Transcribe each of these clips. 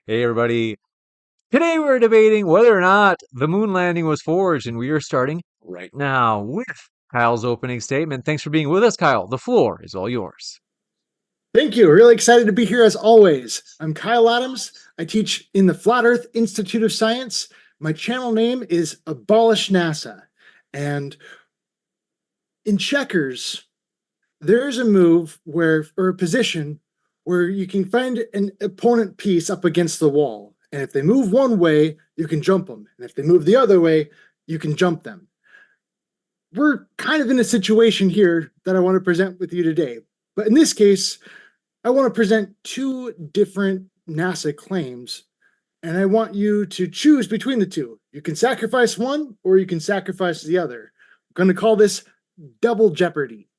Hey, everybody. Today we're debating whether or not the moon landing was forged, and we are starting right now with Kyle's opening statement. Thanks for being with us, Kyle. The floor is all yours. Thank you. Really excited to be here as always. I'm Kyle Adams. I teach in the Flat Earth Institute of Science. My channel name is Abolish NASA. And in checkers, there's a move where, or a position where you can find an opponent piece up against the wall. And if they move one way, you can jump them. And if they move the other way, you can jump them. We're kind of in a situation here that I want to present with you today. But in this case, I want to present two different NASA claims, and I want you to choose between the two. You can sacrifice one or you can sacrifice the other. I'm going to call this double jeopardy.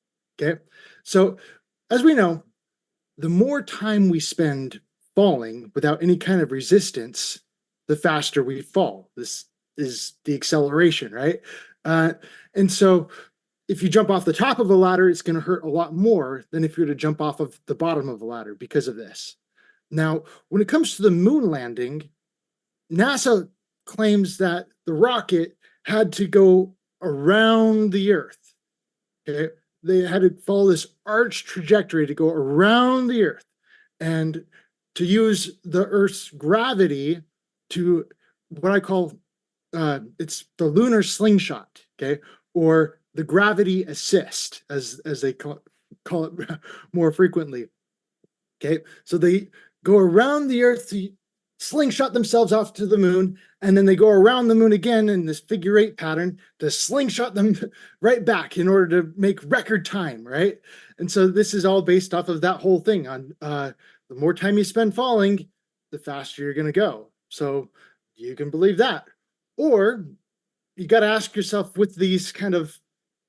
Okay. So, as we know, the more time we spend falling without any kind of resistance, the faster we fall. This is the acceleration, right? Uh, and so, if you jump off the top of a ladder, it's going to hurt a lot more than if you were to jump off of the bottom of a ladder because of this. Now, when it comes to the moon landing, NASA claims that the rocket had to go around the Earth. Okay, they had to follow this arch trajectory to go around the Earth, and to use the Earth's gravity to what I call it's the lunar slingshot. Okay, or the gravity assist, as they call it more frequently. Okay, so they go around the Earth to slingshot themselves off to the moon, and then they go around the moon again in this figure eight pattern to slingshot them right back in order to make record time, right? And so this is all based off of that whole thing on the more time you spend falling, the faster you're going to go. So you can believe that. Or you got to ask yourself with these kind of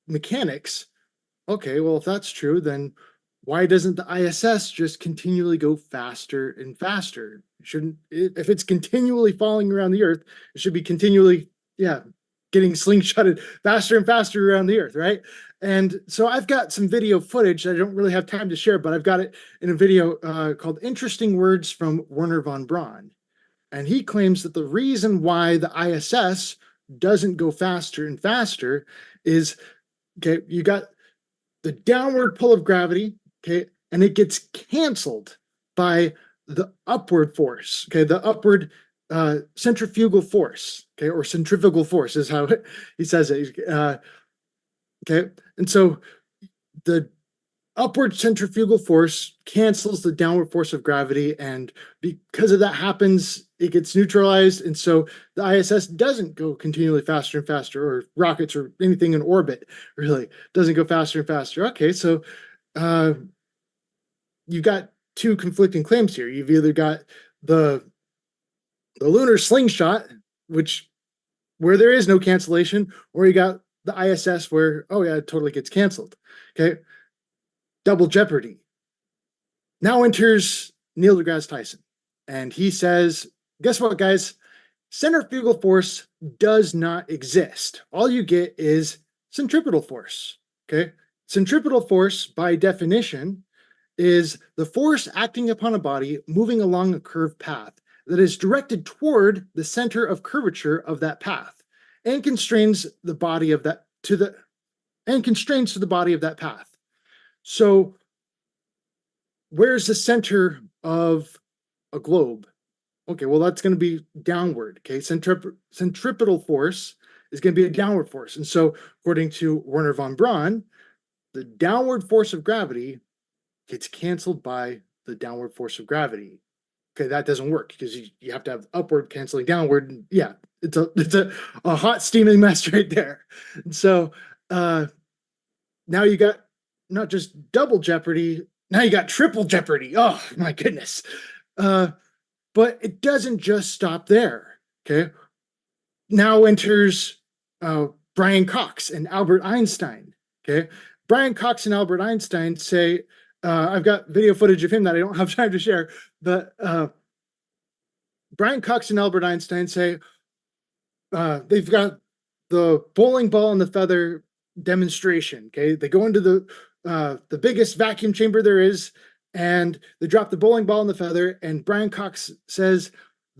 mechanics, okay, well, if that's true, then why doesn't the ISS just continually go faster and faster? Shouldn't it, if it's continually falling around the Earth, it should be continually, getting slingshotted faster and faster around the Earth, right? And so I've got some video footage. I don't really have time to share, but I've got it in a video called "Interesting Words from Werner von Braun," and he claims that the reason why the ISS doesn't go faster and faster is, okay, you got the downward pull of gravity, okay, and it gets canceled by the upward force, okay, the upward centrifugal force, okay, or centrifugal force is how he says it. Okay, and so the upward centrifugal force cancels the downward force of gravity, and because of that happens, it gets neutralized, and so the ISS doesn't go continually faster and faster, or rockets or anything in orbit really doesn't go faster and faster. Okay, so you got two conflicting claims here. You've either got the lunar slingshot, which where there is no cancellation, or you got the ISS where, oh yeah, it totally gets canceled. Okay, double jeopardy. Now enters Neil deGrasse Tyson, and he says, guess what, guys? Centrifugal force does not exist. All you get is centripetal force. Okay, centripetal force, by definition, is the force acting upon a body moving along a curved path that is directed toward the center of curvature of that path and constrains the body of that to the and constrains to the body of that path. So where's the center of a globe? Okay, well, that's going to be downward. Okay, centripetal force is going to be a downward force. And so, according to Werner von Braun, the downward force of gravity gets canceled by the downward force of gravity. Okay, that doesn't work because you have to have upward canceling downward. And yeah, it's a hot steaming mess right there. And so now you got not just double jeopardy, now you got triple jeopardy. Oh my goodness. But it doesn't just stop there. Okay. Now enters Brian Cox and Albert Einstein. Okay. Brian Cox and Albert Einstein say, I've got video footage of him that I don't have time to share, but Brian Cox and Albert Einstein say they've got the bowling ball and the feather demonstration. Okay. They go into the biggest vacuum chamber there is, and they drop the bowling ball and the feather, and Brian Cox says,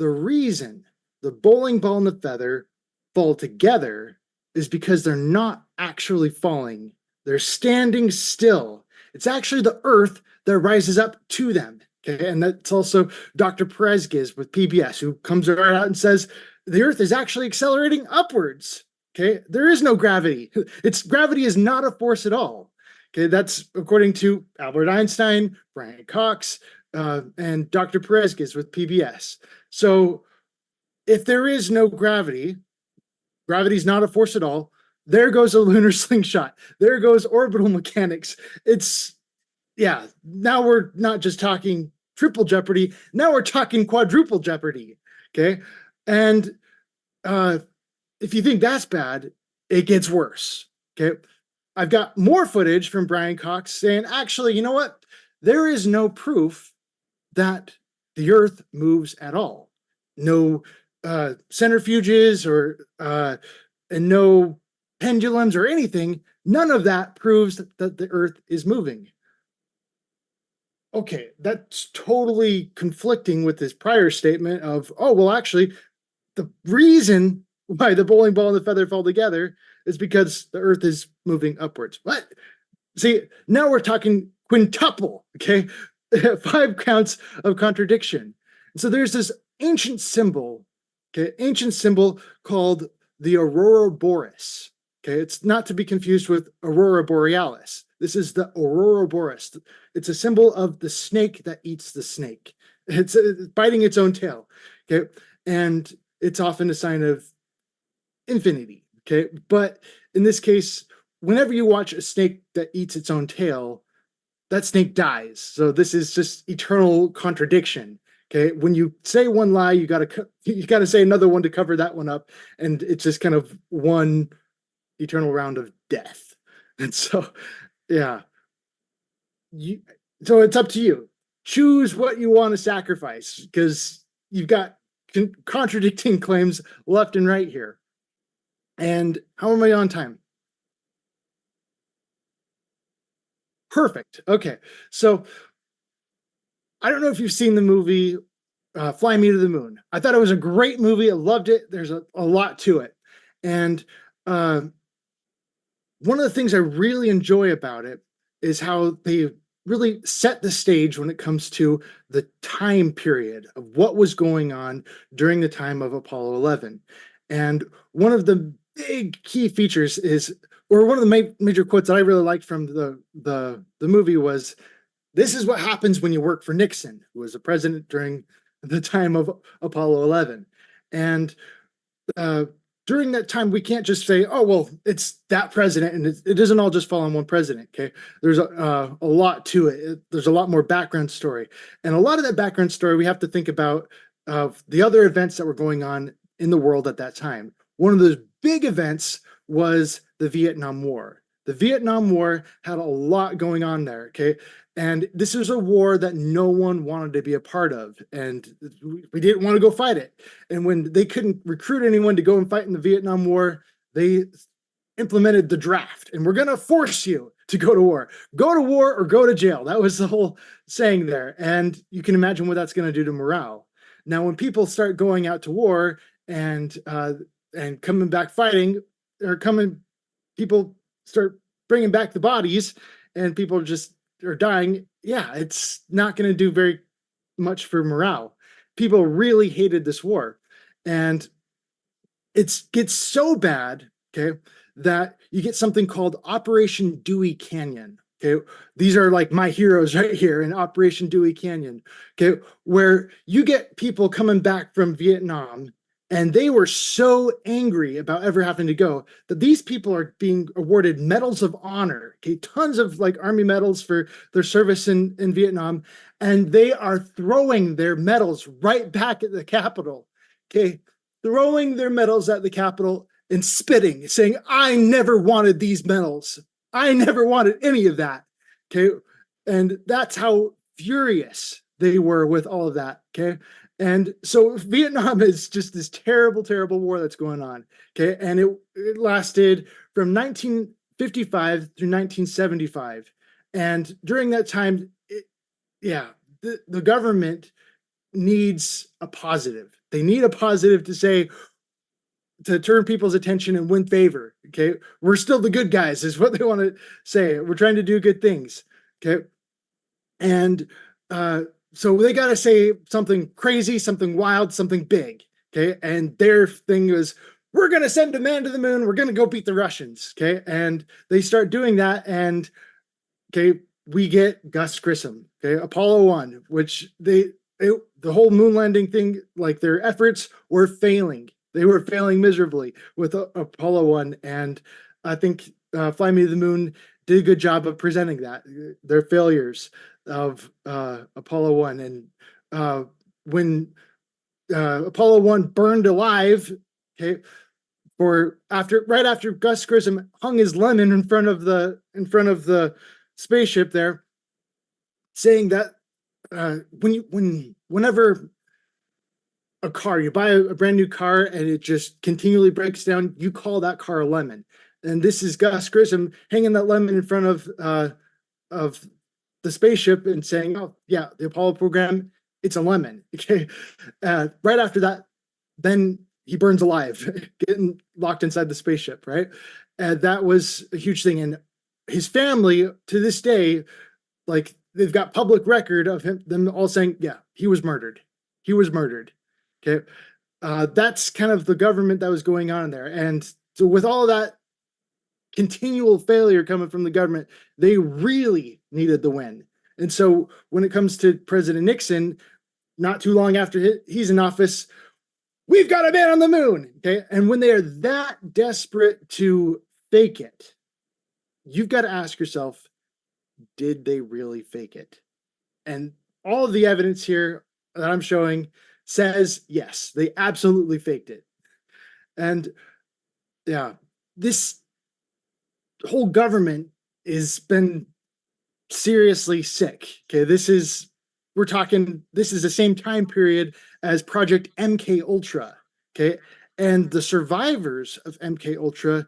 the reason the bowling ball and the feather fall together is because they're not actually falling. They're standing still. It's actually the Earth that rises up to them. Okay, and that's also Dr. Perez with PBS, who comes right out and says the Earth is actually accelerating upwards. Okay, there is no gravity. Gravity is not a force at all. Okay, that's according to Albert Einstein, Brian Cox, and Dr. Perez with PBS. So if there is no gravity, gravity is not a force at all. There goes a lunar slingshot. There goes orbital mechanics. Yeah, now we're not just talking triple jeopardy. Now we're talking quadruple jeopardy. Okay. And if you think that's bad, it gets worse. Okay. I've got more footage from Brian Cox saying, actually, you know what? There is no proof that the Earth moves at all. No centrifuges and no pendulums or anything. None of that proves that the Earth is moving. Okay, that's totally conflicting with this prior statement of, oh, well, actually, the reason why the bowling ball and the feather fall together is because the Earth is moving upwards. What? See, now we're talking quintuple, okay? 5 counts of contradiction. And so there's this ancient symbol, okay, called the aurora boreas. Okay, it's not to be confused with aurora borealis. This is the aurora boreas. It's a symbol of the snake that eats the snake. It's biting its own tail. Okay, and it's often a sign of infinity. Okay, but in this case, whenever you watch a snake that eats its own tail, that snake dies. So this is just eternal contradiction. Okay, when you say one lie, you gotta say another one to cover that one up, and it's just kind of one eternal round of death. And so, yeah, so it's up to you. Choose what you want to sacrifice, because you've got contradicting claims left and right here. And how am I on time? Perfect. Okay, so I don't know if you've seen the movie Fly Me to the Moon. I thought it was a great movie. I loved it. There's a lot to it. And one of the things I really enjoy about it is how they really set the stage when it comes to the time period of what was going on during the time of Apollo 11. And one of the big key features is, or one of the major quotes that I really liked from the movie was, "This is what happens when you work for Nixon, who was the president during the time of Apollo 11." And during that time, we can't just say, "Oh, well, it's that president," and it doesn't all just fall on one president. Okay, there's a lot to it. There's a lot more background story, and a lot of that background story we have to think about the other events that were going on in the world at that time. One of those big events was the Vietnam War. The Vietnam War had a lot going on there. Okay, and this was a war that no one wanted to be a part of, and we didn't want to go fight it. And when they couldn't recruit anyone to go and fight in the Vietnam War, they implemented the draft, and we're going to force you to go to war. Go to war or go to jail. That was the whole saying there. And you can imagine what that's going to do to morale. Now, when people start going out to war and coming back fighting, people start bringing back the bodies, and people just are dying. Yeah, it's not going to do very much for morale. People really hated this war, and it gets so bad, okay, that you get something called Operation Dewey Canyon. Okay, these are like my heroes right here in Operation Dewey Canyon. Okay, where you get people coming back from Vietnam, and they were so angry about ever having to go that these people are being awarded medals of honor. Okay, tons of like Army medals for their service in Vietnam, and they are throwing their medals right back at the Capitol. Okay, throwing their medals at the Capitol and spitting, saying, "I never wanted these medals. I never wanted any of that." Okay, and that's how furious they were with all of that. Okay, and so Vietnam is just this terrible, terrible war that's going on. Okay, and it lasted from 1955 through 1975, and during that time, the government needs a positive. They need a positive to say, to turn people's attention and win favor. Okay. We're still the good guys, is what they want to say. We're trying to do good things. Okay. And so they got to say something crazy, something wild, something big. Okay. And their thing was, we're going to send a man to the moon. We're going to go beat the Russians. Okay. And they start doing that. And okay, we get Gus Grissom. Okay. Apollo 1, which the whole moon landing thing, like their efforts were failing. They were failing miserably with Apollo 1. And I think Fly Me to the Moon did a good job of presenting that, their failures of Apollo 1. And when Apollo 1 burned alive, okay, right after Gus Grissom hung his lemon in front of the spaceship there, saying that whenever a car, you buy a brand new car and it just continually breaks down, you call that car a lemon. And this is Gus Grissom hanging that lemon in front of the spaceship and saying, "Oh yeah, the Apollo program, it's a lemon." Okay, right after that, then he burns alive, getting locked inside the spaceship. Right, and that was a huge thing. And his family, to this day, like they've got public record of them all saying, "Yeah, he was murdered. He was murdered." Okay, that's kind of the government that was going on there. And so with all of that continual failure coming from the government, they really needed the win. And so when it comes to President Nixon, not too long after he's in office, we've got a man on the moon. Okay, and when they are that desperate to fake it, you've got to ask yourself, did they really fake it? And all of the evidence here that I'm showing says yes, they absolutely faked it. And yeah, this whole government has been seriously sick. Okay, this is the same time period as Project MK Ultra. Okay, and the survivors of MK Ultra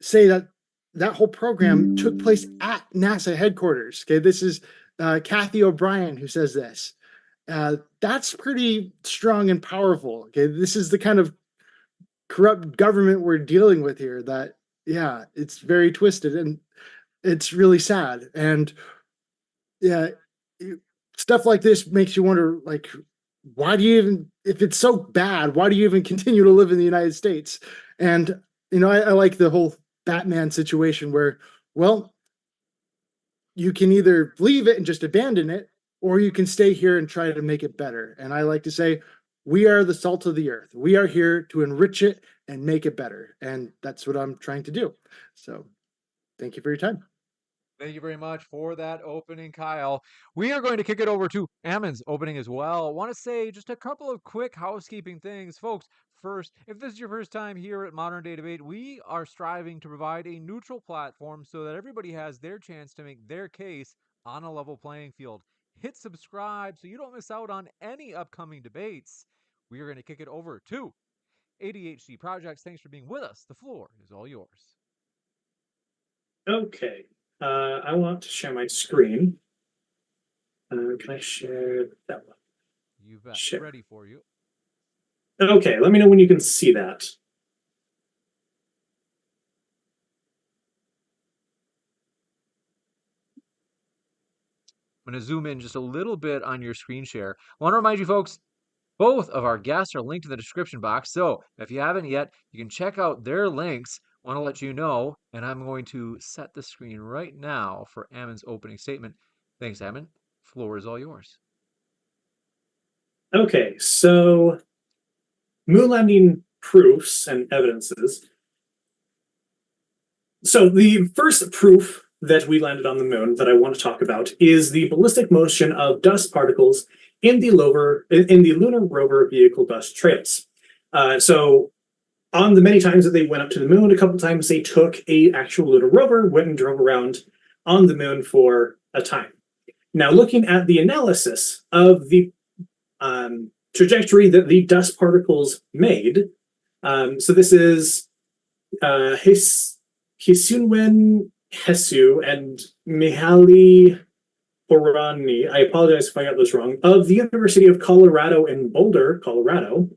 say that that whole program took place at NASA headquarters. Okay, this is Kathy O'Brien who says this. That's pretty strong and powerful. Okay, this is the kind of corrupt government we're dealing with here. That, yeah, it's very twisted and it's really sad. And yeah, stuff like this makes you wonder, like, why do you even, if it's so bad, why do you even continue to live in the United States? And I like the whole Batman situation where, well, you can either leave it and just abandon it, or you can stay here and try to make it better. And I like to say, we are the salt of the earth. We are here to enrich it and make it better. And that's what I'm trying to do. So thank you for your time. Thank you very much for that opening, Kyle. We are going to kick it over to Ammon's opening as well. I want to say just a couple of quick housekeeping things. Folks, first, if this is your first time here at Modern Day Debate, we are striving to provide a neutral platform so that everybody has their chance to make their case on a level playing field. Hit subscribe so you don't miss out on any upcoming debates. We are going to kick it over to ADHD Projects. Thanks for being with us. The floor is all yours. Okay, I want to share my screen. Can I share that one? You bet. Share. Ready for you. Okay, let me know when you can see that. I'm going to zoom in just a little bit on your screen share. I want to remind you folks, both of our guests are linked in the description box. So if you haven't yet, you can check out their links. I want to let you know, and I'm going to set the screen right now for Ammon's opening statement. Thanks, Ammon. Floor is all yours. Okay, so moon landing proofs and evidences. So the first proof that we landed on the moon that I want to talk about is the ballistic motion of dust particles in the lunar rover vehicle dust trails. So on the many times that they went up to the moon, a couple times they took a actual lunar rover, went and drove around on the moon for a time. Now, looking at the analysis of the trajectory that the dust particles made, so this is Hisunwen Hesu and Mihaly Porani, I apologize if I got this wrong, of the University of Colorado in Boulder, Colorado,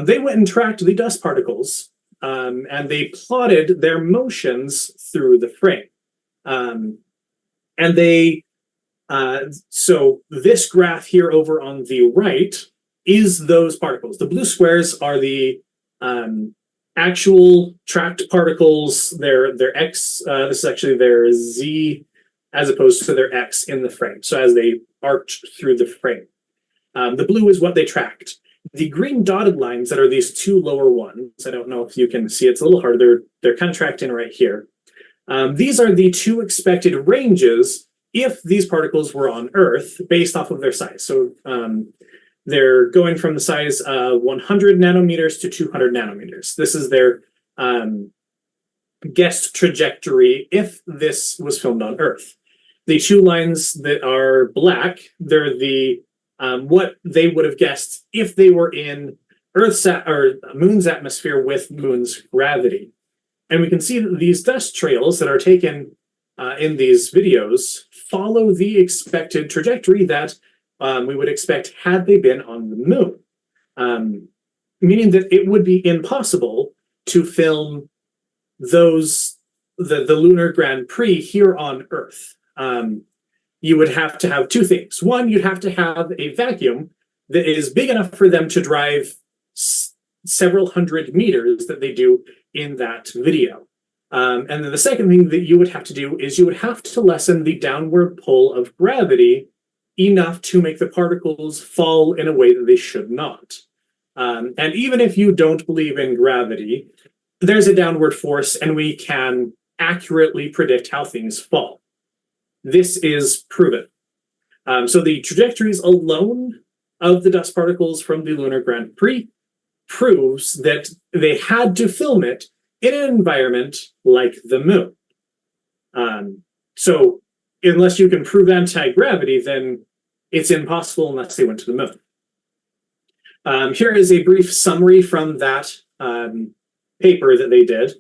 they went and tracked the dust particles, and they plotted their motions through the frame. And they, so this graph here over on the right is those particles. The blue squares are the actual tracked particles. Their X, this is actually their Z as opposed to their X in the frame. So as they arced through the frame. The blue is what they tracked. The green dotted lines that are these two lower ones, I don't know if you can see, it's a little hard. They're kind of tracked in right here. These are the two expected ranges if these particles were on Earth based off of their size. So they're going from the size 100 nanometers to 200 nanometers. This is their guessed trajectory if this was filmed on Earth. The two lines that are black, they're the what they would have guessed if they were in Earth's or Moon's atmosphere with Moon's gravity. And we can see that these dust trails that are taken in these videos follow the expected trajectory that we would expect had they been on the Moon. Meaning that it would be impossible to film the Lunar Grand Prix here on Earth. You would have to have two things. One, you'd have to have a vacuum that is big enough for them to drive several hundred meters that they do in that video. And then the second thing that you would have to do is you would have to lessen the downward pull of gravity enough to make the particles fall in a way that they should not. And even if you don't believe in gravity, there's a downward force and we can accurately predict how things fall. This is proven. So the trajectories alone of the dust particles from the Lunar Grand Prix proves that they had to film it in an environment like the Moon. So unless you can prove anti-gravity, then it's impossible unless they went to the Moon. Here is a brief summary from that paper that they did.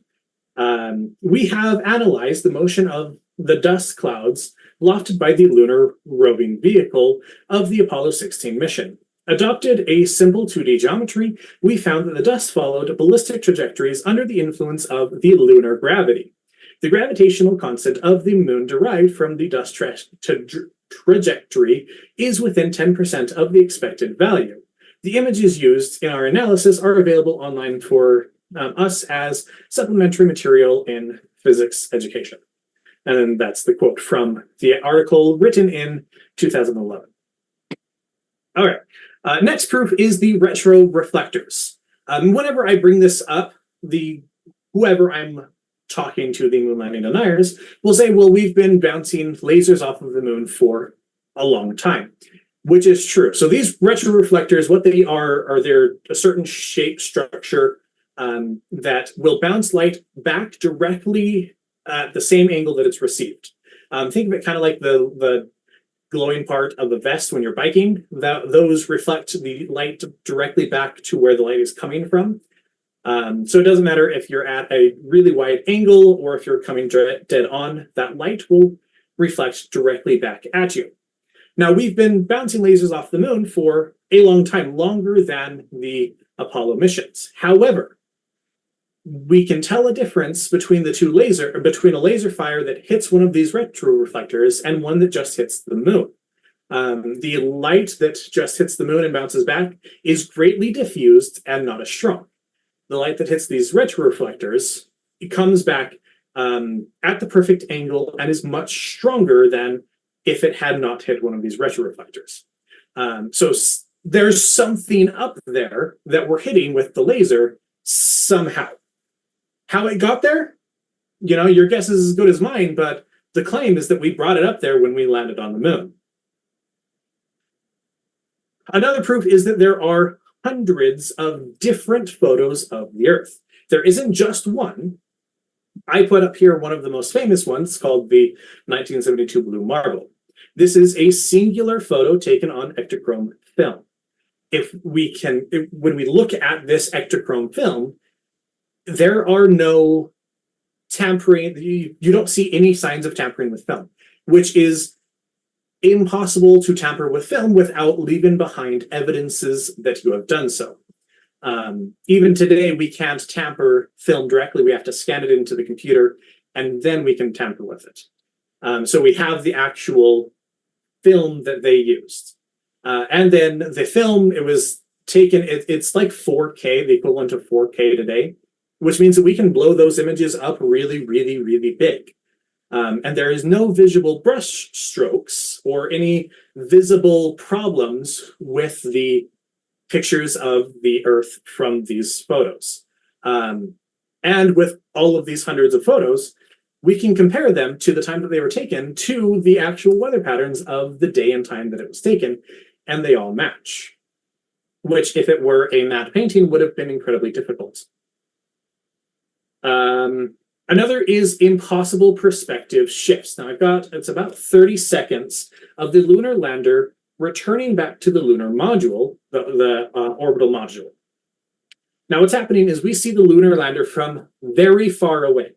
We have analyzed the motion of the dust clouds lofted by the lunar roving vehicle of the Apollo 16 mission. Adopted a simple 2D geometry, we found that the dust followed ballistic trajectories under the influence of the lunar gravity. The gravitational constant of the Moon derived from the dust trajectory is within 10% of the expected value. The images used in our analysis are available online for us as supplementary material in physics education. And then that's the quote from the article written in 2011. All right, next proof is the retro reflectors. Whenever I bring this up, whoever I'm talking to, the moon landing deniers, will say, well, we've been bouncing lasers off of the moon for a long time, which is true. So these retro reflectors, what they are they're a certain shape structure that will bounce light back directly at the same angle that it's received. Think of it kind of like the glowing part of the vest when you're biking. Those reflect the light directly back to where the light is coming from. So it doesn't matter if you're at a really wide angle or if you're coming dead on, that light will reflect directly back at you. Now, we've been bouncing lasers off the moon for a long time, longer than the Apollo missions. However, we can tell a difference between between a laser fire that hits one of these retroreflectors and one that just hits the moon. The light that just hits the moon and bounces back is greatly diffused and not as strong. The light that hits these retroreflectors, it comes back at the perfect angle and is much stronger than if it had not hit one of these retroreflectors. So there's something up there that we're hitting with the laser somehow. How it got there, your guess is as good as mine, but the claim is that we brought it up there when we landed on the moon. Another proof is that there are hundreds of different photos of the Earth. There isn't just one. I put up here one of the most famous ones called the 1972 Blue Marble. This is a singular photo taken on Ektachrome film. When we look at this Ektachrome film, there are no tampering. You don't see any signs of tampering with film, which is impossible to tamper with film without leaving behind evidences that you have done so. Even today, we can't tamper film directly. We have to scan it into the computer, and then we can tamper with it. So we have the actual film that they used. And then the film, it was taken, it's like 4K, the equivalent of 4K today, which means that we can blow those images up really, really, really big. And there is no visible brush strokes or any visible problems with the pictures of the Earth from these photos. And with all of these hundreds of photos, we can compare them to the time that they were taken to the actual weather patterns of the day and time that it was taken, and they all match. Which, if it were a matte painting, would have been incredibly difficult. Another is impossible perspective shifts. Now it's about 30 seconds of the lunar lander returning back to the lunar module, the orbital module. Now what's happening is we see the lunar lander from very far away.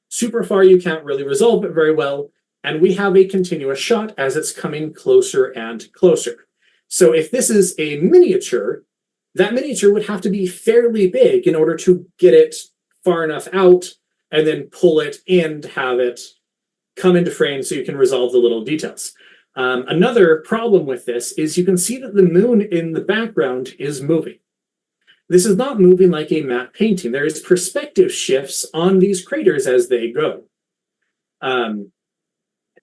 Super far, you can't really resolve it very well, and we have a continuous shot as it's coming closer and closer. So if this is a miniature, that miniature would have to be fairly big in order to get it far enough out and then pull it in to have it come into frame so you can resolve the little details. Another problem with this is you can see that the moon in the background is moving. This is not moving like a matte painting. There is perspective shifts on these craters as they go.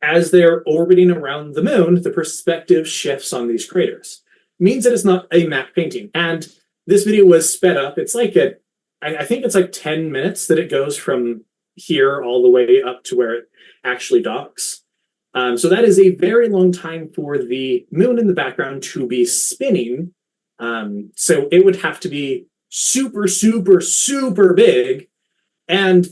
As they're orbiting around the moon, the perspective shifts on these craters. It means that it's not a matte painting. And this video was sped up. It's like I think it's like 10 minutes that it goes from here all the way up to where it actually docks. So that is a very long time for the moon in the background to be spinning. So it would have to be super, super, super big and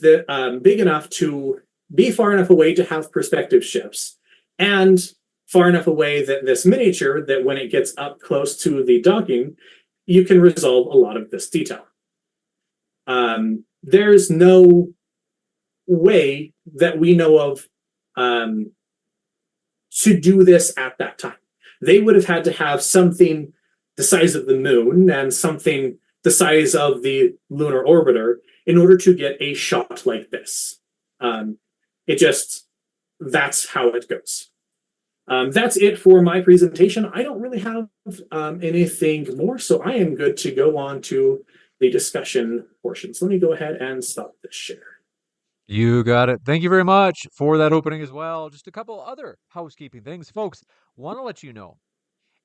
big enough to be far enough away to have perspective shifts and far enough away that this miniature, that when it gets up close to the docking, you can resolve a lot of this detail. There's no way that we know of to do this at that time. They would have had to have something the size of the moon and something the size of the lunar orbiter in order to get a shot like this. That's how it goes. That's it for my presentation. I don't really have anything more, so I am good to go on to the discussion portion. So let me go ahead and stop this share. You got it. Thank you very much for that opening as well. Just a couple other housekeeping things. Folks, want to let you know,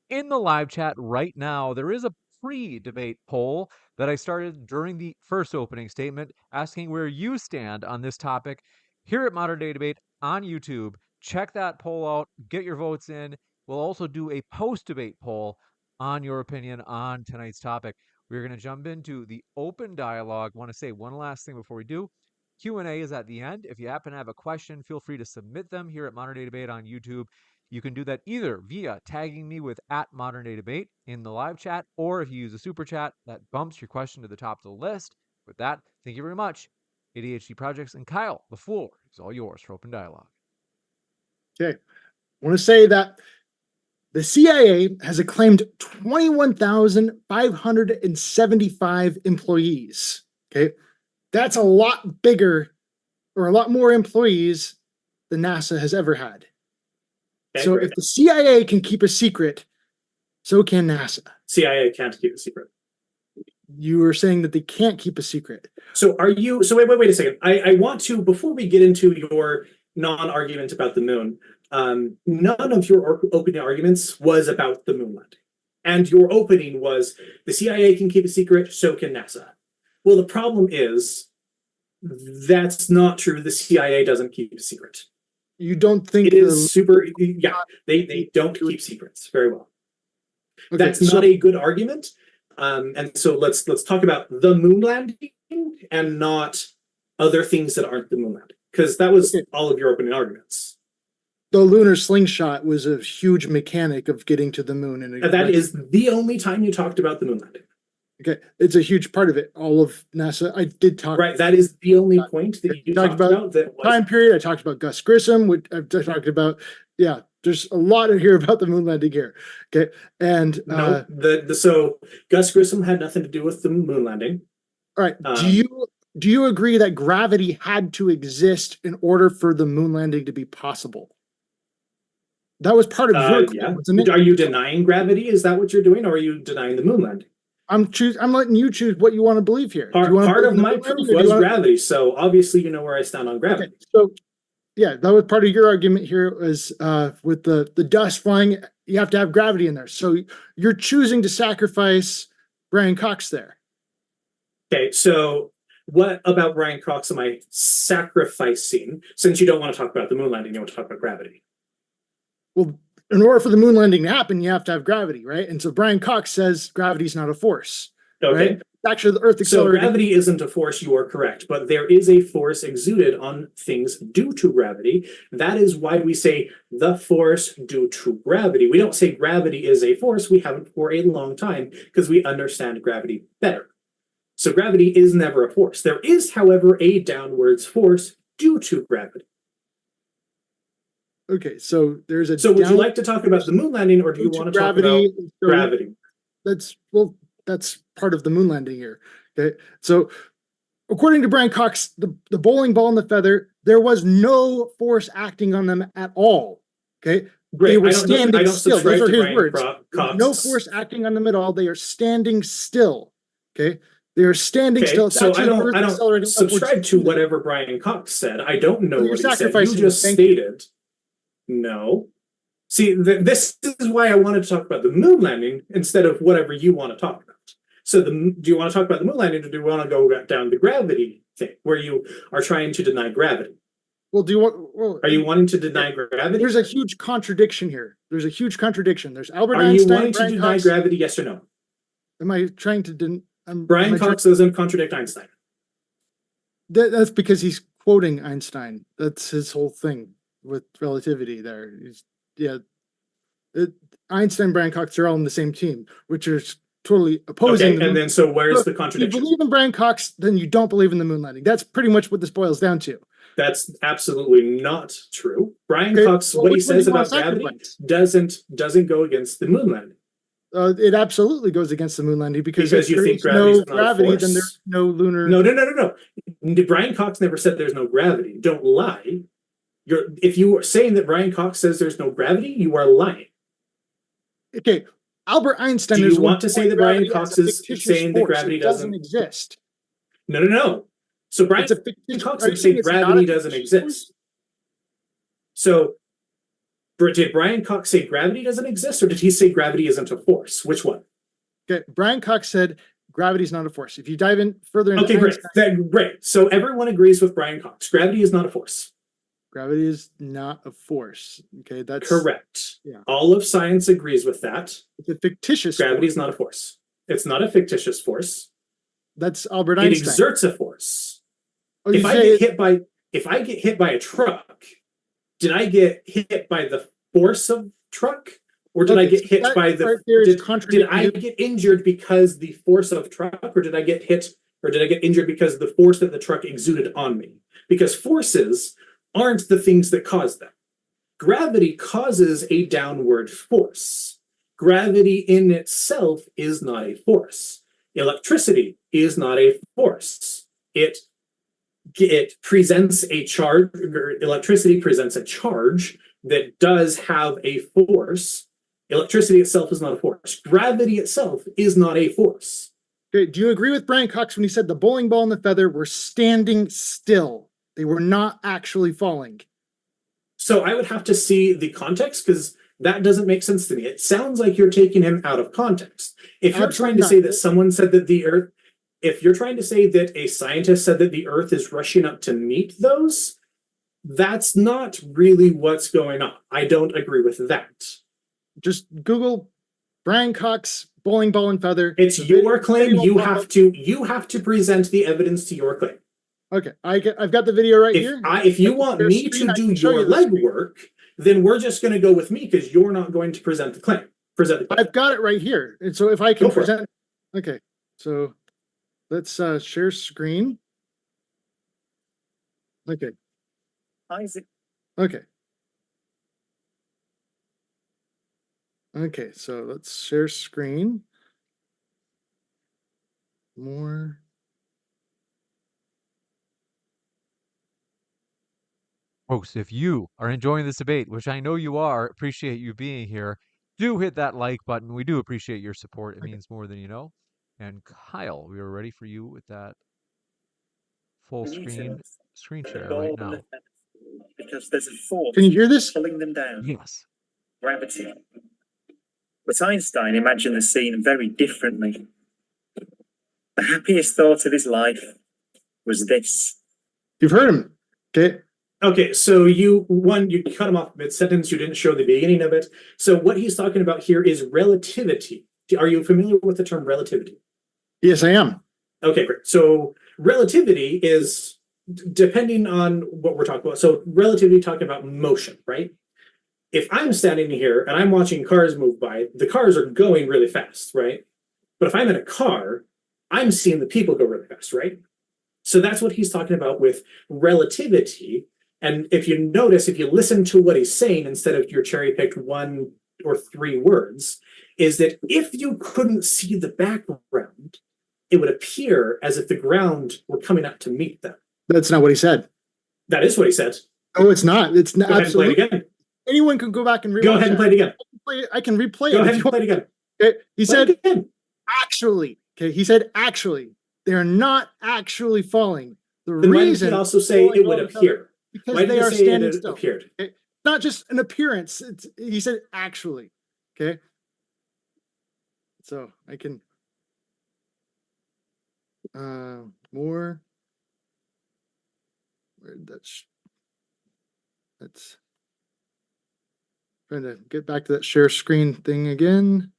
in the live chat right now, there is a pre-debate poll that I started during the first opening statement asking where you stand on this topic here at Modern Day Debate on YouTube. Check that poll out. Get your votes in. We'll also do a post-debate poll on your opinion on tonight's topic. We're going to jump into the open dialogue. I want to say one last thing before we do. Q&A is at the end. If you happen to have a question, feel free to submit them here at Modern Day Debate on YouTube. You can do that either via tagging me with @ModernDayDebate in the live chat, or if you use a super chat, that bumps your question to the top of the list. With that, thank you very much. ADHD Projects and Kyle, the floor is all yours for open dialogue. Okay. I want to say that the CIA has acclaimed 21,575 employees. Okay. That's a lot bigger or a lot more employees than NASA has ever had. Okay, so if the CIA can keep a secret, so can NASA. CIA can't keep a secret. You were saying that they can't keep a secret. So wait a second. I want to, before we get into your non-argument about the moon, none of your opening arguments was about the moon landing. And your opening was the CIA can keep a secret, so can NASA. Well, the problem is that's not true. The CIA doesn't keep a secret. You don't think it is super? Yeah, they don't keep secrets very well. Okay, that's not a good argument. And so let's talk about the moon landing and not other things that aren't the moon landing, because that was all of your opening arguments. The lunar slingshot was a huge mechanic of getting to the moon, and that is the only time you talked about the moon landing. Okay, it's a huge part of it. All of NASA, I did talk. Right, that is the only point that you talked about. That time period. I talked about Gus Grissom. I talked about, there's a lot here about the moon landing here. Okay, and No, so Gus Grissom had nothing to do with the moon landing. all right. Do you agree that gravity had to exist in order for the moon landing to be possible? That was part of your claim, yeah. wasn't it? Are you denying gravity? Is that what you're doing, or are you denying the moon landing? I'm letting you choose what you want to believe here. Part of my proof was gravity, so obviously you know where I stand on gravity. Okay, so yeah, that was part of your argument here was with the dust flying, you have to have gravity in there. So you're choosing to sacrifice Brian Cox there. Okay, so what about Brian Cox am I sacrificing? Since you don't want to talk about the moon landing, you want to talk about gravity. Well, in order for the moon landing to happen, you have to have gravity, right? And so Brian Cox says gravity is not a force. Okay. Right? Actually, the Earth accelerating. So gravity isn't a force, you are correct, but there is a force exuded on things due to gravity. That is why we say the force due to gravity. We don't say gravity is a force. We haven't for a long time because we understand gravity better. So gravity is never a force. There is, however, a downwards force due to gravity. Okay, so there's a. So would you like to talk about the moon landing, or do you want to talk about gravity? That's part of the moon landing here. Okay, so according to Brian Cox, the bowling ball and the feather, there was no force acting on them at all. Okay, Great. They were standing still. Those are his words. Cox. No force acting on them at all. They are standing still. Okay, they are standing still. It's so I don't subscribe to whatever Brian Cox said. I don't know what he said. You just stated. No. See, this is why I wanted to talk about the moon landing instead of whatever you want to talk about. So do you want to talk about the moon landing, or do you want to go down the gravity thing where you are trying to deny gravity? Well, are you wanting to deny gravity? There's a huge contradiction here. There's a huge contradiction. There's Albert Einstein. Are you wanting to deny gravity, yes or no? Am I trying to Brian Cox doesn't contradict Einstein. That's because he's quoting Einstein. That's his whole thing with relativity there. Einstein and Brian Cox are all on the same team, which is totally opposing. Okay, and then so where's the contradiction? If you believe in Brian Cox, then you don't believe in the moon landing. That's pretty much what this boils down to. That's absolutely not true. Brian Cox, what he says about gravity doesn't go against the moon landing. It absolutely goes against the moon landing because if you think there's no gravity, then there's no lunar. No. Brian Cox never said there's no gravity. Don't lie. If you are saying that Brian Cox says there's no gravity, you are lying. Okay, Albert Einstein. Do you want to say that Brian Cox is saying that gravity doesn't exist? No. So Brian Cox is saying gravity doesn't exist. So did Brian Cox say gravity doesn't exist, or did he say gravity isn't a force? Which one? Okay, Brian Cox said gravity is not a force. If you dive in further into great. So everyone agrees with Brian Cox. Gravity is not a force. Gravity is not a force. Okay, that's correct. Yeah. All of science agrees with that. It's a fictitious gravity is not a force. It's not a fictitious force. That's Albert Einstein. It exerts a force. If I get hit by a truck, did I get hit by the force of truck? Or did I get hit by the did I get injured because the force of truck, or did I get hit, or did I get injured because of the force that the truck exuded on me? Because forces aren't the things that cause them. Gravity causes a downward force. Gravity in itself is not a force. Electricity is not a force. It presents a charge, electricity presents a charge that does have a force. Electricity itself is not a force. Gravity itself is not a force. Okay, do you agree with Brian Cox when he said the bowling ball and the feather were standing still? They were not actually falling. So I would have to see the context, because that doesn't make sense to me. It sounds like you're taking him out of context. If you're trying to say that someone said that the Earth, if you're trying to say that a scientist said that the Earth is rushing up to meet those, that's not really what's going on. I don't agree with that. Just Google Brian Cox bowling ball and feather. It's your claim. You have to present the evidence to your claim. Okay, I've got the video right here. If you want me to do your legwork, then we're just going to go with me, because you're not going to present the claim. I've got it right here, and so if I can present. Okay, so let's share screen. Okay. Isaac. Okay. Okay, so let's share screen. More. Folks, if you are enjoying this debate, which I know you are, appreciate you being here, do hit that like button. We do appreciate your support. It Okay. means more than you know. And Kyle, we are ready for you with that full screen share right now. Because there's a force Can you hear this? pulling them down. Yes. Gravity. But Einstein imagined the scene very differently. The happiest thought of his life was this. You've heard him. Okay. Okay, so you cut him off mid-sentence, you didn't show the beginning of it. So what he's talking about here is relativity. Are you familiar with the term relativity? Yes, I am. Okay, great. So relativity is, depending on what we're talking about, so relativity talking about motion, right? If I'm standing here and I'm watching cars move by, the cars are going really fast, right? But if I'm in a car, I'm seeing the people go really fast, right? So that's what he's talking about with relativity. And if you notice, if you listen to what he's saying instead of your cherry-picked 1 or 3 words, is that if you couldn't see the background, it would appear as if the ground were coming up to meet them. That's not what he said. That is what he said. Oh, it's not. It's not. Go ahead and play it Absolutely. again. Anyone can go back and replay Go ahead and play it again. I can replay Go it. ahead if and you play want. it again. Okay. He Play said, it again. actually. Okay. He said, actually. They're not actually falling. The Then why did reason he also say falling it would all the time appear? because Why did they he are say standing it still. appeared? Okay? Not just an appearance. He said actually. Okay. So I can more. Where did that's trying to get back to that share screen thing again.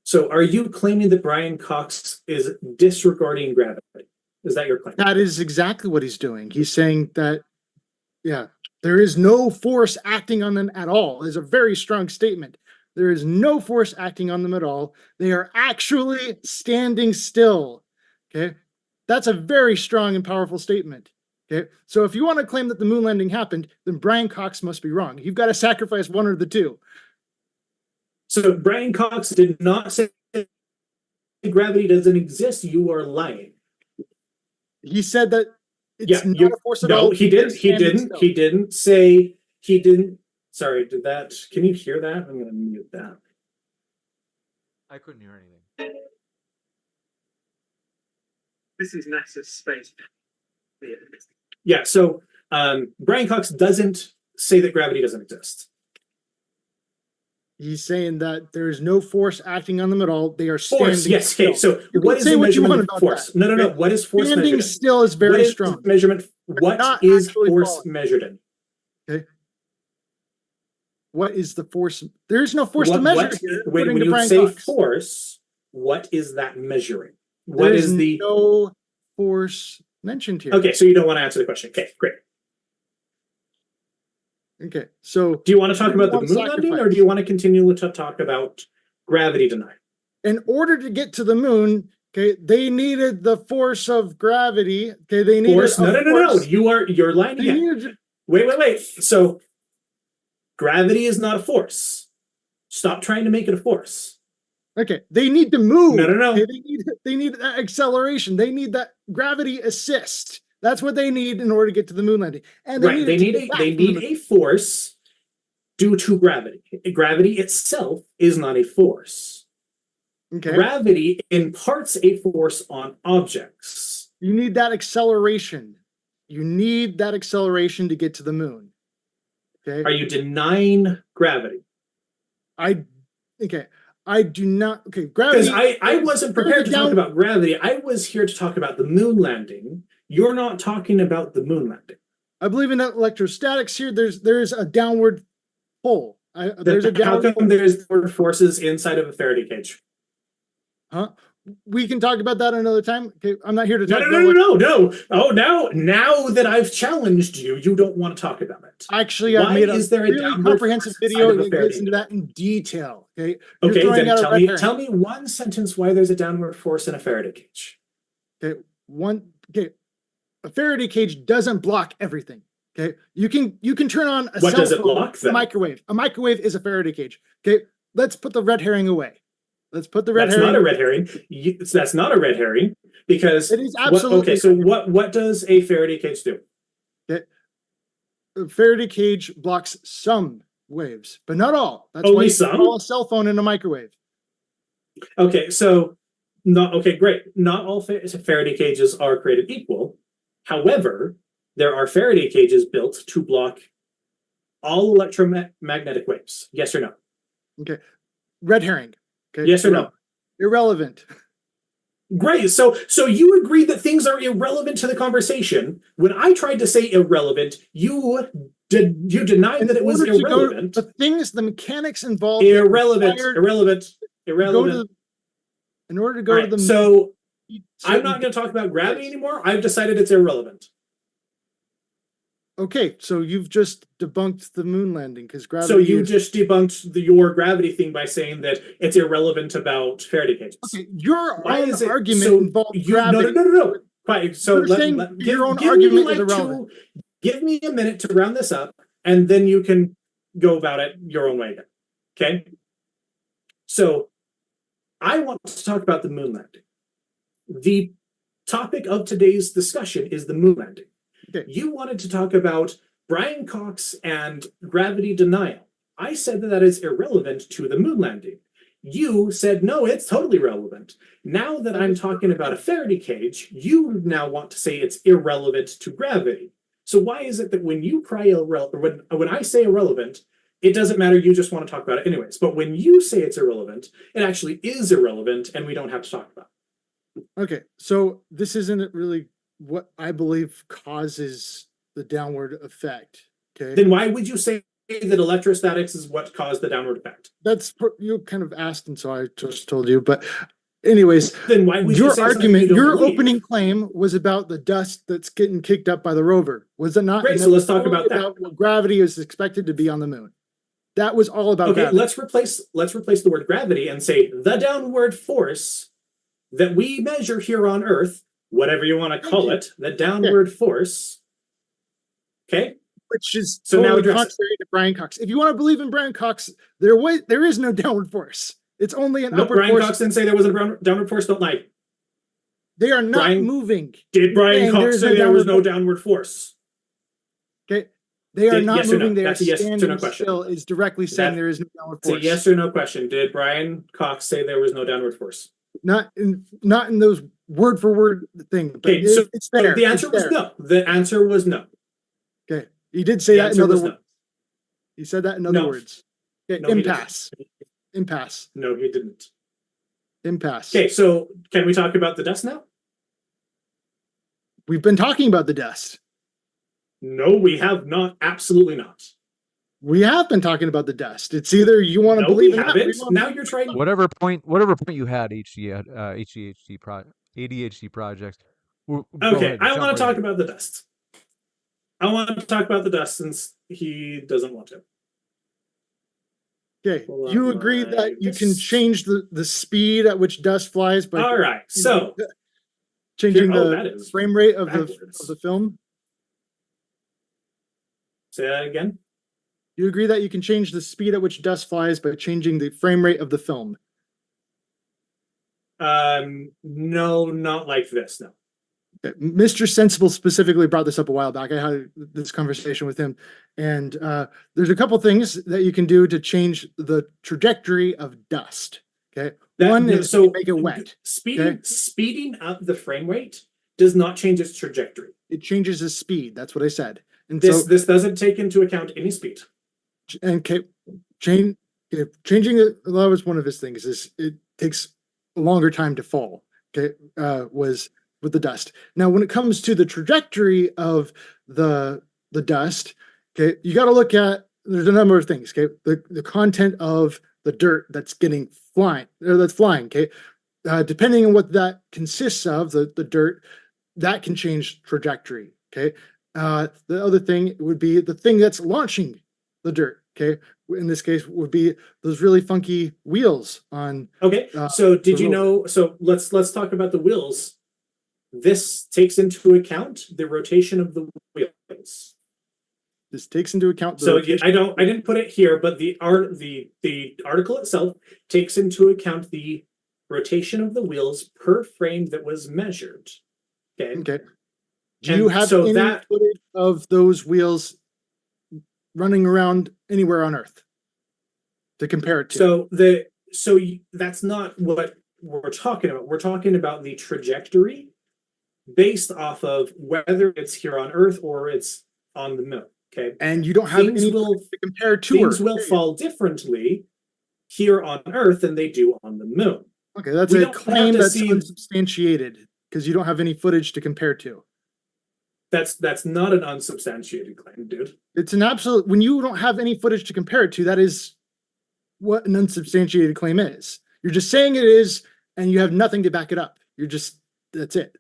So are you claiming that Brian Cox is disregarding gravity? Is that your claim? That is exactly what he's doing. He's saying that, yeah, there is no force acting on them at all. Is a very strong statement. There is no force acting on them at all. They are actually standing still. Okay. That's a very strong and powerful statement. Okay. So if you want to claim that the moon landing happened, then Brian Cox must be wrong. You've got to sacrifice one or the two. So Brian Cox did not say gravity doesn't exist. You are lying. He said that it's not a force at no, all. he didn't. He didn't. Still. He didn't say. He didn't. Sorry, did that? Can you hear that? I'm going to mute that. I couldn't hear anything. This is NASA's space. Yeah. So Brian Cox doesn't say that gravity doesn't exist. He's saying that there is no force acting on them at all. They are standing Force, yes. still. Okay. So You what can is say the what you measurement want of force? about that. No, no, no. Okay. What is force Standing measured in? still is very What is strong. measurement? What is actually force falling. measured in? Okay. What is the force? There is no force to measure. When you say force, what is that measuring? What there is the no force mentioned here? Okay, so you don't want to answer the question. Okay, great. Okay, so do you want to talk about the moon landing, or do you want to continue to talk about gravity denial? In order to get to the moon, okay, they needed the force of gravity. Okay, they needed force. No. You're lying again. Wait. So gravity is not a force. Stop trying to make it a force. Okay, they need to move. No. Okay, they need that acceleration. They need that gravity assist. That's what they need in order to get to the moon landing. And they need a force due to gravity. Gravity itself is not a force. Okay. Gravity imparts a force on objects. You need that acceleration. You need that acceleration to get to the moon. Okay. Are you denying gravity? I do not. Okay, gravity. Because I wasn't prepared to talk about gravity. I was here to talk about the moon landing. You're not talking about the moon landing. I believe in electrostatics here. There's a downward pull. There's a downward. How come there's forces inside of a Faraday cage? Huh? We can talk about that another time. Okay, I'm not here to talk about No. Oh, now that I've challenged you, you don't want to talk about it. Actually, I've made a really comprehensive video that gets into that in detail. Okay. Okay, then tell me one sentence why there's a downward force in a Faraday cage. Okay, a Faraday cage doesn't block everything. Okay, you can turn on a what cell does it phone, block? Then? A microwave. A microwave is a Faraday cage. Okay, let's put the red herring away. Let's put the red That's herring. not a red herring. That's not a red herring because It is absolutely. okay. So what does a Faraday cage do? The Faraday cage blocks some waves, but not all. That's Only why you some? can call a cell phone in a microwave. Okay, so not okay, great. Not all Faraday cages are created equal. However, there are Faraday cages built to block all electromagnetic waves. Yes or no? Okay. Red herring. Okay. Yes or no? Irrelevant. Great. So you agree that things are irrelevant to the conversation. When I tried to say irrelevant, you denied that it was irrelevant. The things, the mechanics involved. Irrelevant. In order to go to the moon. So I'm not going to talk about gravity anymore. I've decided it's irrelevant. Okay, so you've just debunked the moon landing because gravity. So you just debunked your gravity thing by saying that it's irrelevant about Faraday cages. Okay, your own argument involved gravity. No. Quiet. So your own argument is irrelevant. Give me a minute to round this up, and then you can go about it your own way again. Okay? So I want to talk about the moon landing. The topic of today's discussion is the moon landing. Okay. You wanted to talk about Brian Cox and gravity denial. I said that is irrelevant to the moon landing. You said, no, it's totally relevant. Now that I'm talking about a Faraday cage, you now want to say it's irrelevant to gravity. So why is it that when you cry when I say irrelevant, it doesn't matter, you just want to talk about it anyways. But when you say it's irrelevant, it actually is irrelevant and we don't have to talk about it. Okay, so this isn't really what I believe causes the downward effect. Okay. Then why would you say that electrostatics is what caused the downward effect? That's you kind of asked, and so I just told you. But anyways, then why would your argument, your opening claim was about the dust that's getting kicked up by the rover, was it not? Great. So let's talk about that. What gravity is expected to be on the moon. That was all about. Okay, gravity. let's replace the word gravity and say the downward force that we measure here on Earth, whatever you want to call it, the downward force. Okay. Which is so totally now contrary to Brian Cox. If you want to believe in Brian Cox, there is no downward force. It's only an upward Brian force. Cox didn't say there was a downward force. Don't lie. They are not moving. Did Brian Cox say there was no downward force? Okay. They are not moving. They are standing still. Is directly saying there is no downward force. It's a yes or no question. Did Brian Cox say there was no downward force? Not in those word for word thing. Okay, so it's there. The answer was no. The answer was no. Okay. He did say that in other words. He said that in other words. Okay, no, impasse. Impasse. No, he didn't. Impasse. Okay, so can we talk about the dust now? We've been talking about the dust. No, we have not. Absolutely not. We have been talking about the dust. It's either you want to believe in it. Now you're trying. Whatever point you had, ADHD projects. Okay, I want to talk about the dust. I want to talk about the dust since he doesn't want to. Okay, you agree that you can change the speed at which dust flies by all right. So changing the frame rate of the film. Say that again. You agree that you can change the speed at which dust flies by changing the frame rate of the film? No, not like this. No. Okay. Mr. Sensible specifically brought this up a while back. I had this conversation with him, and there's a couple things that you can do to change the trajectory of dust. Okay, one is to make it wet. Speeding up the frame rate does not change its trajectory. It changes the speed. That's what I said. And this doesn't take into account any speed. And changing it, that was one of his things. Is it takes a longer time to fall. Okay, was with the dust. Now, when it comes to the trajectory of the dust, okay, you got to look at. There's a number of things. Okay, the content of the dirt that's flying. Okay, depending on what that consists of, the dirt, that can change trajectory. Okay, the other thing would be the thing that's launching the dirt. Okay, in this case would be those really funky wheels on. Okay, so did you know? So let's talk about the wheels. This takes into account the rotation of the wheels. This takes into account the So rotation. I didn't put it here, but the article itself takes into account the rotation of the wheels per frame that was measured. Okay. Okay. Do you And have so any that footage of those wheels running around anywhere on Earth to compare it to? that's not what we're talking about. We're talking about the trajectory based off of whether it's here on Earth or it's on the moon. Okay. And you don't have Things any will footage to compare to things Earth. will fall differently here on Earth than they do on the moon. Okay, that's We a don't have claim to that's see- unsubstantiated because you don't have any footage to compare to. That's not an unsubstantiated claim, dude. It's an absolute, when you don't have any footage to compare it to, that is what an unsubstantiated claim is. You're just saying it is, and you have nothing to back it up. That's it.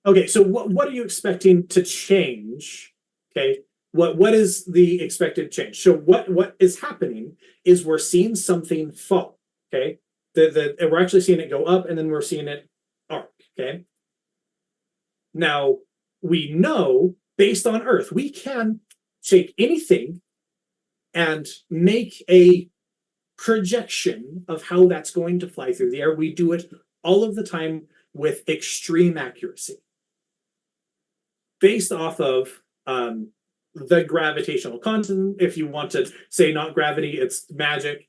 Okay, so what are you expecting to change? Okay, what is the expected change? So what is happening is we're seeing something fall. Okay, we're actually seeing it go up, and then we're seeing it arc. Okay, now we know based on Earth, we can take anything and make a projection of how that's going to fly through the air. We do it all of the time with extreme accuracy based off of the gravitational constant. If you want to say not gravity, it's magic.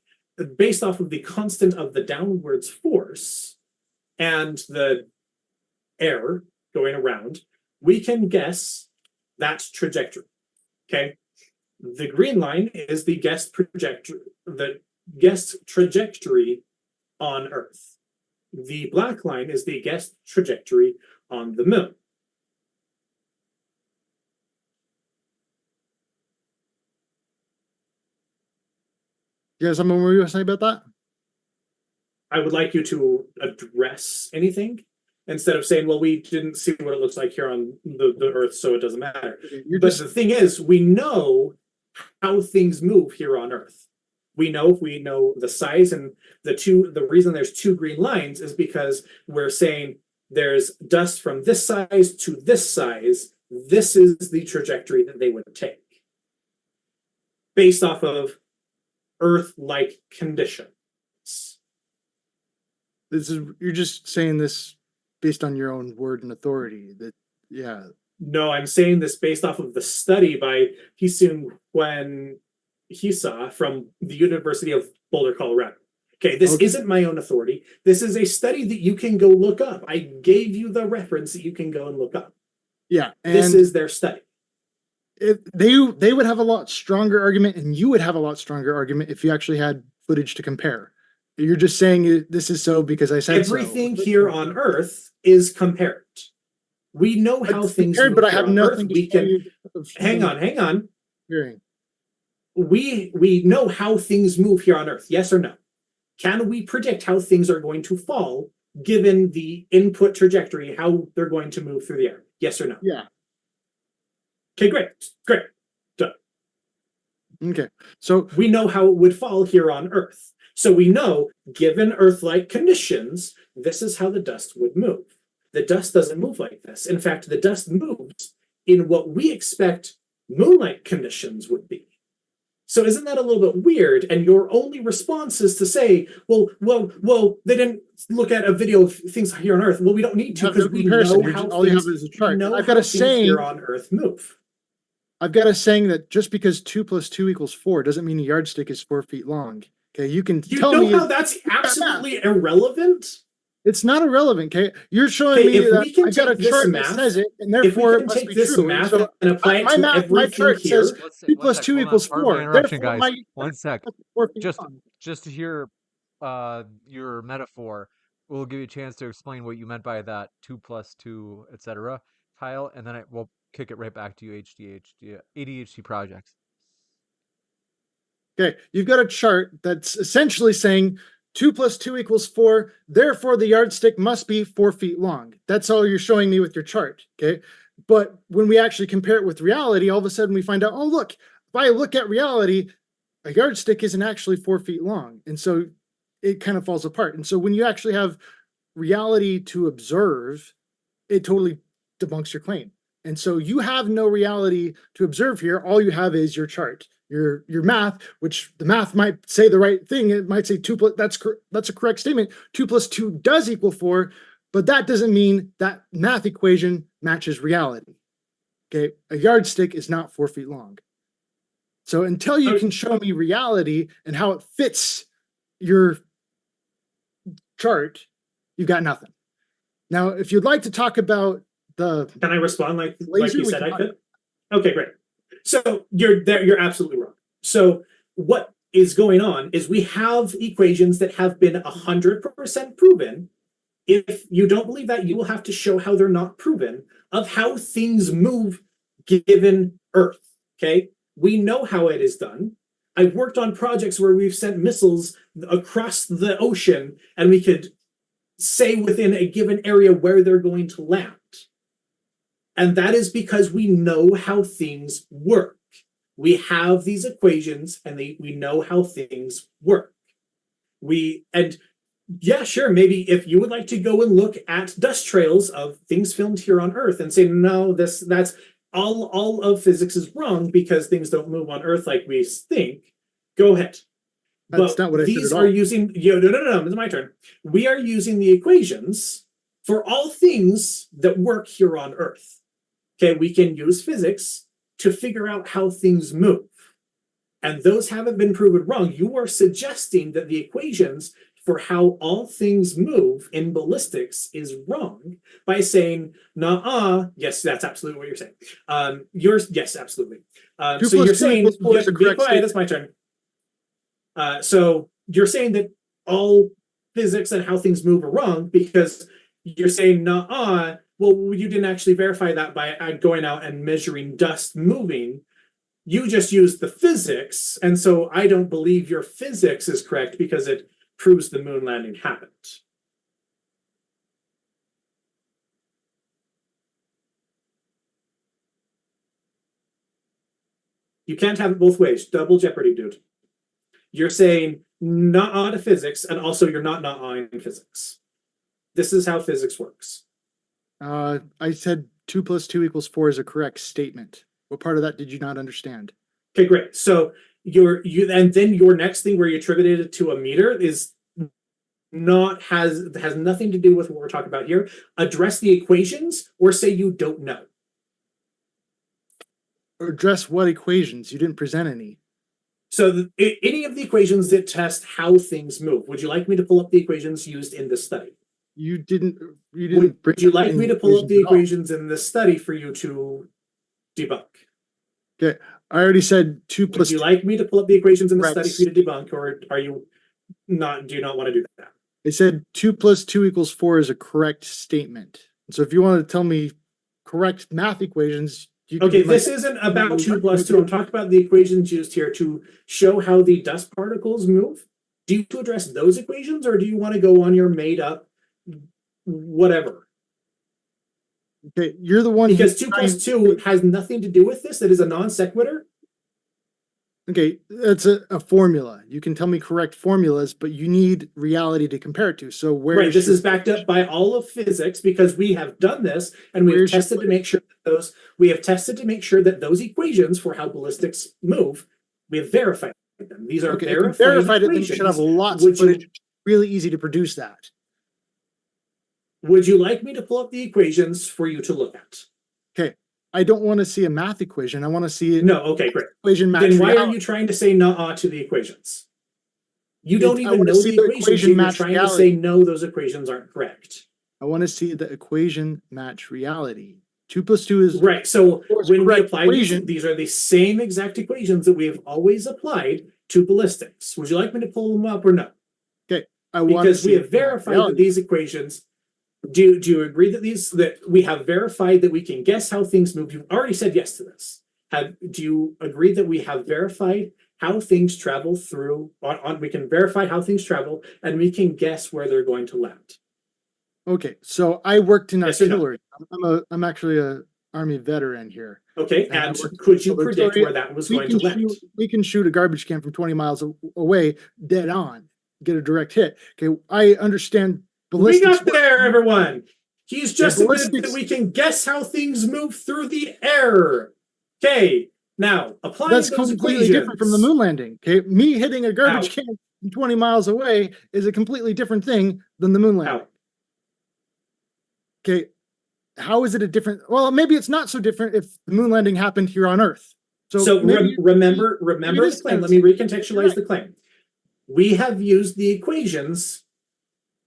Based off of the constant of the downwards force and the air going around, we can guess that trajectory. Okay, the green line is the guessed trajectory on Earth. The black line is the guessed trajectory on the moon. You guys have more you want to say about that? I would like you to address anything instead of saying, well, we didn't see what it looks like here on the Earth, so it doesn't matter. But the thing is, we know how things move here on Earth. We know the size, and the reason there's two green lines is because we're saying there's dust from this size to this size. This is the trajectory that they would take based off of Earth-like conditions. You're just saying this based on your own word and authority. No, I'm saying this based off of the study by Hisun Hisa from the University of Boulder, Colorado. Okay, this isn't my own authority. This is a study that you can go look up. I gave you the reference that you can go and look up. Yeah, and this is their study. They would have a lot stronger argument, and you would have a lot stronger argument if you actually had footage to compare. You're just saying this is so because I said everything here on Earth is compared. We know how things move, but I have nothing. We can hang on. Hearing. We know how things move here on Earth. Yes or no? Can we predict how things are going to fall given the input trajectory, how they're going to move through the air? Yes or no? Yeah. Okay, great. Done. Okay. So we know how it would fall here on Earth. So we know, given Earth-like conditions, this is how the dust would move. The dust doesn't move like this. In fact, the dust moves in what we expect moon-like conditions would be. So isn't that a little bit weird? And your only response is to say, well, they didn't look at a video of things here on Earth. Well, we don't need to because we know how all you have is a chart. I've got a saying here on Earth move. I've got a saying that just because 2 + 2 = 4 doesn't mean a yardstick is 4 feet long. Okay, you can tell me how that's absolutely irrelevant. It's not irrelevant. Okay, you're showing me that I've got a chart that says it, and therefore it must be true. Math so and apply it to everything chart here. Says 2 + 2 = 4. Interruption, guys. 1 sec. 4 feet just to hear your metaphor, we'll give you a chance to explain what you meant by that 2 + 2, etc. Kyle, and then we'll kick it right back to you, ADHD projects. Okay, you've got a chart that's essentially saying 2 + 2 = 4, therefore the yardstick must be 4 feet long. That's all you're showing me with your chart, okay? But when we actually compare it with reality, all of a sudden we find out, oh, look, if I look at reality, a yardstick isn't actually 4 feet long. And so it kind of falls apart. And so when you actually have reality to observe, it totally debunks your claim. And so you have no reality to observe here. All you have is your chart, your math, which the math might say the right thing. It might say 2 plus, that's a correct statement. 2 plus 2 does equal 4, but that doesn't mean that math equation matches reality. Okay, a yardstick is not 4 feet long. So until you can show me reality and how it fits your chart, you've got nothing. Now, if you'd like to talk about the... Can I respond like laser, you said I could? Okay, great. So you're absolutely wrong. So what is going on is we have equations that have been 100% proven. If you don't believe that, you will have to show how they're not proven, of how things move given Earth, okay? We know how it is done. I've worked on projects where we've sent missiles across the ocean and we could say within a given area where they're going to land. And that is because we know how things work. We have these equations and we know how things work. Yeah, sure, maybe if you would like to go and look at dust trails of things filmed here on Earth and say, no, that's all of physics is wrong because things don't move on Earth like we think, go ahead. That's not what I said these at are all. using, no, it's my turn. We are using the equations for all things that work here on Earth. Okay, we can use physics to figure out how things move. And those haven't been proven wrong. You are suggesting that the equations for how all things move in ballistics is wrong by saying, nah, yes, that's absolutely what you're saying. Yes, absolutely. So you're saying, be quiet, that's my turn. So you're saying that all physics and how things move are wrong because you're saying, nah, well, you didn't actually verify that by going out and measuring dust moving. You just used the physics, and so I don't believe your physics is correct because it proves the moon landing happened. You can't have it both ways. Double jeopardy, dude. You're saying nah to physics, and also you're not in physics. This is how physics works. I said 2 plus 2 equals 4 is a correct statement. What part of that did you not understand? Okay, great. So and then your next thing where you attributed it to a meter is has nothing to do with what we're talking about here. Address the equations or say you don't know. Address what equations? You didn't present any. So any of the equations that test how things move. Would you like me to pull up the equations used in this study? You didn't. Would you like me to pull up the equations in this study for you to debunk? Okay, I already said 2 plus. Would you like me to pull up the equations in the study for you to debunk, or are you not? Do you not want to do that? I said 2 plus 2 equals 4 is a correct statement. So if you want to tell me correct math equations, okay, this isn't about 2 plus 2. I'm talking about the equations used here to show how the dust particles move. Do you address those equations, or do you want to go on your made up whatever? Okay, you're the one because 2 plus 2 has nothing to do with this. That is a non sequitur. Okay, that's a formula. You can tell me correct formulas, but you need reality to compare it to. So where this is backed up by all of physics because we have done this and we've tested to make sure that those equations for how ballistics move, we have verified them. These are verified equations. You should have lots of footage. It's really easy to produce that. Would you like me to pull up the equations for you to look at? Okay. I don't want to see a math equation. I want to see no. Okay, great. Equation match. Then why are you trying to say nah to the equations? You don't even know the equations. You're trying to say no, those equations aren't correct. I want to see the equation match reality. 2 plus 2 is right. So when we apply these are the same exact equations that we have always applied to ballistics. Would you like me to pull them up or no? Okay, because we have verified that these equations. Do you agree that we have verified that we can guess how things move? You've already said yes to this. Do you agree that we have verified how things travel through? We can verify how things travel, and we can guess where they're going to land. Okay, so I worked in artillery. I'm actually a Army veteran here. Okay, and could you predict where that was going to land? We can shoot a garbage can from 20 miles away, dead on, get a direct hit. Okay, I understand. We got there, everyone. He's just admitted that we can guess how things move through the air. Okay, now applying That's those completely equations. different from the moon landing. Okay, me hitting a garbage Ow. can 20 miles away is a completely different thing than the moon landing. Ow. Okay, how is it a different? Well, maybe it's not so different if the moon landing happened here on Earth. So remember the claim. Let me recontextualize the claim. We have used the equations,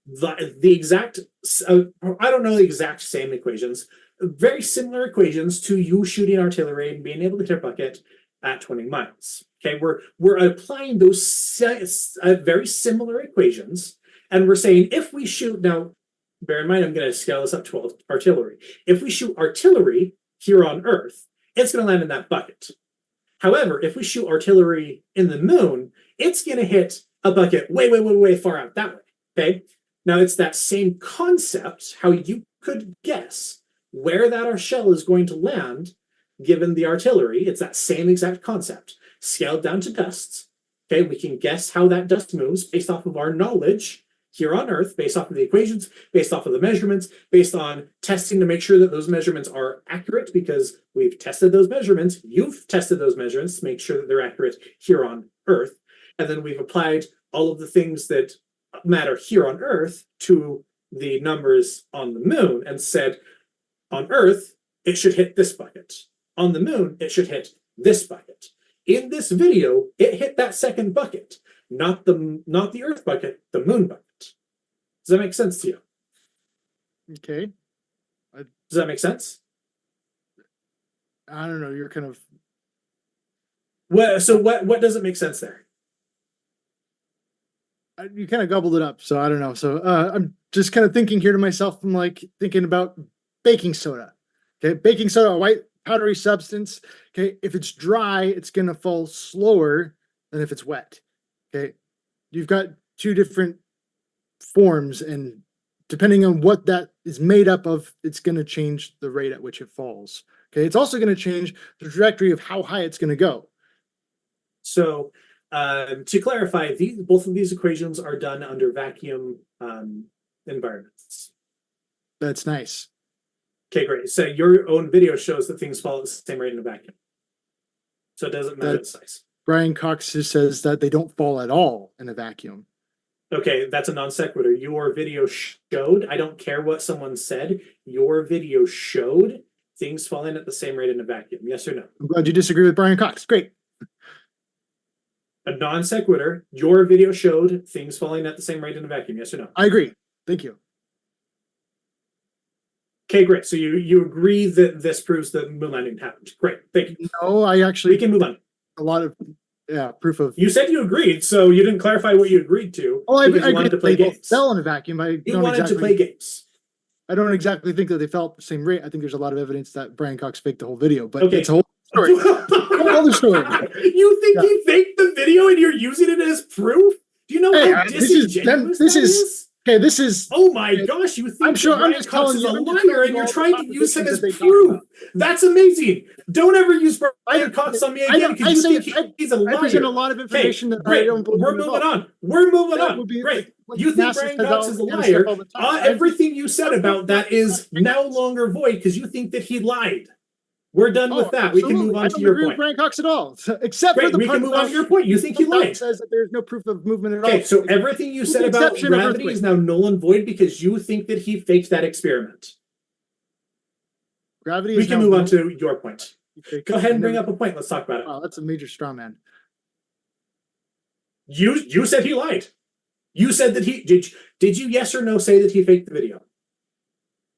the exact, I don't know the exact same equations, very similar equations to you shooting artillery and being able to hit a bucket at 20 miles. Okay, we're applying those very similar equations, and we're saying if we shoot, now bear in mind I'm going to scale this up to artillery. If we shoot artillery here on Earth, it's going to land in that bucket. However, if we shoot artillery in the moon, it's going to hit a bucket way far out that way. Okay. Now it's that same concept, how you could guess where that our shell is going to land given the artillery. It's that same exact concept, scaled down to dusts. Okay. We can guess how that dust moves based off of our knowledge here on Earth, based off of the equations, based off of the measurements, based on testing to make sure that those measurements are accurate, because we've tested those measurements, you've tested those measurements to make sure that they're accurate here on Earth. And then we've applied all of the things that matter here on Earth to the numbers on the moon and said, on Earth, it should hit this bucket. On the moon, it should hit this bucket. In this video, it hit that second bucket, not the Earth bucket, the moon bucket. Does that make sense to you? Okay. Does that make sense? I don't know. You're kind of. Well, so what doesn't make sense there? You kind of gobbled it up, so I don't know. So I'm just kind of thinking here to myself. I'm like thinking about baking soda. Okay, baking soda, a white powdery substance. Okay, if it's dry, it's gonna fall slower than if it's wet. Okay, you've got two different forms, and depending on what that is made up of, it's going to change the rate at which it falls. Okay, it's also going to change the trajectory of how high it's going to go. So to clarify, both of these equations are done under vacuum environments. That's nice. Okay, great. So your own video shows that things fall at the same rate in a vacuum. So it doesn't matter the size. Brian Cox says that they don't fall at all in a vacuum. Okay, that's a non sequitur. Your video showed, I don't care what someone said, your video showed things falling at the same rate in a vacuum. Yes or no? I'm glad you disagree with Brian Cox. Great. A non sequitur, your video showed things falling at the same rate in a vacuum. Yes or no? I agree. Thank you. Okay, great. So you agree that this proves that moon landing happened. Great, thank you. No, I actually. We can move on. A lot of proof of. You said you agreed, so you didn't clarify what you agreed to. Oh, I wanted to play games. Fell in a vacuum. You wanted to play games. I don't exactly think that they fell at the same rate. I think there's a lot of evidence that Brian Cox faked the whole video, but okay. It's a whole story. Whole other story. You think he faked the video and you're using it as proof? Do you know how disingenuous this is? Okay, this is. Oh my gosh! You think I'm sure Brian I'm just Cox telling is you, a liar, and you're trying to use him as that they proof? That's amazing. Don't ever use Brian Cox on me again because you think he's a liar. I present a lot of information that I don't believe. We're moving on. We're moving on. Great. You think Brian Cox is a liar? Everything you said about that is no longer void because you think that he lied. We're done with that. We can move on to your point. I don't agree with Brian Cox at all, except for the part. We can move on to your point. You think he lied. Says that there's no proof of movement at all. Okay, so everything you said about gravity is now null and void because you think that he faked that experiment. Gravity. We can move on to your point. Go ahead and bring up a point. Let's talk about it. Oh, that's a major straw man. You said he lied. You said that he did you yes or no say that he faked the video?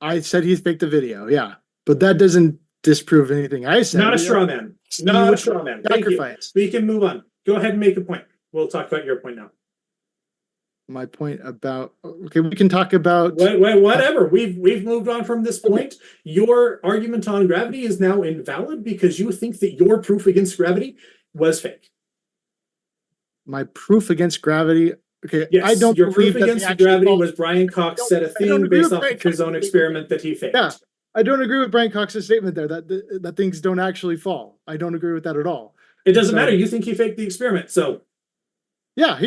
I said he faked the video, yeah. But that doesn't disprove anything I said. Not a straw man. Not a straw man. Thank you. We can move on. Go ahead and make a point. We'll talk about your point now. My point about okay, we can talk about whatever. We've moved on from this point. Your argument on gravity is now invalid because you think that your proof against gravity was fake. My proof against gravity. Okay, yes, I don't. Your believe proof against gravity was Brian Cox said a thing based off of his own experiment that he faked. Yeah, I don't agree with Brian Cox's statement there that things don't actually fall. I don't agree with that at all. It doesn't matter. You think he faked the experiment, so yeah,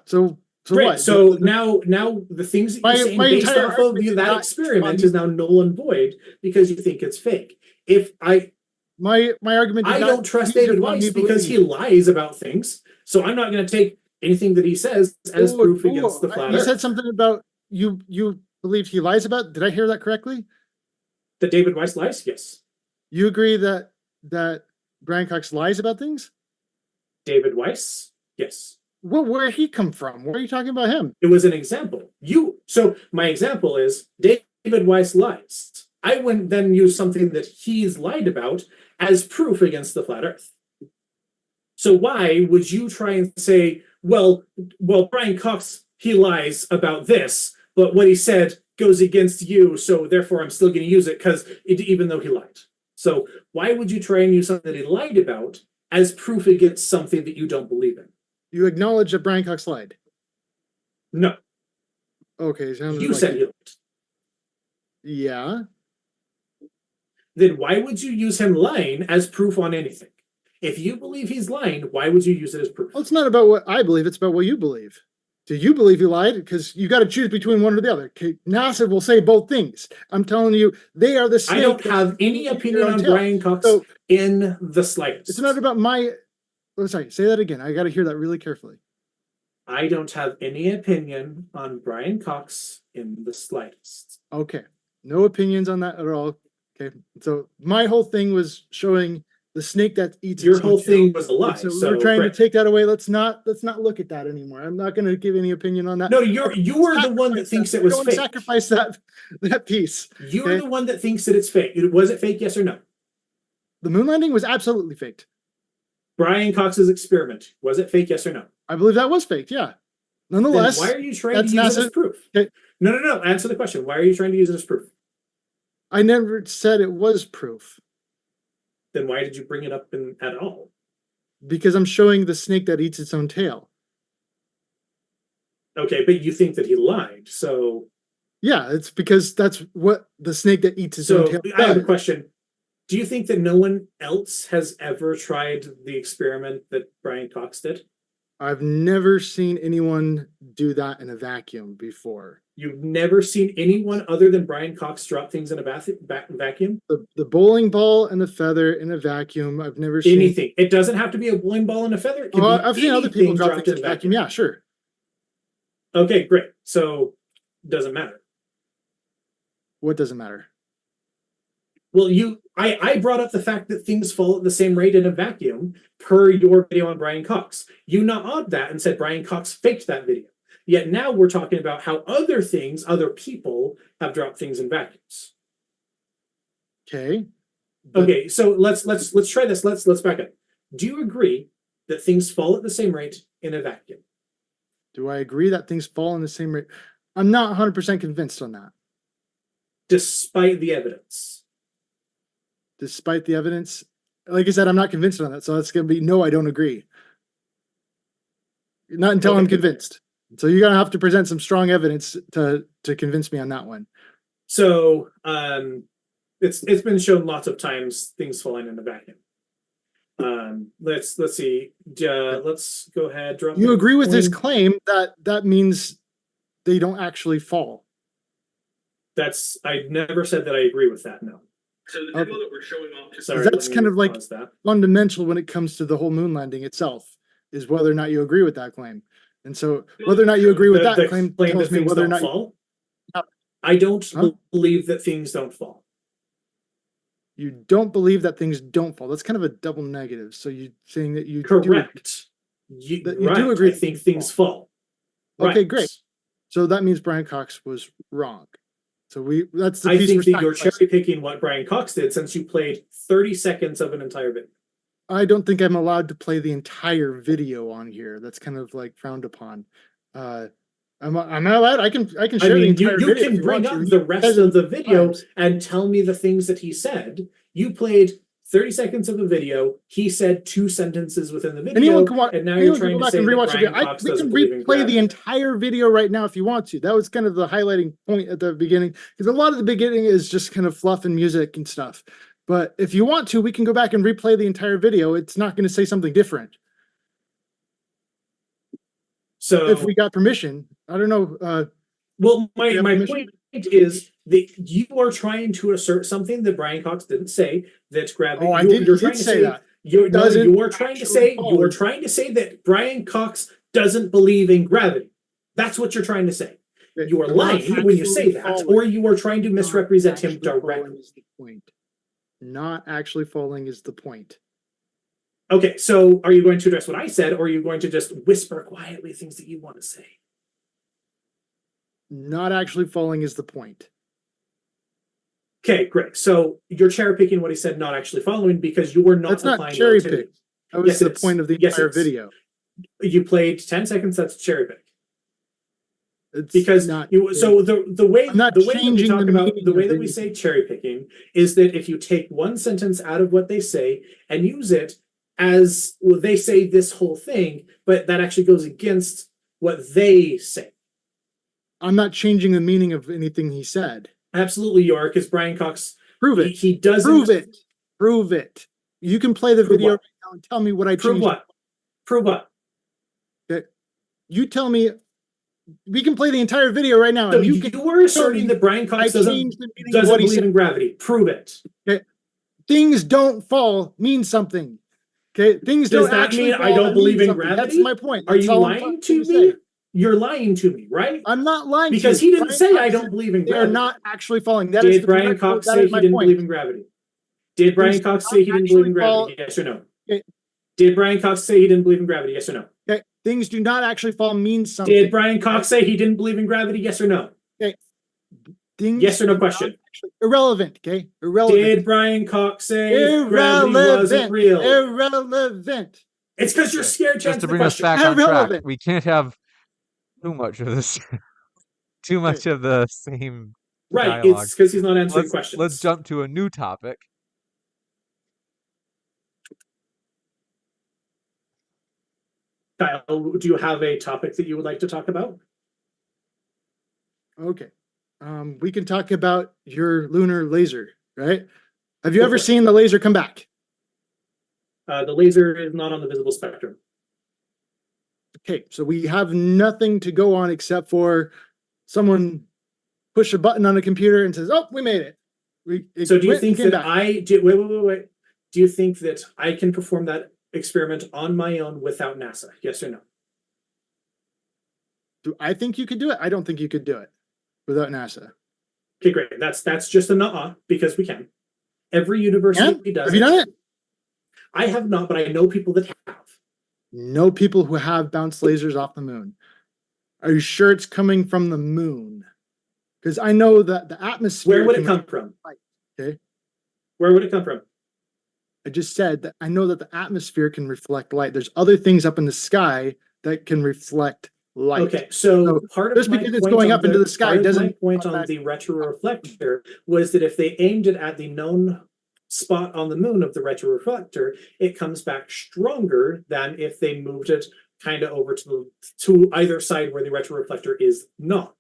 So So Right. what? So now the things that My- you're saying my based entire off of argument is that not experiment on- is now null and void because you think it's fake. My argument. I don't trust David Weiss because he lies about things, so I'm not going to take anything that he says as proof against the flat You Earth. said something about you believe he lies about. Did I hear that correctly? That David Weiss lies? Yes. You agree that Brian Cox lies about things? David Weiss? Yes. Well, where he come from? Where are you talking about him? It was an example. So my example is David Weiss lies. I wouldn't then use something that he's lied about as proof against the flat Earth. So why would you try and say, well, Brian Cox, he lies about this, but what he said goes against you, so therefore I'm still going to use it because even though he lied. So why would you try and use something that he lied about as proof against something that you don't believe in? You acknowledge that Brian Cox lied. No. Okay, You said he lied. Yeah. Then why would you use him lying as proof on anything? If you believe he's lying, why would you use it as proof? Well, it's not about what I believe, it's about what you believe. Do you believe he lied? Because you got to choose between one or the other. Okay, NASA will say both things. I'm telling you, they are the snake. I don't have any opinion on Brian Cox in the slightest. It's not about my... Oh, sorry, say that again. I got to hear that really carefully. I don't have any opinion on Brian Cox in the slightest. Okay, no opinions on that at all. Okay, so my whole thing was showing the snake that eats your its whole own thing tail. was a lie. So So we're trying right. to take that away. Let's not look at that anymore. I'm not going to give any opinion on that. No, you were the one that thinks it was fake. Sacrifice that piece. You're the one that thinks that it's fake. Was it fake? Yes or no? The moon landing was absolutely faked. Brian Cox's experiment, was it fake? Yes or no? I believe that was faked. Yeah. Nonetheless, then why are you trying to use it as proof? Okay. No. Answer the question. Why are you trying to use it as proof? I never said it was proof. Then why did you bring it up at all? Because I'm showing the snake that eats its own tail. Okay, but you think that he lied, so... Yeah, it's because that's what the snake that eats its own tail does. I have a question. Do you think that no one else has ever tried the experiment that Brian Cox did? I've never seen anyone do that in a vacuum before. You've never seen anyone other than Brian Cox drop things in a vacuum? The bowling ball and the feather in a vacuum. I've never seen anything. It doesn't have to be a bowling ball and a feather. It can be I've seen other people drop things in a vacuum. Yeah, sure. Okay, great. So doesn't matter. What doesn't matter? Well, I brought up the fact that things fall at the same rate in a vacuum per your video on Brian Cox. You nodded that and said Brian Cox faked that video. Yet now we're talking about how other people have dropped things in vacuums. Okay. Okay, so let's try this. Let's back up. Do you agree that things fall at the same rate in a vacuum? Do I agree that things fall in the same rate? I'm not 100% convinced on that. Despite the evidence. Despite the evidence, like I said, I'm not convinced on that. So it's going to be no, I don't agree. Not until I'm convinced. So you're going to have to present some strong evidence to convince me on that one. So it's been shown lots of times things falling in a vacuum. Let's see. Let's go ahead. Drop. You agree with his claim that means they don't actually fall. I never said that I agree with that. No. So the demo that we're showing off. Sorry, that's kind of like fundamental when it comes to the whole moon landing itself, is whether or not you agree with that claim. And so whether or not you agree with that claim tells me whether or not fall. I don't believe that things don't fall. You don't believe that things don't fall. That's kind of a double negative. So you're saying that you correct. You do agree. I think things fall. Okay, right. Great. So that means Brian Cox was wrong. So that's the I piece think that you're cherry picking what Brian Cox did since you played 30 seconds of an entire video. I don't think I'm allowed to play the entire video on here. That's kind of like frowned upon. I'm not allowed. I can share the entire video. You can bring up the rest of the video and tell me the things that he said. You played 30 seconds of the video. He said 2 sentences within the video. And now you're trying to say that Brian Cox doesn't believe in gravity. We can replay the entire video right now if you want to. That was kind of the highlighting point at the beginning, because a lot of the beginning is just kind of fluff and music and stuff. But if you want to, we can go back and replay the entire video. It's not going to say something different. So if we got permission. I don't know. well, my have my permission? point is that you are trying to assert something that Brian Cox didn't say. That gravity. Oh, I you, did. You're He trying did to say say that. you're no. Doesn't You are trying to actually say follow. you are trying to say that Brian Cox doesn't believe in gravity. That's what you're trying to say. Okay, You are I'm not lying when you say actually that, following. or you are trying to Not misrepresent him actually following directly. is the point. Not actually following is the point. Okay, so are you going to address what I said, or are you going to just whisper quietly things that you want to say? Not actually following is the point. Okay, great. So you're cherry picking what he said, not actually following, because you were not That's not applying cherry relativity. pick. That was Yes, the it is. point of the Yes, entire it is. video. You played 10 seconds. That's cherry pick. It's Because not. so the way I'm not the way that we changing talk the about meaning the way of that we say cherry picking is that if you take one sentence out of what they say and use it as, well, they say this whole thing, but that actually goes against what they say. I'm not changing the meaning of anything he said. Absolutely, you are, because Brian Cox, Prove it. he doesn't Prove it. Prove it. You can play the Prove video what? right now and tell me what I Prove changed. what? Prove what? Okay. You tell me. We can play the entire video right now. So And you can were asserting that Brian I Cox changed the meaning of what he believe said. in gravity. Prove it. Okay. Things don't fall mean something. Okay. Things Does don't that actually mean fall I don't that believe mean in something. gravity? That's my point. Are That's you all I'm lying trying to say. me? You're lying to me, right? I'm not lying Because to you. he didn't Brian say Cox I don't said believe in they are gravity. not actually falling. That is Did the Brian direct quote. Cox That say is he my didn't point. believe in gravity? Did Brian Things Cox do say he not didn't believe in actually fall- gravity? Yes or no? Okay. Did Brian Cox say he didn't believe in gravity? Yes or no? Okay. Things do not actually fall means something. Did Brian Cox say he didn't believe in gravity? Yes or no? Okay. Things Yes or no do not question. actually irrelevant. Okay. Irrelevant. Did Brian Cox say gravity wasn't real? Irrelevant. It's because you're Okay, scared to just answer to the bring us question. back on track, Irrelevant. we can't have too much of this, too much of the same Right, dialogue. it's because he's not answering Let's questions. jump to a new topic. Kyle, do you have a topic that you would like to talk about? Okay. We can talk about your lunar laser, right? Have you Go ever for it. seen the laser come back? The laser is not on the visible spectrum. Okay, so we have nothing to go on except for someone push a button on a computer and says, "Oh, we made it." So do you went and think came that back. wait. Do you think that I can perform that experiment on my own without NASA? Yes or no? Do I think you could do it? I don't think you could do it without NASA. Okay, great. That's just a nuh-uh, because we can. Every university does Have you done it? I have not, but I know people that have. No people who have bounced lasers off the moon. Are you sure it's coming from the moon? Because I know that the atmosphere. Where would it come from? Okay. Where would it come from? I just said that I know that the atmosphere can reflect light. There's other things up in the sky that can reflect light. Okay, so part of just my because it's point going on up into the sky part of doesn't. my point on the retroreflector was that if they aimed it at the known spot on the moon of the retroreflector, it comes back stronger than if they moved it kind of over to either side where the retroreflector is not.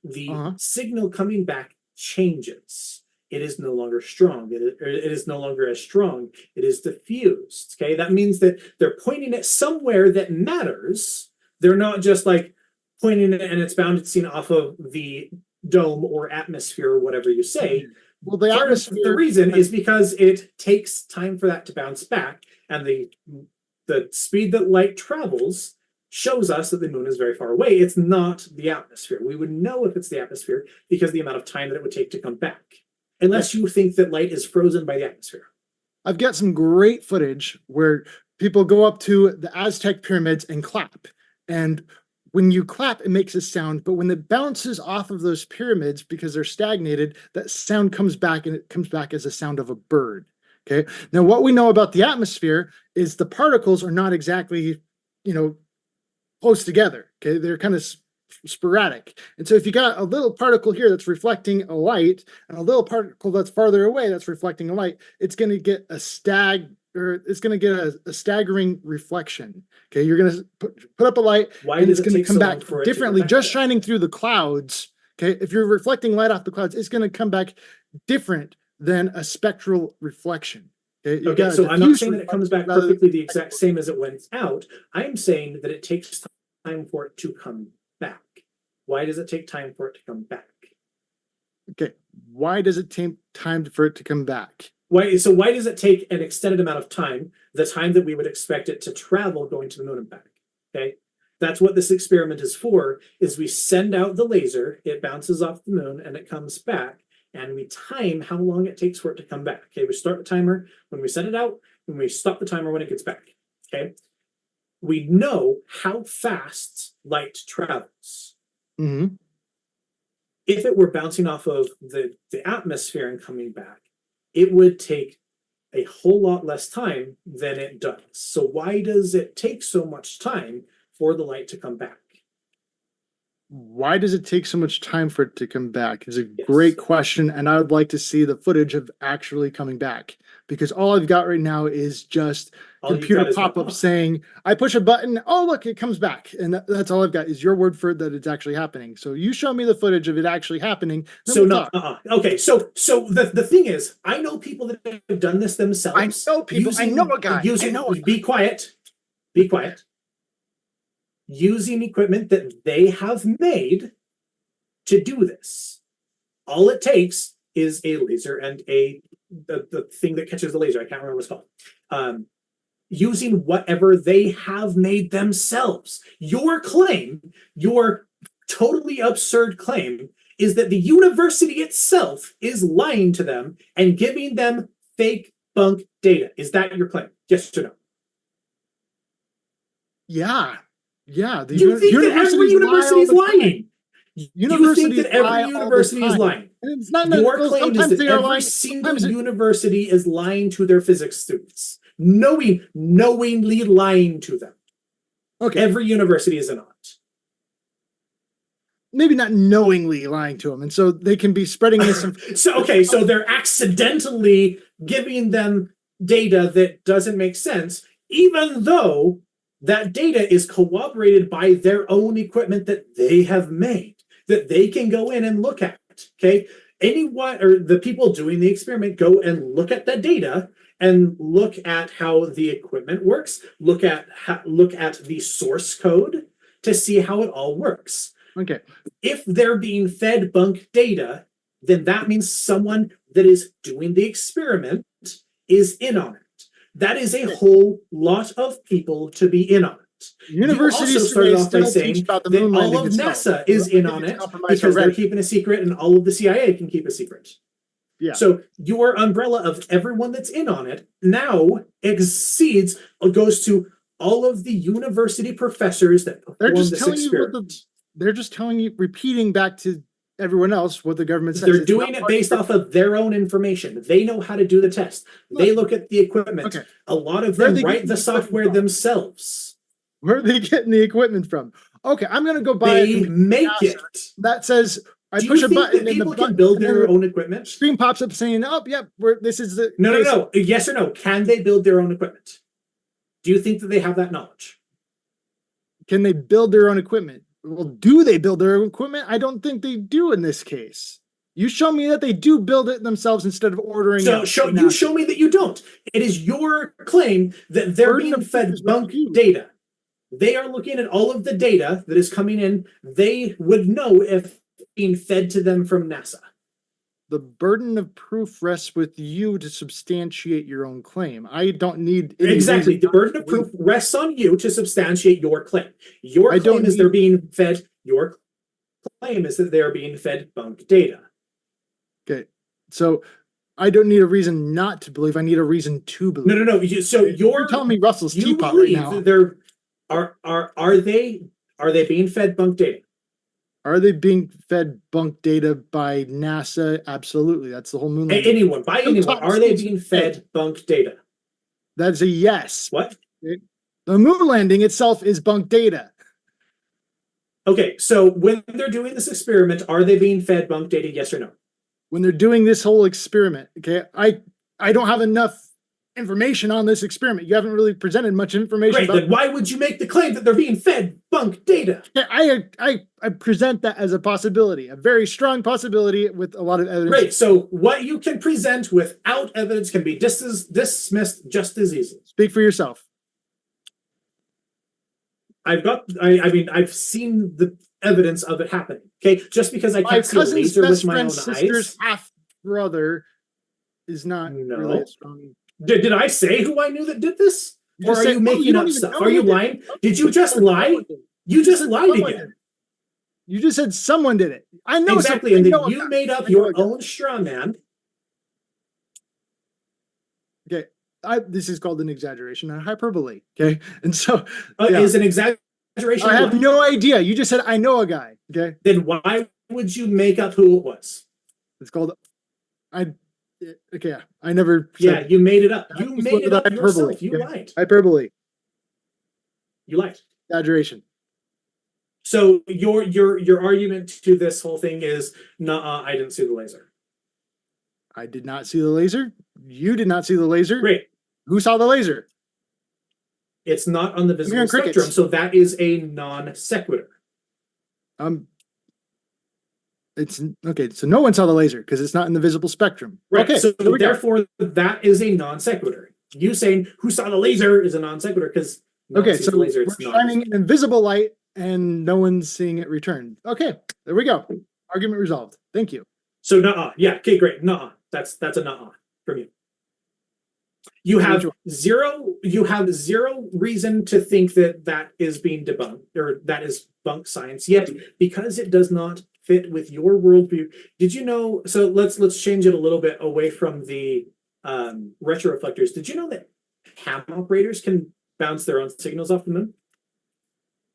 The signal coming back changes. It is no longer strong. It is no longer as strong. It is diffused. Okay, that means that they're pointing it somewhere that matters. They're not just like pointing it and it's bound to seen off of the dome or atmosphere or whatever you say. Well, the Part of the reason is because it takes time for that to bounce back, and the speed that light travels shows us that the moon is very far away. It's not the atmosphere. We would know if it's the atmosphere because of the amount of time that it would take to come back. Unless you think that light is frozen by the atmosphere. I've got some great footage where people go up to the Aztec pyramids and clap. And when you clap, it makes a sound, but when it bounces off of those pyramids because they're stagnated, that sound comes back, and it comes back as a sound of a bird. Okay. Now, what we know about the atmosphere is the particles are not exactly, close together. Okay. They're kind of sporadic. And so if you got a little particle here that's reflecting a light and a little particle that's farther away that's reflecting a light, it's going to get a staggering reflection. Okay, you're going to put up a light. Why and does it's it going take to come so back long for it differently, to just shining through the clouds. Okay, if you're reflecting light off the clouds, it's going to come back different than a spectral reflection. Okay, so I'm not saying that it comes back perfectly the exact same as it went out. I'm saying that it takes time for it to come back? Why does it take time for it to come back? Okay. Why does it take time for it to come back? Why does it take an extended amount of time, the time that we would expect it to travel going to the moon and back? Okay. That's what this experiment is for, is we send out the laser, it bounces off the moon and it comes back, and we time how long it takes for it to come back. Okay, we start the timer when we send it out, and we stop the timer when it gets back. Okay. We know how fast light travels. Mm-hmm. If it were bouncing off of the atmosphere and coming back, it would take a whole lot less time than it does. So why does it take so much time for the light to come back? Why does it take so much time for it to come back? Is a great question, and I would like to see the footage of actually coming back, because all I've got right now is just computer pop-up saying, I push a button, oh look, it comes back. And that's all I've got is your word for it that it's actually happening. So you show me the footage of it actually happening. So no, okay. So the thing is, I know people that have done this themselves. I know people. I know a guy. Be quiet. Be quiet. Using equipment that they have made to do this. All it takes is a laser and the thing that catches the laser. I can't remember what it's called. Using whatever they have made themselves. Your claim, your totally absurd claim, is that the university itself is lying to them and giving them fake bunk data. Is that your claim? Yes or no? Yeah. Yeah. The you think that every university is lying? You think that every university is lying? It's not your claim is that every single university is lying to their physics students. Knowingly lying to them. Okay. Every university is not. Maybe not knowingly lying to them, and so they can be spreading this. So they're accidentally giving them data that doesn't make sense, even though that data is corroborated by their own equipment that they have made, that they can go in and look at. Okay, anyone or the people doing the experiment go and look at that data and look at how the equipment works. Look at the source code to see how it all works. Okay. If they're being fed bunk data, then that means someone that is doing the experiment is in on it. That is a whole lot of people to be in on it. Universities also started off by saying that all of NASA is in on it because they're keeping a secret, and all of the CIA can keep a secret. Yeah. So your umbrella of everyone that's in on it now goes to all of the university professors that perform this experiment. They're just telling you, repeating back to everyone else what the government says. They're doing it based off of their own information. They know how to do the test. They look at the equipment. Okay. A lot of them write the software themselves. Where are they getting the equipment from? Okay, I'm going to go buy They make it. That says, I push a button and the button can build their own equipment. Screen pops up saying, "Oh, yep, this is the." No. Yes or no? Can they build their own equipment? Do you think that they have that knowledge? Can they build their own equipment? Well, do they build their own equipment? I don't think they do in this case. You show me that they do build it themselves instead of ordering. So you show me that you don't. It is your claim that they're being fed bunk data. They are looking at all of the data that is coming in. They would know if being fed to them from NASA. The burden of proof rests with you to substantiate your own claim. I don't need exactly. The burden of proof rests on you to substantiate your claim. Your claim is they're being fed. Your claim is that they're being fed bunk data. Okay, so I don't need a reason not to believe. I need a reason to believe. No. So you're telling me Russell's teapot right now. Are they being fed bunk data? Are they being fed bunk data by NASA? Absolutely. That's the whole moon landing. Anyone. Are they being fed bunk data? That's a yes. What? The moon landing itself is bunk data. Okay, so when they're doing this experiment, are they being fed bunk data, yes or no? When they're doing this whole experiment, okay, I don't have enough information on this experiment. You haven't really presented much information. Great, then why would you make the claim that they're being fed bunk data? I present that as a possibility, a very strong possibility with a lot of evidence. Great, so what you can present without evidence can be dismissed just as easily. Speak for yourself. I mean, I've seen the evidence of it happening. Okay, just because I My can't see a cousin's laser with best my own friend's sister's eyes. half brother is not really No. a strong. Did I say who I knew that did this? You Or just are said, you oh, you making don't up even stuff? know Are you who did it. lying? Did you just said lie? someone did it. You just said lied someone again. did it. You just said someone did it. I know Exactly, someone. and I then know a you guy. made up I know your a guy. own straw man. Okay, this is called an exaggeration, a hyperbole. Okay, and so Is an exaggeration. I have lie? no idea. You just said I know a guy. Okay, Then why would you make up who it was? it's called. I okay. I never. Yeah, Said, you made it up. I You just made went it with up hyperbole. yourself. You Okay? lied. Hyperbole, You lied. exaggeration. So your argument to this whole thing is, nah, I didn't see the laser. I did not see the laser. You did not see the laser. Great. Who saw the laser? It's not on the visible hearing spectrum, crickets. so that is a non sequitur. It's okay. So no one saw the laser because it's not in the visible spectrum. Right. Okay. So there we go. therefore, that is a non sequitur. You saying who saw the laser is a non sequitur because Okay. So the laser. we're It's not shining an invisible light and no one's seeing it return. Okay. There we go. Argument resolved. Thank you. So nah. Yeah. Okay. Great. Nah. That's a nah from you. You have zero. You have zero reason to think that that is being debunked or that is bunk science. Yet, because it does not fit with your worldview, did you know? So let's change it a little bit away from the retroreflectors. Did you know that ham operators can bounce their own signals off the moon?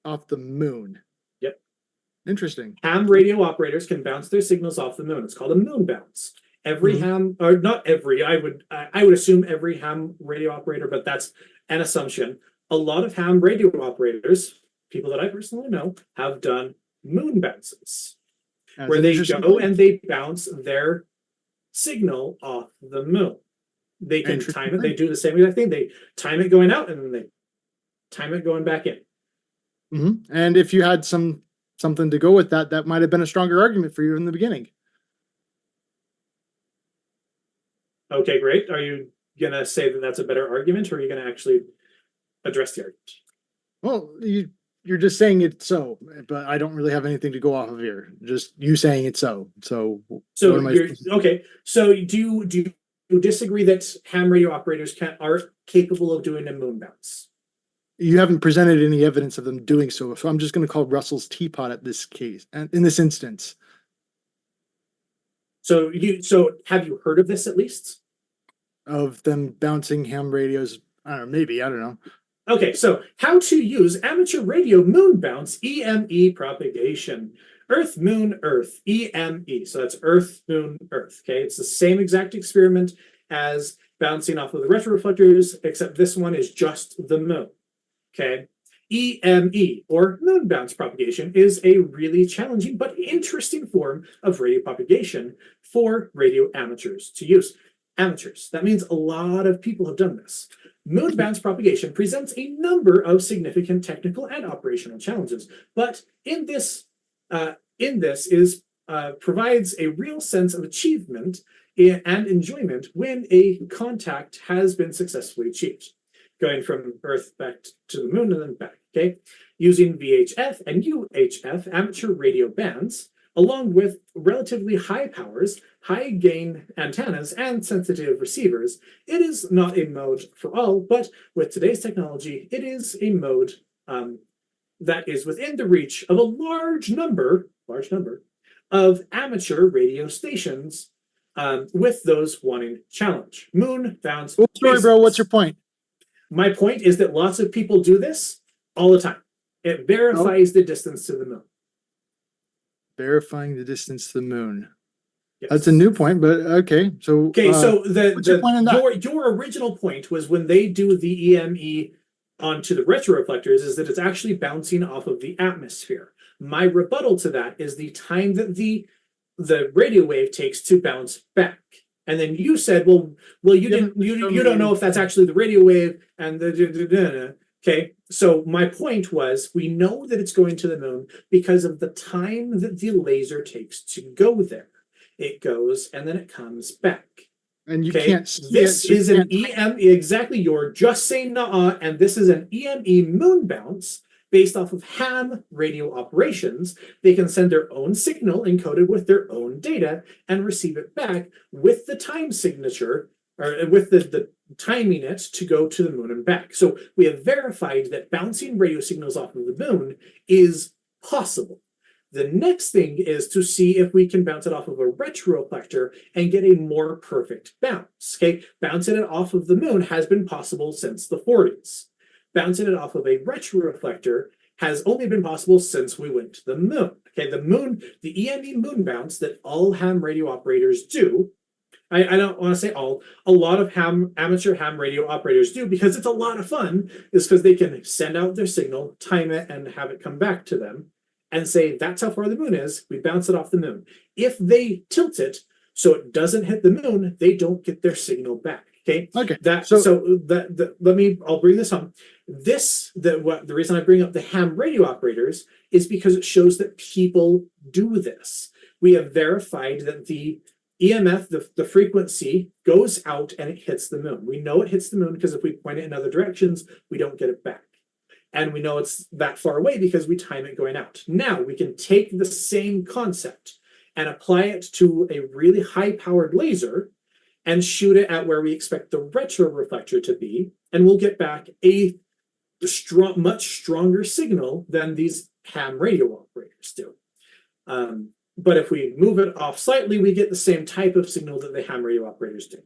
Off the moon. Yep. Interesting. Ham radio operators can bounce their signals off the moon. It's called a moon bounce. Every ham, or not every, I would assume every ham radio operator, but that's an assumption. A lot of ham radio operators, people that I personally know, have done moon bounces, where they go and they bounce their signal off the moon. They can time it. They do the same exact thing. They time it going out and then they time it going back in. And if you had something to go with that, that might have been a stronger argument for you in the beginning. Okay, great. Are you going to say that that's a better argument, or are you going to actually address the argument? Well, you're just saying it's so, but I don't really have anything to go off of here. Just you saying it's so. So you're okay. So do you disagree that ham radio operators are capable of doing a moon bounce? You haven't presented any evidence of them doing so. So I'm just going to call Russell's teapot at this case, and in this instance. So have you heard of this at least? Of them bouncing ham radios? I don't know, maybe, I don't know. Okay, so how to use amateur radio moon bounce EME propagation. Earth, Moon, Earth, EME. So that's Earth, Moon, Earth. Okay, it's the same exact experiment as bouncing off of the retroreflectors, except this one is just the moon. Okay, EME, or moon bounce propagation, is a really challenging but interesting form of radio propagation for radio amateurs to use. Amateurs, that means a lot of people have done this. Moon bounce propagation presents a number of significant technical and operational challenges, but in this provides a real sense of achievement and enjoyment when a contact has been successfully achieved, going from Earth back to the moon and then back. Okay, using VHF and UHF amateur radio bands, along with relatively high powers, high gain antennas, and sensitive receivers, it is not a mode for all, but with today's technology, it is a mode that is within the reach of a large number of amateur radio stations with those wanting challenge. Moon bounce. Oh, sorry, bro. What's your point? My point is that lots of people do this all the time. It verifies the distance to the moon. Verifying the distance to the moon. Yes. That's a new point, but okay. So so your original point was when they do the EME onto the retroreflectors is that it's actually bouncing off of the atmosphere. My rebuttal to that is the time that the radio wave takes to bounce back. And then you said, well, you don't know if that's actually the radio wave and the okay. So my point was, we know that it's going to the moon because of the time that the laser takes to go there. It goes and then it comes back. And you can't see this is an EME, exactly. You're just saying nah, and this is an EME moon bounce based off of ham radio operations, they can send their own signal encoded with their own data and receive it back with the time signature, or with the timing it to go to the moon and back. So we have verified that bouncing radio signals off of the moon is possible. The next thing is to see if we can bounce it off of a retroreflector and get a more perfect bounce. Okay, bouncing it off of the moon has been possible since the 40s. Bouncing it off of a retroreflector has only been possible since we went to the moon. Okay, the moon, the EME moon bounce that all ham radio operators do. I don't want to say all, a lot of amateur ham radio operators do, because it's a lot of fun, is because they can send out their signal, time it, and have it come back to them and say, that's how far the moon is, we bounce it off the moon. If they tilt it so it doesn't hit the moon, they don't get their signal back. Okay. Okay. I'll bring this home. The reason I bring up the ham radio operators is because it shows that people do this. We have verified that the EMF, the frequency, goes out and it hits the moon. We know it hits the moon because if we point it in other directions, we don't get it back. And we know it's that far away because we time it going out. Now we can take the same concept and apply it to a really high-powered laser and shoot it at where we expect the retroreflector to be, and we'll get back a much stronger signal than these ham radio operators do. But if we move it off slightly, we get the same type of signal that the ham radio operators do.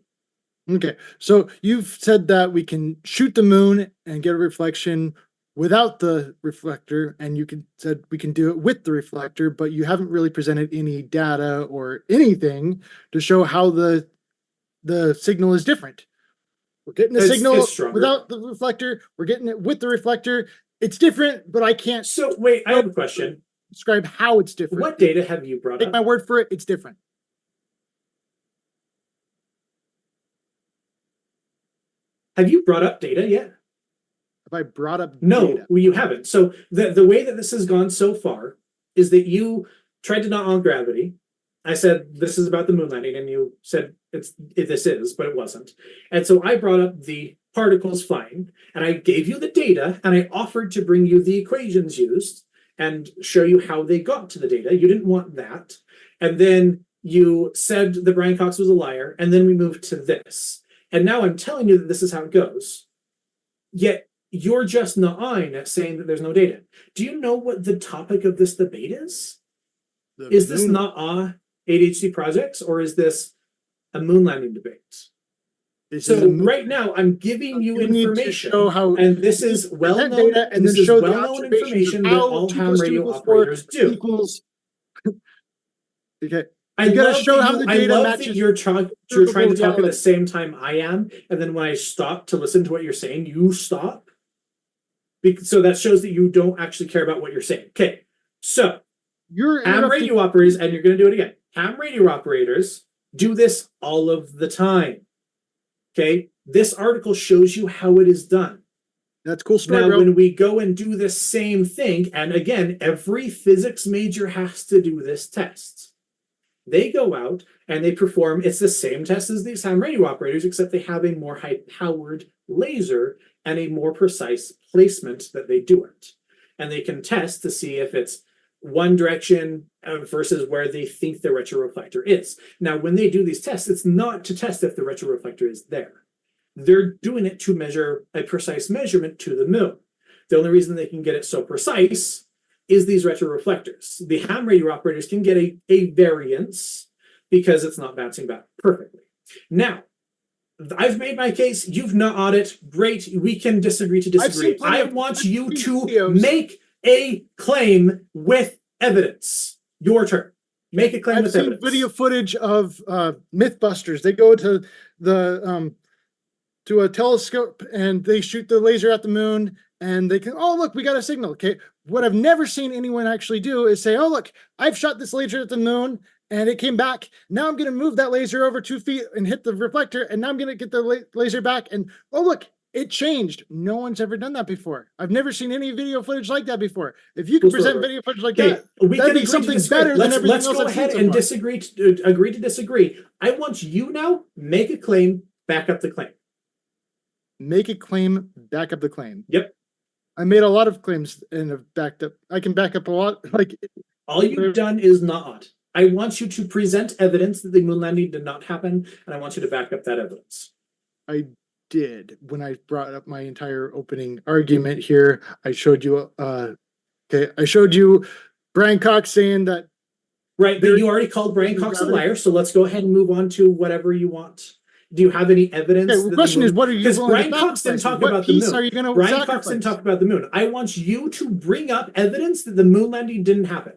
Okay, so you've said that we can shoot the moon and get a reflection without the reflector, and said we can do it with the reflector, but you haven't really presented any data or anything to show how the signal is different. We're getting the signal without the reflector. We're getting it with the reflector. It's different, but I can't. So wait, I have a question. Describe how it's different. What data have you brought Take up? my word for it. It's different. Have you brought up data yet? Have I brought up No, data? well, you haven't. So the way that this has gone so far is that you tried to knock on gravity. I said, this is about the moon landing, and you said this is, but it wasn't. And so I brought up the particles flying, and I gave you the data, and I offered to bring you the equations used and show you how they got to the data. You didn't want that. And then you said that Brian Cox was a liar, and then we moved to this. And now I'm telling you that this is how it goes. Yet you're just gnawing at saying that there's no data. Do you know what the topic of this debate is? Is this not ADHD projects, or is this a moon landing debate? So right now I'm giving you information, and this is well-known, and this is well-known information that all ham radio operators do. Okay. I love show how the data matches. You're trying to talk at the same time I am, and then when I stop to listen to what you're saying, you stop. So that shows that you don't actually care about what you're saying. Okay, so ham radio operators, and you're going to do it again. Ham radio operators do this all of the time. Okay, this article shows you how it is done. That's cool story. Now, when we go and do the same thing, and again, every physics major has to do this test. They go out and they perform, it's the same test as these ham radio operators, except they have a more high-powered laser and a more precise placement that they do it. And they can test to see if it's one direction versus where they think the retroreflector is. Now, when they do these tests, it's not to test if the retroreflector is there. They're doing it to measure a precise measurement to the moon. The only reason they can get it so precise is these retroreflectors. The ham radio operators can get a variance because it's not bouncing back perfectly. Now, I've made my case. You've not on it. Great. We can disagree to disagree. I want you to make a claim with evidence. Your turn. Make a claim with evidence. I've seen video footage of Mythbusters. They go to the to a telescope and they shoot the laser at the moon, and they can, oh look, we got a signal. Okay, what I've never seen anyone actually do is say, oh look, I've shot this laser at the moon and it came back. Now I'm going to move that laser over 2 feet and hit the reflector, and now I'm going to get the laser back, and oh look, it changed. No one's ever done that before. I've never seen any video footage like that before. If you can present video footage like that, that'd be something better than everything else. Let's go ahead and disagree. Agree to disagree. I want you now make a claim, back up the claim. Make a claim, back up the claim. Yep. I made a lot of claims and have backed up. I can back up a lot. Like All you've done is not. I want you to present evidence that the moon landing did not happen, and I want you to back up that evidence. I did when I brought up my entire opening argument here. I showed you. I showed you Brian Cox saying that. Right, but you already called Brian Cox a liar, so let's go ahead and move on to whatever you want. Do you have any evidence? Okay, the question is, what are you? Because Brian Cox didn't talk about the moon. Are you going to Brian Cox didn't talk about the moon. I want you to bring up evidence that the moon landing didn't happen.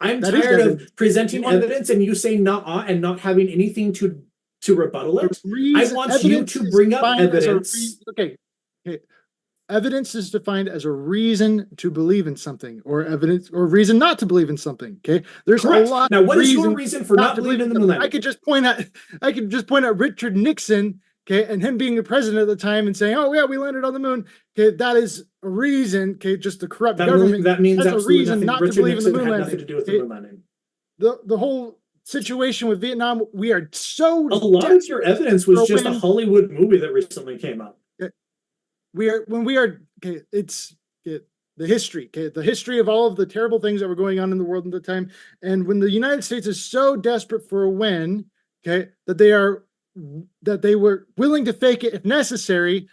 I'm tired of presenting evidence and you saying not and not having anything to rebuttal it. I want you to bring up evidence. Okay. Evidence is defined as a reason to believe in something, or evidence or reason not to believe in something. Okay, there's Correct. a lot. Now, what is your reason for not believing in the moon landing? I could just point out Richard Nixon, okay, and him being the president at the time and saying, "Oh yeah, we landed on the moon." Okay, that is a reason. Okay, just the corrupt government. That means that's a reason not Richard to believe Nixon in the moon had landing. nothing to do with the moon landing. The whole situation with Vietnam, we are so. A lot of your evidence was just a Hollywood movie that recently came out. It's the history, the history of all of the terrible things that were going on in the world at the time. And when the United States is so desperate for a win, that they were willing to fake it if necessy,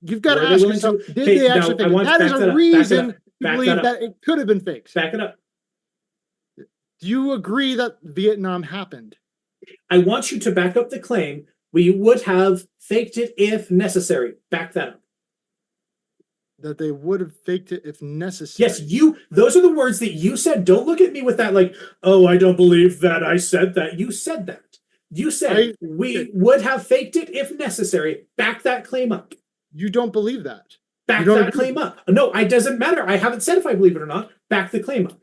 you've got to ask yourself, did they actually fake it? That is a reason to believe that it could have been faked. Back it up. Do you agree that Vietnam happened? I want you to back up the claim. We would have faked it if necessary. Back that up. That they would have faked it if necessary. Yes, those are the words that you said. Don't look at me with that like, oh, I don't believe that I said that. You said that. You said we would have faked it if necessary. Back that claim up. You don't believe that. Back that claim up. No, it doesn't matter. I haven't said if I believe it or not. Back the claim up.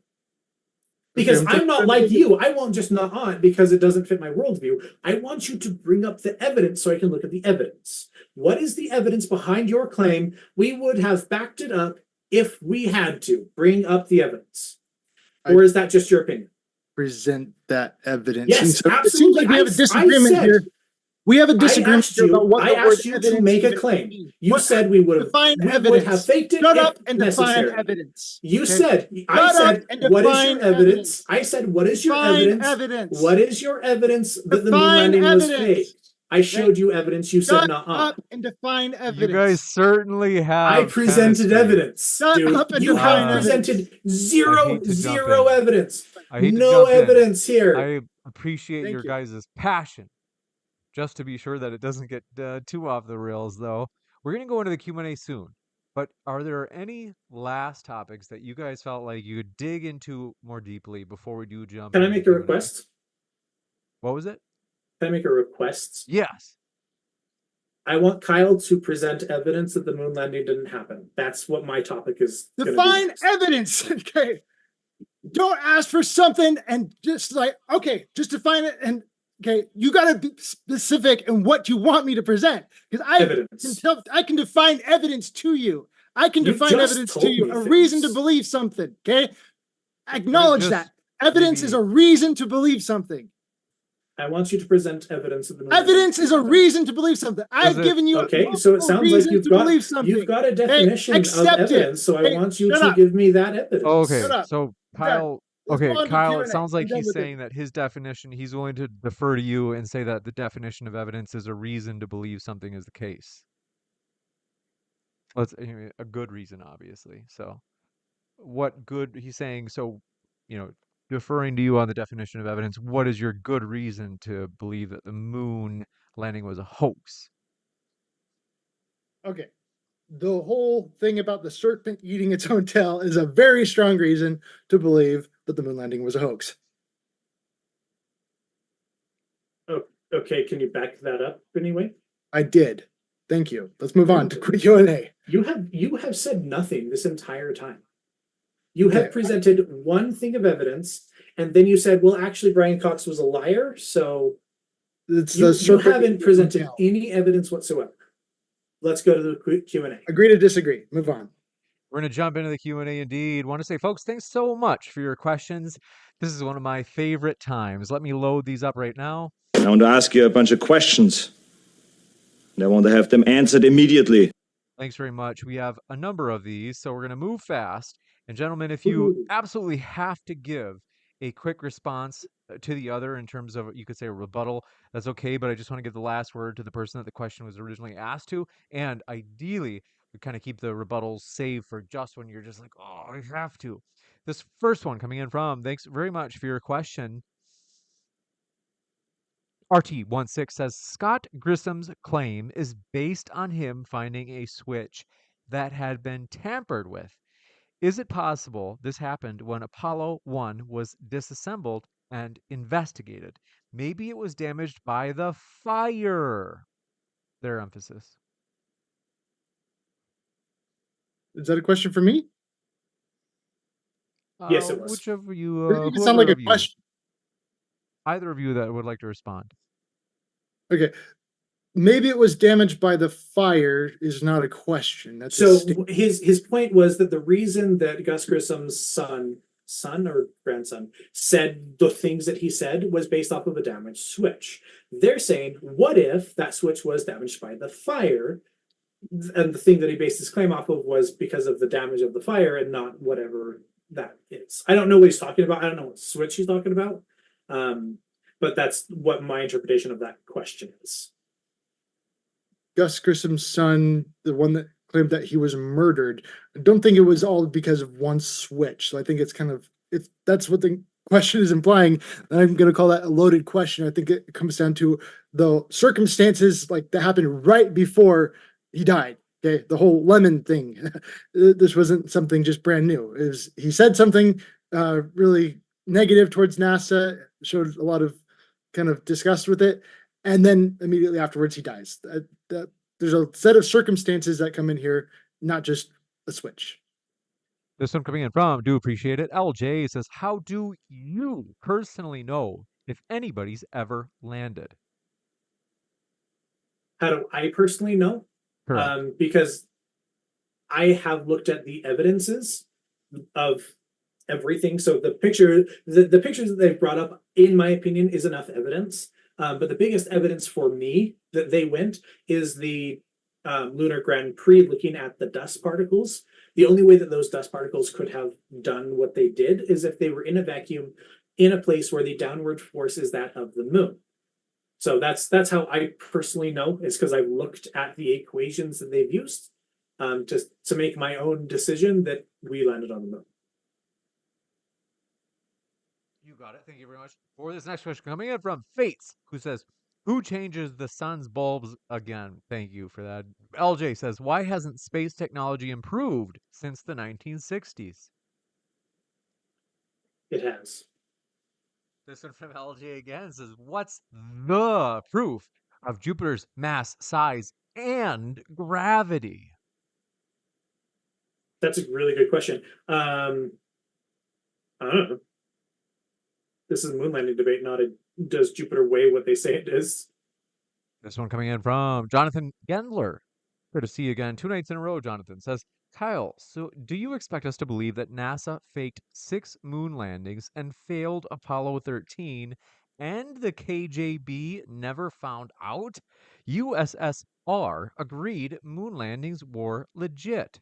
Because I'm not like you. I won't just not on it because it doesn't fit my worldview. I want you to bring up the evidence so I can look at the evidence. What is the evidence behind your claim? We would have backed it up if we had to. Bring up the evidence. Or is that just your opinion? Present that evidence. Yes, so absolutely. It seems like we have a disagreement here. We have a disagreement about what I asked you to make a claim. You said we would have faked it. Shut up and define evidence. You said, I said, what is your evidence? I said, what is your evidence? What is your evidence that the moon landing was fake? I showed you evidence. You said not up and define evidence. You guys certainly have. I presented evidence. Dude, you have presented zero evidence. No evidence here. I appreciate your guys' passion. Just to be sure that it doesn't get too off the rails, though. We're going to go into the Q&A soon. But are there any last topics that you guys felt like you could dig into more deeply before we do jump? Can I make a request? What was it? Can I make a request? Yes. I want Kyle to present evidence that the moon landing didn't happen. That's what my topic is. Define evidence. Okay. Don't ask for something and just like, okay, just define it. And okay, you got to be specific in what you want me to present, because I can define evidence to you. I can define evidence to you, a reason to believe something. Okay, acknowledge that evidence is a reason to believe something. I want you to present evidence of the moon. Evidence is a reason to believe something. I've given you so it sounds like you've got a definition of evidence. So I want you to give me that evidence. Okay, so Kyle. Okay, Kyle, it sounds like he's saying that his definition, he's willing to defer to you and say that the definition of evidence is a reason to believe something is the case. That's a good reason, obviously. So what good, he's saying, so, deferring to you on the definition of evidence, what is your good reason to believe that the moon landing was a hoax? Okay. The whole thing about the serpent eating its own tail is a very strong reason to believe that the moon landing was a hoax. Oh, okay. Can you back that up anyway? I did. Thank you. Let's move on to Q&A. You have said nothing this entire time. You have presented one thing of evidence, and then you said, well, actually, Brian Cox was a liar, so you haven't presented any evidence whatsoever. Let's go to the Q&A. Agree to disagree. Move on. We're going to jump into the Q&A indeed. Want to say, folks, thanks so much for your questions. This is one of my favorite times. Let me load these up right now. I want to ask you a bunch of questions. And I want to have them answered immediately. Thanks very much. We have a number of these, so we're going to move fast. And gentlemen, if you Woohoo. absolutely have to give a quick response to the other in terms of, you could say, a rebuttal, that's okay. But I just want to give the last word to the person that the question was originally asked to. And ideally, we kind of keep the rebuttals saved for just when you're just like, oh, I have to. This first one coming in from, thanks very much for your question. RT16 says Scott Grissom's claim is based on him finding a switch that had been tampered with. Is it possible this happened when Apollo 1 was disassembled and investigated? Maybe it was damaged by the fire. Their emphasis. Is that a question for me? Yes, it was. Whichever you, Or you can sound whoever like a of you, question. either of you that would like to respond. Okay. Maybe it was damaged by the fire is not a question. That's a So statement. his point was that the reason that Gus Grissom's son or grandson said the things that he said was based off of a damaged switch. They're saying, what if that switch was damaged by the fire? And the thing that he based his claim off of was because of the damage of the fire and not whatever that is. I don't know what he's talking about. I don't know what switch he's talking about. But that's what my interpretation of that question is. Gus Grissom's son, the one that claimed that he was murdered. I don't think it was all because of one switch. So I think it's kind of, if that's what the question is implying, then I'm going to call that a loaded question. I think it comes down to the circumstances like that happened right before he died. Okay, the whole lemon thing. This wasn't something just brand new. It was, he said something really negative towards NASA, showed a lot of kind of disgust with it, and then immediately afterwards he dies. There's a set of circumstances that come in here, not just a switch. This one coming in from, do appreciate it. LJ says, how do you personally know if anybody's ever landed? How do I personally know? Correct. Because I have looked at the evidences of everything. So the pictures that they've brought up, in my opinion, is enough evidence. But the biggest evidence for me that they went is the Lunar Grand Prix looking at the dust particles. The only way that those dust particles could have done what they did is if they were in a vacuum in a place where the downward force is that of the moon. So that's how I personally know, is because I've looked at the equations that they've used to make my own decision that we landed on the moon. You got it. Thank you very much. For this next question coming in from Fates, who says, who changes the sun's bulbs again? Thank you for that. LJ says, why hasn't space technology improved since the 1960s? It has. This one from LJ again says, what's the proof of Jupiter's mass, size, and gravity? That's a really good question. I don't know. This is a moon landing debate, not a does Jupiter weigh what they say it is. This one coming in from Jonathan Gendler. Good to see you again. 2 nights in a row, Jonathan says, Kyle, so do you expect us to believe that NASA faked 6 moon landings and failed Apollo 13 and the KJB never found out? USSR agreed moon landings were legit.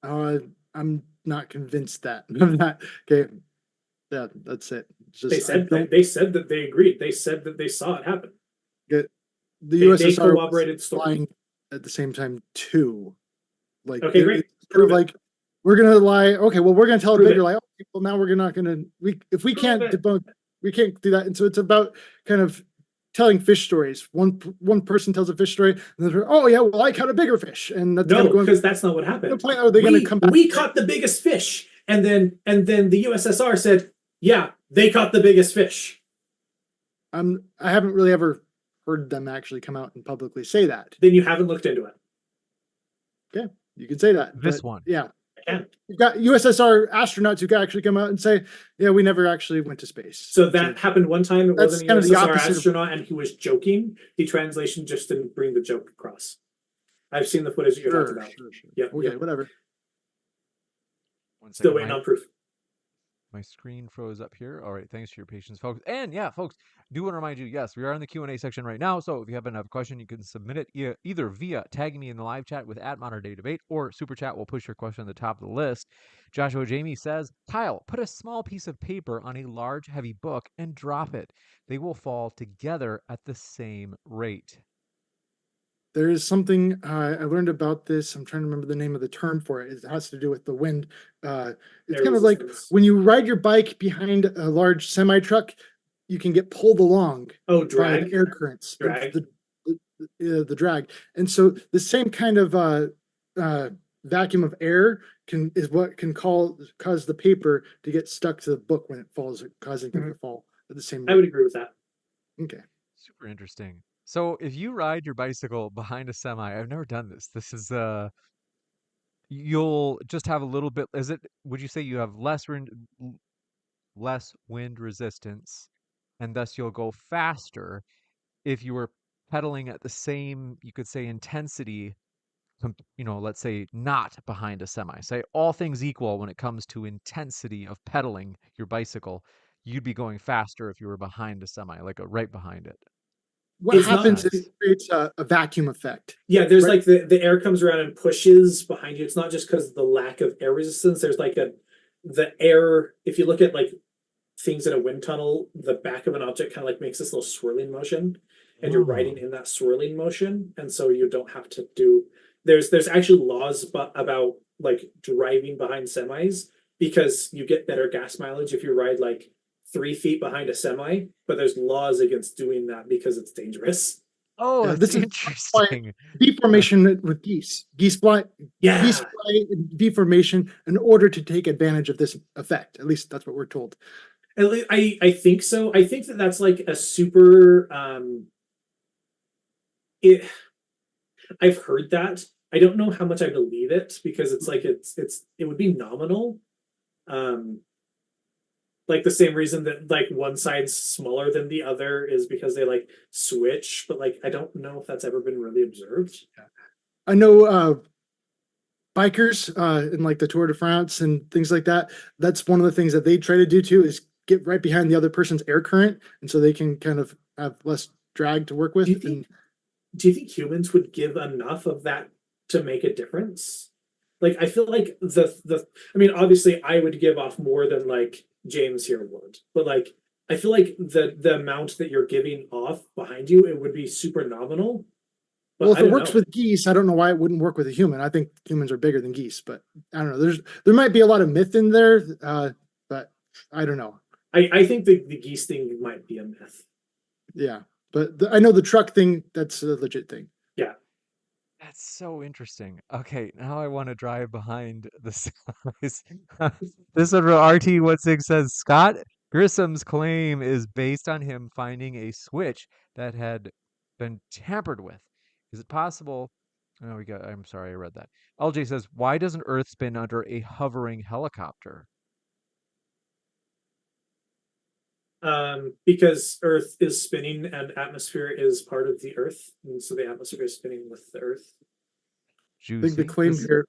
I'm not convinced that. I'm not, okay. Yeah, that's it. It's just, They said that they agreed. They said that they saw it happen. the They USSR corroborated the was story. flying at the same time too. Like, Okay, great. it's sort of like, we're gonna lie. Okay, well, we're gonna tell a Prove bigger it. lie. Okay, well, now we're not gonna. If we Prove can't it. debunk, we can't do that. And so it's about kind of telling fish stories. One person tells a fish story, and then oh yeah, well I caught a bigger fish, and that's kind No, of going. because that's not what The happened. point, are they going to come back? We caught the biggest fish, and then the USSR said, yeah, they caught the biggest fish. I haven't really ever heard them actually come out and publicly say that. Then you haven't looked into it. Okay, you can say that. This but, one. yeah. I can. You've got USSR astronauts who can actually come out and say, yeah, we never actually went to space. So that happened one time. It That's wasn't a kind of the USSR opposite of- astronaut, and he was joking. The translation just didn't bring the joke across. I've seen the footage that you're talking about. Sure. Yeah, Okay, yeah. whatever. One Still second, waiting on proof. My screen froze up here. All right, thanks for your patience, folks. And yeah, folks, do want to remind you, yes, we are in the Q&A section right now. So if you have a question, you can submit it either via tagging me in the live chat with @ModernDayDebate or Super Chat will push your question to the top of the list. Joshua Jamie says, Kyle, put a small piece of paper on a large, heavy book and drop it. They will fall together at the same rate. There is something I learned about this. I'm trying to remember the name of the term for it. It has to do with the wind. It's Air kind of like resistance. when you ride your bike behind a large semi truck, you can get pulled along Oh, by drag. the air currents, Drag. the drag. And so the same kind of vacuum of air is what can cause the paper to get stuck to the book when it falls, causing it to fall at the same I rate. would agree with that. Okay. Super interesting. So if you ride your bicycle behind a semi, I've never done this. This is you'll just have a little bit, would you say you have less wind resistance and thus you'll go faster if you were pedaling at the same, you could say, intensity, let's say not behind a semi. Say all things equal when it comes to intensity of pedaling your bicycle, you'd be going faster if you were behind a semi, like right behind it. What It's not- happens is it creates a vacuum effect. Yeah, there's Right. like the air comes around and pushes behind you. It's not just because of the lack of air resistance. There's like the air, if you look at like things in a wind tunnel, the back of an object kind of like makes this little swirling motion, and you're riding in that swirling motion, and so you don't have to do. There's actually laws about like driving behind semis because you get better gas mileage if you ride like 3 feet behind a semi, but there's laws against doing that because it's dangerous. Oh, Yeah, that's this is why interesting. deformation with geese. Geese fly Yeah, in deformation in order to take advantage of this effect. At least that's what we're told. I think so. I think that that's like a super it I've heard that. I don't know how much I believe it because it's like it would be nominal. Um like the same reason that like one side's smaller than the other is because they like switch, but like I don't know if that's ever been really observed. I know bikers in like the Tour de France and things like that. That's one of the things that they try to do too is get right behind the other person's air current, and so they can kind of have less drag to work with. Do you think humans would give enough of that to make a difference? Like I feel like the I mean obviously I would give off more than like James here would, but like I feel like the amount that you're giving off behind you it would be super nominal. But Well, if I it don't works know. with geese, I don't know why it wouldn't work with a human. I think humans are bigger than geese, but I don't know. There might be a lot of myth in there, but I don't know. I think the geese thing might be a myth. Yeah, but I know the truck thing, that's a legit thing. Yeah. That's so interesting. Okay, now I want to drive behind the semis. This one from RT16 says Scott Grissom's claim is based on him finding a switch that had been tampered with. Is it possible? Oh, I'm sorry, I read that. LJ says, why doesn't Earth spin under a hovering helicopter? Because Earth is spinning and atmosphere is part of the Earth, and so the atmosphere is spinning with the Earth. I think the Juicy. claim here,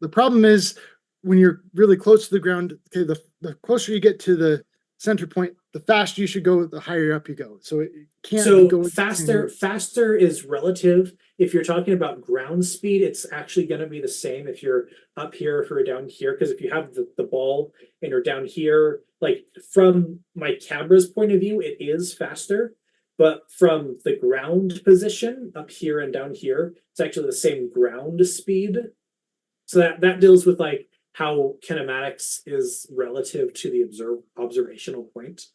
the problem is when you're really close to the ground, okay, the closer you get to the center point, the faster you should go, the higher up you go. So it can't be So going faster is relative. If you're talking about ground speed, it's actually going to be the same if you're up here, if you're down here, because if you have the ball and you're down here, like from my camera's point of view, it is faster. But from the ground position up here and down here, it's actually the same ground speed. So that deals with like how kinematics is relative to the observational point.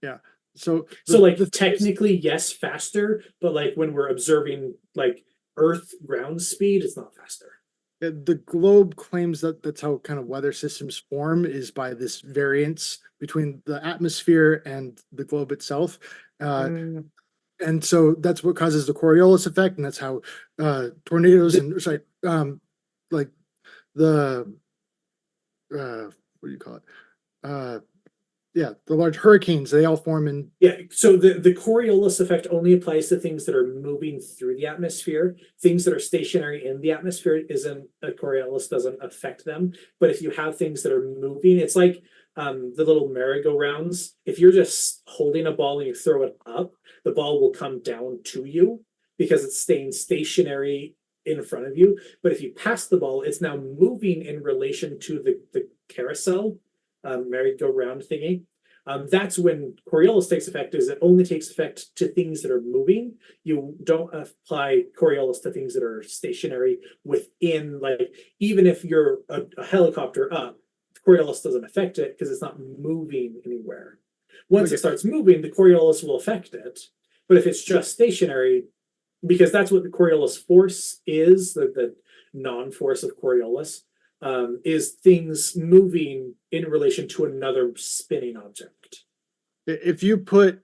Yeah. So like technically, yes, faster, but like when we're observing like Earth ground speed, it's not faster. The globe claims that that's how kind of weather systems form is by this variance between the atmosphere and the globe itself. And so that's what causes the Coriolis effect, and that's how tornadoes like the what do you call it? The large hurricanes, they all form in. Yeah, so the Coriolis effect only applies to things that are moving through the atmosphere. Things that are stationary in the atmosphere isn't a Coriolis doesn't affect them. But if you have things that are moving, it's like the little merry-go-rounds, if you're just holding a ball and you throw it up, the ball will come down to you because it's staying stationary in front of you. But if you pass the ball, it's now moving in relation to the carousel, merry-go-round thingy. That's when Coriolis takes effect, is it only takes effect to things that are moving. You don't apply Coriolis to things that are stationary within, like, even if you're a helicopter up, Coriolis doesn't affect it because it's not moving anywhere. Once it starts moving, the Coriolis will affect it. But if it's just stationary, because that's what the Coriolis force is, the non-force of Coriolis, is things moving in relation to another spinning object. If you put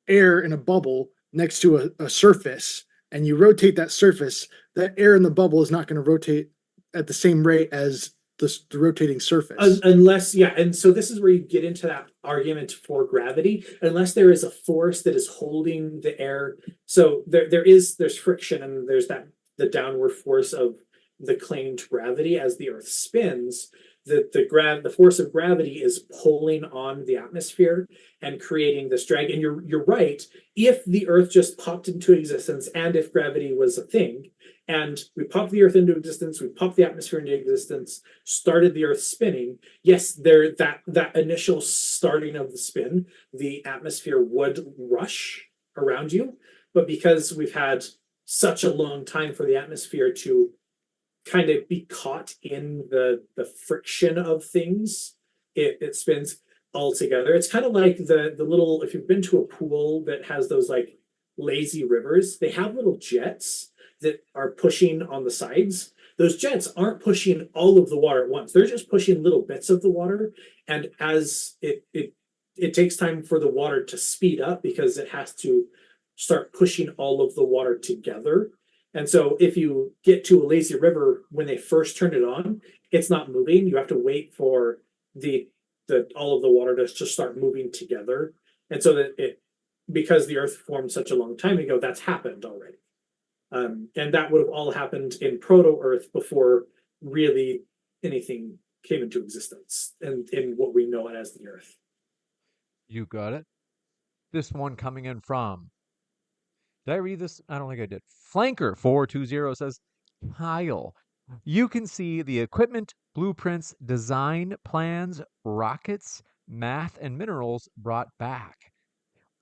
air in a bubble next to a surface and you rotate that surface, that air in the bubble is not going to rotate at the same rate as the rotating surface. Unless, yeah, and so this is where you get into that argument for gravity. Unless there is a force that is holding the air, so there's friction, and there's the downward force of the claimed gravity as the Earth spins. The force of gravity is pulling on the atmosphere and creating this drag. And you're right. If the Earth just popped into existence, and if gravity was a thing, and we popped the Earth into existence, we popped the atmosphere into existence, started the Earth spinning, yes, that initial starting of the spin, the atmosphere would rush around you. But because we've had such a long time for the atmosphere to kind of be caught in the friction of things, it spins all together. It's kind of like the little, if you've been to a pool that has those like lazy rivers, they have little jets that are pushing on the sides. Those jets aren't pushing all of the water at once. They're just pushing little bits of the water. And as it takes time for the water to speed up because it has to start pushing all of the water together. And so if you get to a lazy river when they first turn it on, it's not moving. You have to wait for the all of the water to just start moving together. And so that because the Earth formed such a long time ago, that's happened already. And that would have all happened in proto-Earth before really anything came into existence and in what we know as the Earth. You got it. This one coming in from, did I read this? I don't think I did. Flanker420 says, Kyle, you can see the equipment, blueprints, design plans, rockets, math, and minerals brought back.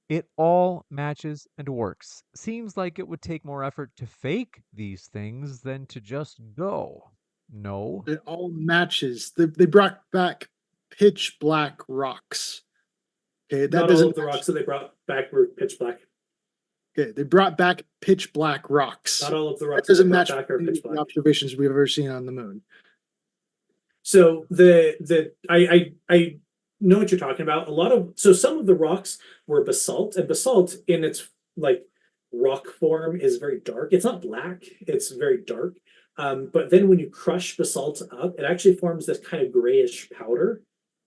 It all matches and works. Seems like it would take more effort to fake these things than to just go. No? It all matches. They brought back pitch black rocks. Okay, that Not all doesn't of the match. rocks that they brought back were pitch black. Okay, they brought back pitch black rocks. Not all of the That rocks that they doesn't brought match back are pitch the black. observations we've ever seen on the moon. So I know what you're talking about. So some of the rocks were basalt, and basalt in its like rock form is very dark. It's not black, it's very dark. But then when you crush basalt up, it actually forms this kind of grayish powder.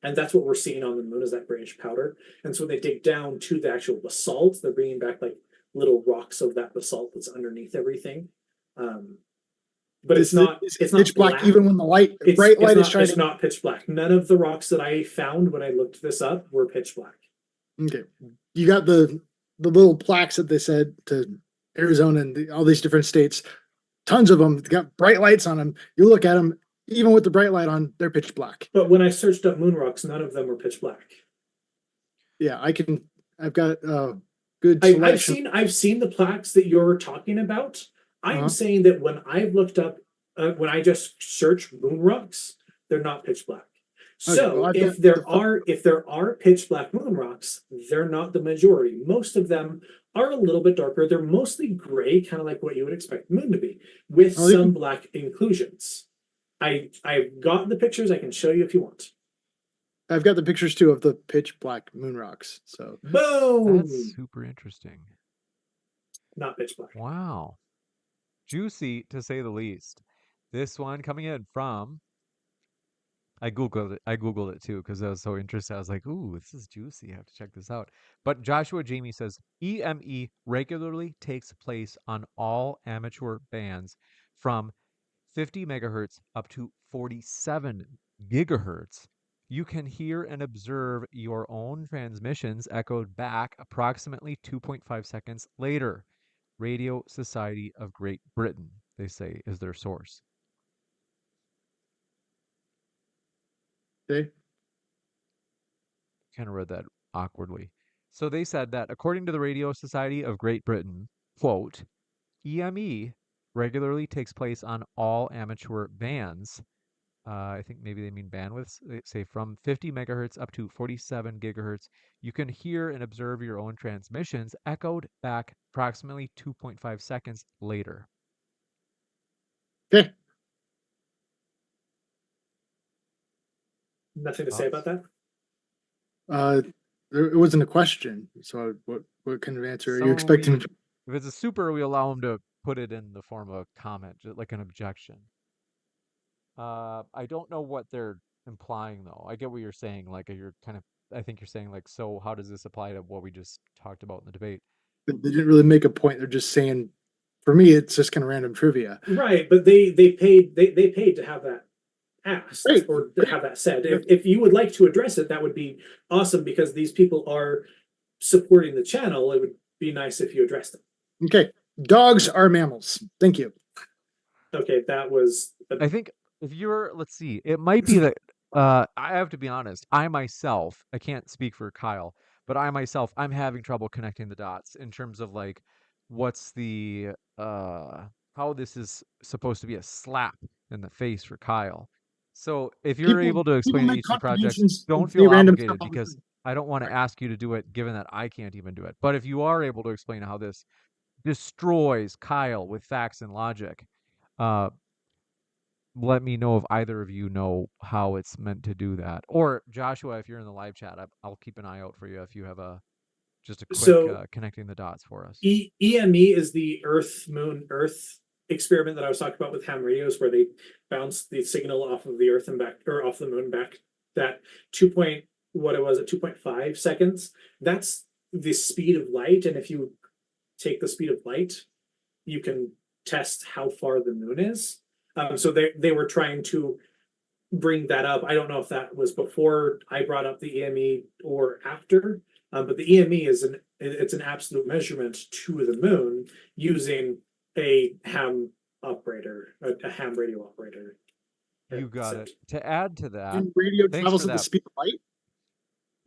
And that's what we're seeing on the moon, is that grayish powder. And so when they dig down to the actual basalt, they're bringing back like little rocks of that basalt that's underneath everything. But it's not pitch black even when the bright light is shining. It's not pitch black. None of the rocks that I found when I looked this up were pitch black. Okay, you got the little plaques that they said to Arizona and all these different states. Tons of them got bright lights on them. You look at them, even with the bright light on, they're pitch black. But when I searched up moon rocks, none of them were pitch black. Yeah, I've got good selection. I've seen the plaques that you're talking about. I'm saying that when I've looked up, when I just search moon rocks, they're not pitch black. So if there are pitch black moon rocks, they're not the majority. Most of them are a little bit darker. They're mostly gray, kind of like what you would expect the moon to be, with some black inclusions. I've gotten the pictures. I can show you if you want. I've got the pictures too of the pitch black moon rocks. So boom, that's super interesting. Not pitch black. Wow, juicy to say the least. This one coming in from, I googled it too because I was so interested. I was like, "Ooh, this is juicy. I have to check this out." But Joshua Jamie says EME regularly takes place on all amateur bands from 50 megahertz up to 47 gigahertz. You can hear and observe your own transmissions echoed back approximately 2.5 seconds later. Radio Society of Great Britain, they say, is their source. Okay. Kind of read that awkwardly. So they said that according to the Radio Society of Great Britain, quote, EME regularly takes place on all amateur bands. I think maybe they mean bandwidths, they say from 50 megahertz up to 47 gigahertz. You can hear and observe your own transmissions echoed back approximately 2.5 seconds later. Okay. Nothing to say about that. It wasn't a question. So what kind of answer are you So expecting? if it's a super, we allow them to put it in the form of a comment, like an objection. I don't know what they're implying though. I get what you're saying. Like you're kind of, I think you're saying like, so how does this apply to what we just talked about in the debate? They didn't really make a point. They're just saying, for me, it's just kind of random trivia. Right, but they paid to have that asked Right. or have that said. If you would like to address it, that would be awesome because these people are supporting the channel. It would be nice if you addressed them. Okay. Dogs are mammals. Thank you. Okay, that was. I think if you're, let's see, it might be that I have to be honest. I myself, I can't speak for Kyle, but I myself, I'm having trouble connecting the dots in terms of like what's the how this is supposed to be a slap in the face for Kyle. So if you're able to People explain make each of the projects, contributions and don't say feel random obligated stuff all the because time. I don't want to ask you to do it given that I can't even do it. But if you are able to explain how this destroys Kyle with facts and logic, uh, let me know if either of you know how it's meant to do that. Or Joshua, if you're in the live chat, I'll keep an eye out for you if you have just a quick So connecting the dots for us. EME is the Earth Moon Earth experiment that I was talking about with ham radios, where they bounce the signal off of the Earth and back, or off the moon back. That 2.5 seconds. That's the speed of light, and if you take the speed of light, you can test how far the moon is. So they were trying to bring that up. I don't know if that was before I brought up the EME or after, but the EME is it's an absolute measurement to the moon using a ham operator, a ham radio operator. You got it. To add to that, And radio thanks travels for at the that. speed of light.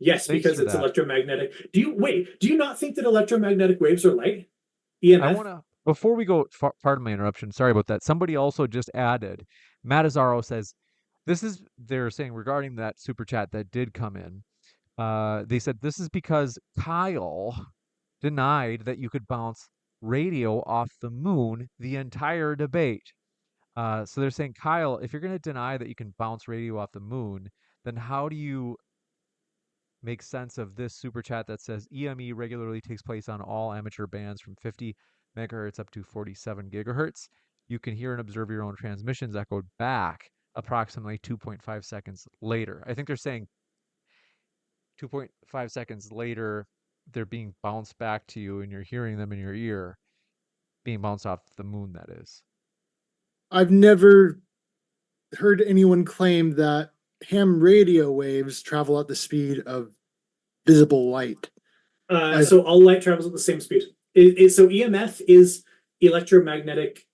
Yes, Thanks because for it's that. electromagnetic. Do you not think that electromagnetic waves are light? I EMF? want to, before we go, pardon my interruption. Sorry about that. Somebody also just added, Matazaro says, they're saying regarding that super chat that did come in, they said this is because Kyle denied that you could bounce radio off the moon the entire debate. So they're saying, Kyle, if you're going to deny that you can bounce radio off the moon, then how do you make sense of this super chat that says EME regularly takes place on all amateur bands from 50 megahertz up to 47 gigahertz? You can hear and observe your own transmissions echoed back approximately 2.5 seconds later. I think they're saying 2.5 seconds later, they're being bounced back to you and you're hearing them in your ear, being bounced off the moon, that is. I've never heard anyone claim that ham radio waves travel at the speed of visible light. So all light travels at the same speed. So EMF is electromagnetic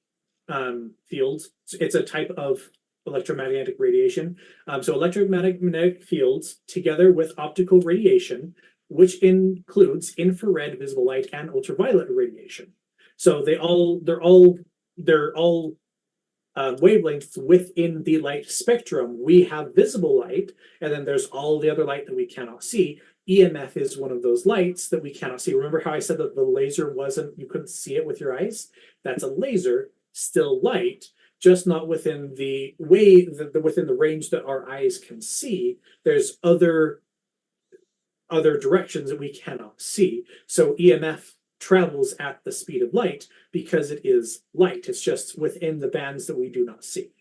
fields. It's a type of electromagnetic radiation. So electromagnetic fields together with optical radiation, which includes infrared visible light and ultraviolet radiation. So they're all wavelengths within the light spectrum. We have visible light, and then there's all the other light that we cannot see. EMF is one of those lights that we cannot see. Remember how I said that the laser wasn't, you couldn't see it with your eyes? That's a laser, still light, just not within the way, within the range that our eyes can see. There's other directions that we cannot see. So EMF travels at the speed of light because it is light. It's just within the bands that we do not see.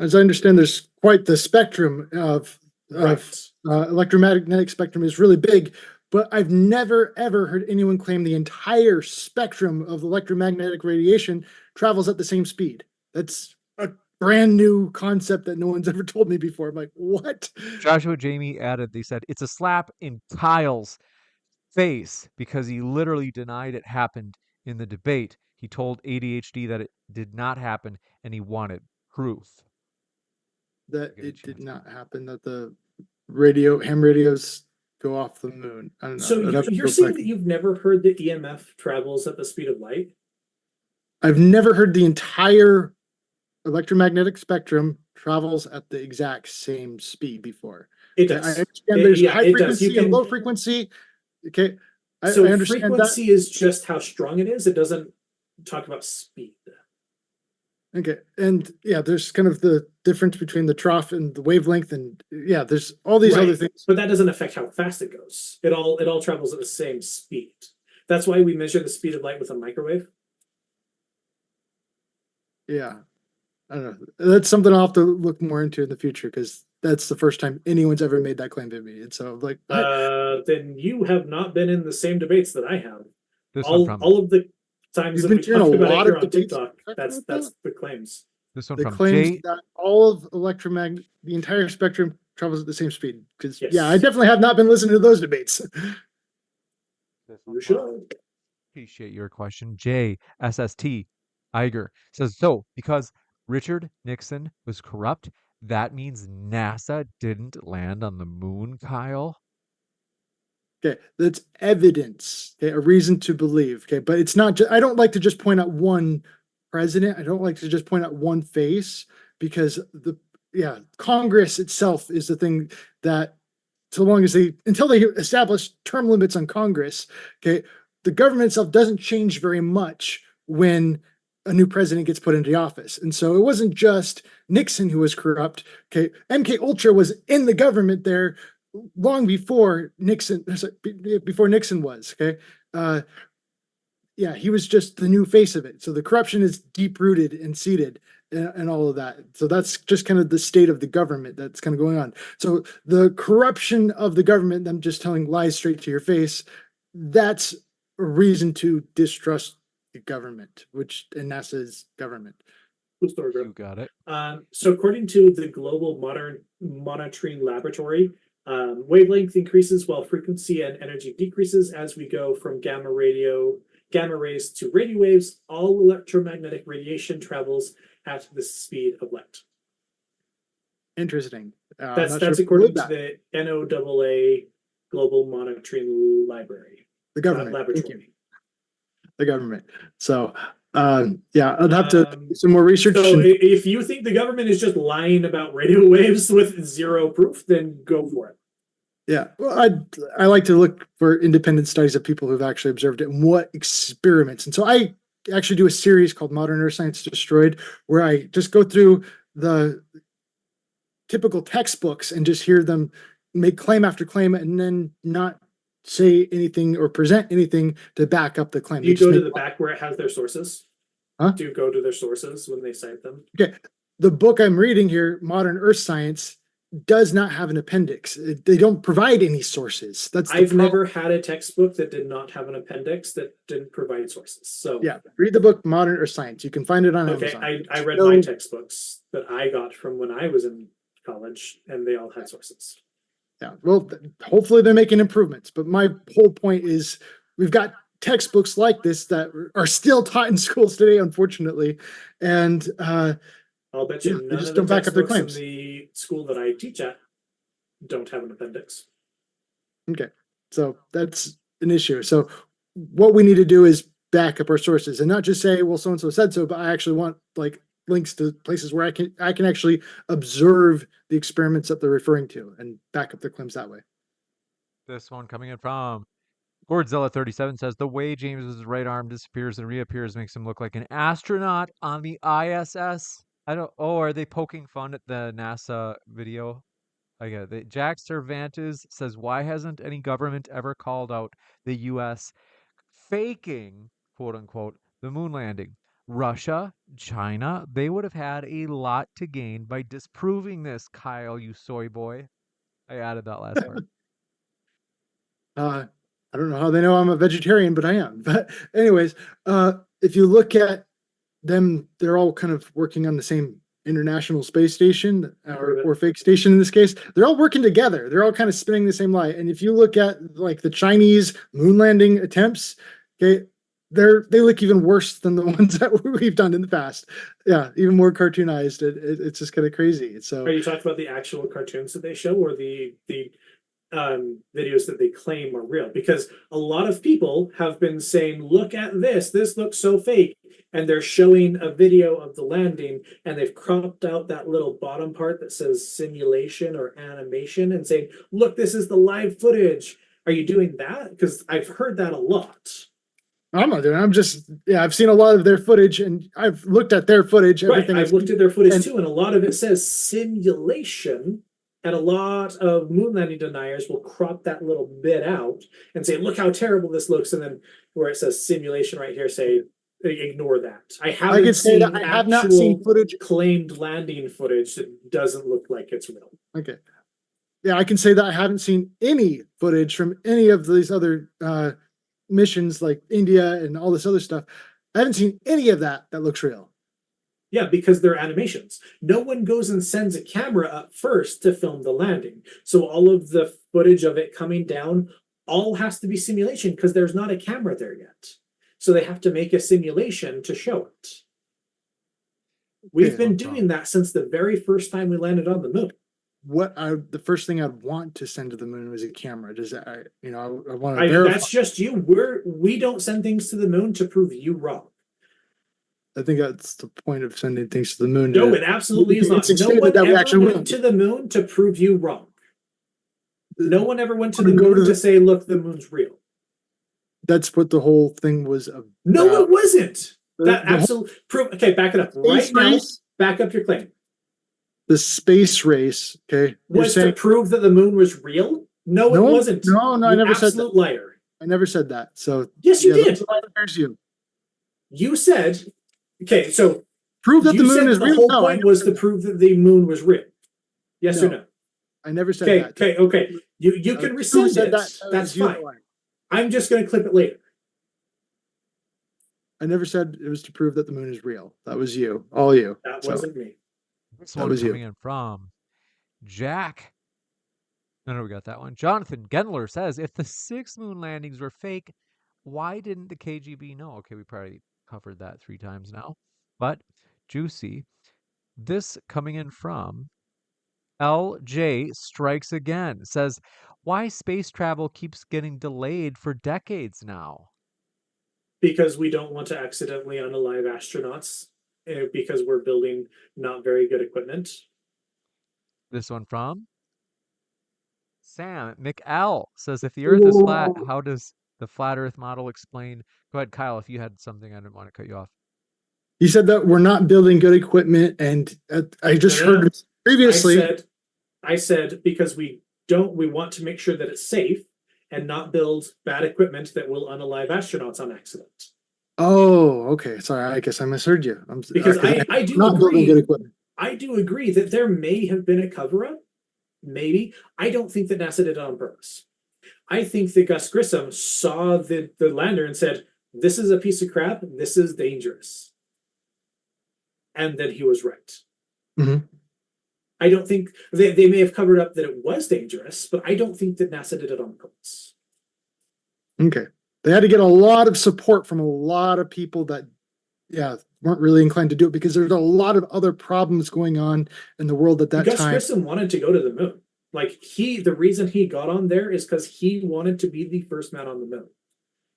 As I understand, there's quite the spectrum of Right. Electromagnetic spectrum is really big, but I've never ever heard anyone claim the entire spectrum of electromagnetic radiation travels at the same speed. That's brand new concept that no one's ever told me before. I'm like, what? Joshua Jamie added, they said, it's a slap in Kyle's face because he literally denied it happened in the debate. He told ADHD that it did not happen and he wanted proof. That Give a it did chance. not happen, that the ham radios go off the moon. I don't know. So I'd have to you're go saying back. that you've never heard that EMF travels at the speed of light? I've never heard the entire electromagnetic spectrum travels at the exact same speed before. It Okay, I does. understand there's Yeah, high it does. You frequency and can. low frequency. Okay, I So understand that. frequency is just how strong it is. It doesn't talk about speed. Okay, and yeah, there's kind of the difference between the trough and the wavelength, and yeah, there's all these other Right, things. but that doesn't affect how fast it goes. It all travels at the same speed. That's why we measure the speed of light with a microwave. Yeah, I don't know. That's something I'll have to look more into in the future because that's the first time anyone's ever made that claim to me. And so, like, Then you have not been in the same debates that I have. This one from All of the times you've that been we hearing a talked about it lot here of on debates TikTok, talking that's about that. the claims. this one The from claims Jay. that all of the entire spectrum travels at the same speed. Because Yes. yeah, I definitely have not been listening to those debates. This one You should. from- Appreciate your question. Jay SST Iger says, so because Richard Nixon was corrupt, that means NASA didn't land on the moon, Kyle? Okay, that's evidence. Okay, a reason to believe. Okay, but it's not. I don't like to just point out one president. I don't like to just point out one face because Congress itself is the thing that, so long as until they establish term limits on Congress, okay, the government itself doesn't change very much when a new president gets put into office. And so it wasn't just Nixon who was corrupt. Okay, MK Ultra was in the government there long before Nixon was. Okay, yeah, he was just the new face of it. So the corruption is deep rooted and seated and all of that. So that's just kind of the state of the government that's kind of going on. So the corruption of the government, them just telling lies straight to your face, that's a reason to distrust the government, and NASA's government. You got it. So according to the Global Modern Monitoring Laboratory, wavelength increases while frequency and energy decreases as we go from gamma rays to radio waves. All electromagnetic radiation travels at the speed of light. Interesting. That's according to the NOAA Global Monitoring Library. The government. Laboratory. The government. So yeah, I'd have to do some more research. So if you think the government is just lying about radio waves with zero proof, then go for it. Yeah, well, I like to look for independent studies of people who've actually observed it and what experiments. And so I actually do a series called Modern Earth Science Destroyed, where I just go through the typical textbooks and just hear them make claim after claim and then not say anything or present anything to back up the claim. Do you go to the back where it has their sources? Huh? Do you go to their sources when they cite them? Okay. The book I'm reading here, Modern Earth Science, does not have an appendix. They don't provide any sources. I've never had a textbook that did not have an appendix that didn't provide sources. So yeah, read the book Modern Earth Science. You can find it on Amazon. I read my textbooks that I got from when I was in college, and they all had sources. Yeah, well, hopefully they're making improvements. But my whole point is we've got textbooks like this that are still taught in schools today, unfortunately. And I'll bet you none of the textbooks in the school that I teach at don't have an appendix. Okay, so that's an issue. So what we need to do is back up our sources and not just say, well, so-and-so said so, but I actually want like links to places where I can actually observe the experiments that they're referring to and back up their claims that way. This one coming in from Godzilla37 says the way James's right arm disappears and reappears makes him look like an astronaut on the ISS. Are they poking fun at the NASA video? I get it. Jack Cervantes says, why hasn't any government ever called out the US faking, quote unquote, the moon landing? Russia, China, they would have had a lot to gain by disproving this, Kyle, you soy boy. I added that last part. I don't know how they know I'm a vegetarian, but I am. But anyways, if you look at them, they're all kind of working on the same International Space Station or fake station in this case, they're all working together. They're all kind of spinning the same light. And if you look at like the Chinese moon landing attempts, okay, they look even worse than the ones that we've done in the past. Yeah, even more cartoonized. It's just kind of crazy. So, are you talking about the actual cartoons that they show, or the videos that they claim are real? Because a lot of people have been saying, "Look at this! This looks so fake," and they're showing a video of the landing, and they've cropped out that little bottom part that says simulation or animation, and saying, "Look, this is the live footage." Are you doing that? Because I've heard that a lot. I'm not doing it. I'm just, yeah, I've seen a lot of their footage and I've looked at their footage. Right, I've looked at their footage and, too, and a lot of it says simulation, and a lot of moon landing deniers will crop that little bit out and say, "Look how terrible this looks," and then where it says simulation right here, say, "Ignore that." I haven't seen that I have not seen footage claimed landing footage that doesn't look like it's real. Okay. Yeah, I can say that I haven't seen any footage from any of these other missions like India and all this other stuff. I haven't seen any of that looks real. Yeah, because they're animations. No one goes and sends a camera up first to film the landing. So all of the footage of it coming down all has to be simulation because there's not a camera there yet. So they have to make a simulation to show it. We've been doing that since the very first time we landed on the moon. The first thing I'd want to send to the moon was a camera. Does that, I want to verify. That's just you. We don't send things to the moon to prove you wrong. I think that's the point of sending things to the moon. No, it absolutely is not. No one ever went to the moon to prove you wrong. No one ever went to the moon to say, "Look, the moon's real." That's what the whole thing was about. No, it wasn't. That absolutely prove. Okay, back it up right now. Back up your claim. The space race, okay, was to prove that the moon was real? No, it wasn't. No, I never said that. Absolute liar. I never said that. So yes, you did. You. You said, okay, so prove that the moon is real. The whole point was to prove that the moon was real. Yes or no? I never said that. Okay. You can rescind it. That's fine. I'm just going to clip it later. I never said it was to prove that the moon is real. That was you. All you. That wasn't me. This one coming in from Jack. No, we got that one. Jonathan Gendler says, if the 6 moon landings were fake, why didn't the KGB know? Okay, we probably covered that 3 times now. But juicy. This coming in from LJ Strikes Again says, why space travel keeps getting delayed for decades now? Because we don't want to accidentally unalive astronauts. Because we're building not very good equipment. This one from Sam McL says, if the Earth is flat, how does the flat Earth model explain? Go ahead, Kyle, if you had something. I didn't want to cut you off. You said that we're not building good equipment, and I just heard previously. I said because we want to make sure that it's safe and not build bad equipment that will unalive astronauts on accident. Oh, okay. Sorry, I guess I misheard you. Because I do not agree. Good equipment. I do agree that there may have been a cover-up. Maybe. I don't think that NASA did it on purpose. I think that Gus Grissom saw the lander and said, "This is a piece of crap. This is dangerous," and then he was right. Mm-hmm. I don't think they may have covered up that it was dangerous, but I don't think that NASA did it on purpose. Okay. They had to get a lot of support from a lot of people that, weren't really inclined to do it because there's a lot of other problems going on in the world at that time. Gus Grissom wanted to go to the moon. Like the reason he got on there is because he wanted to be the first man on the moon.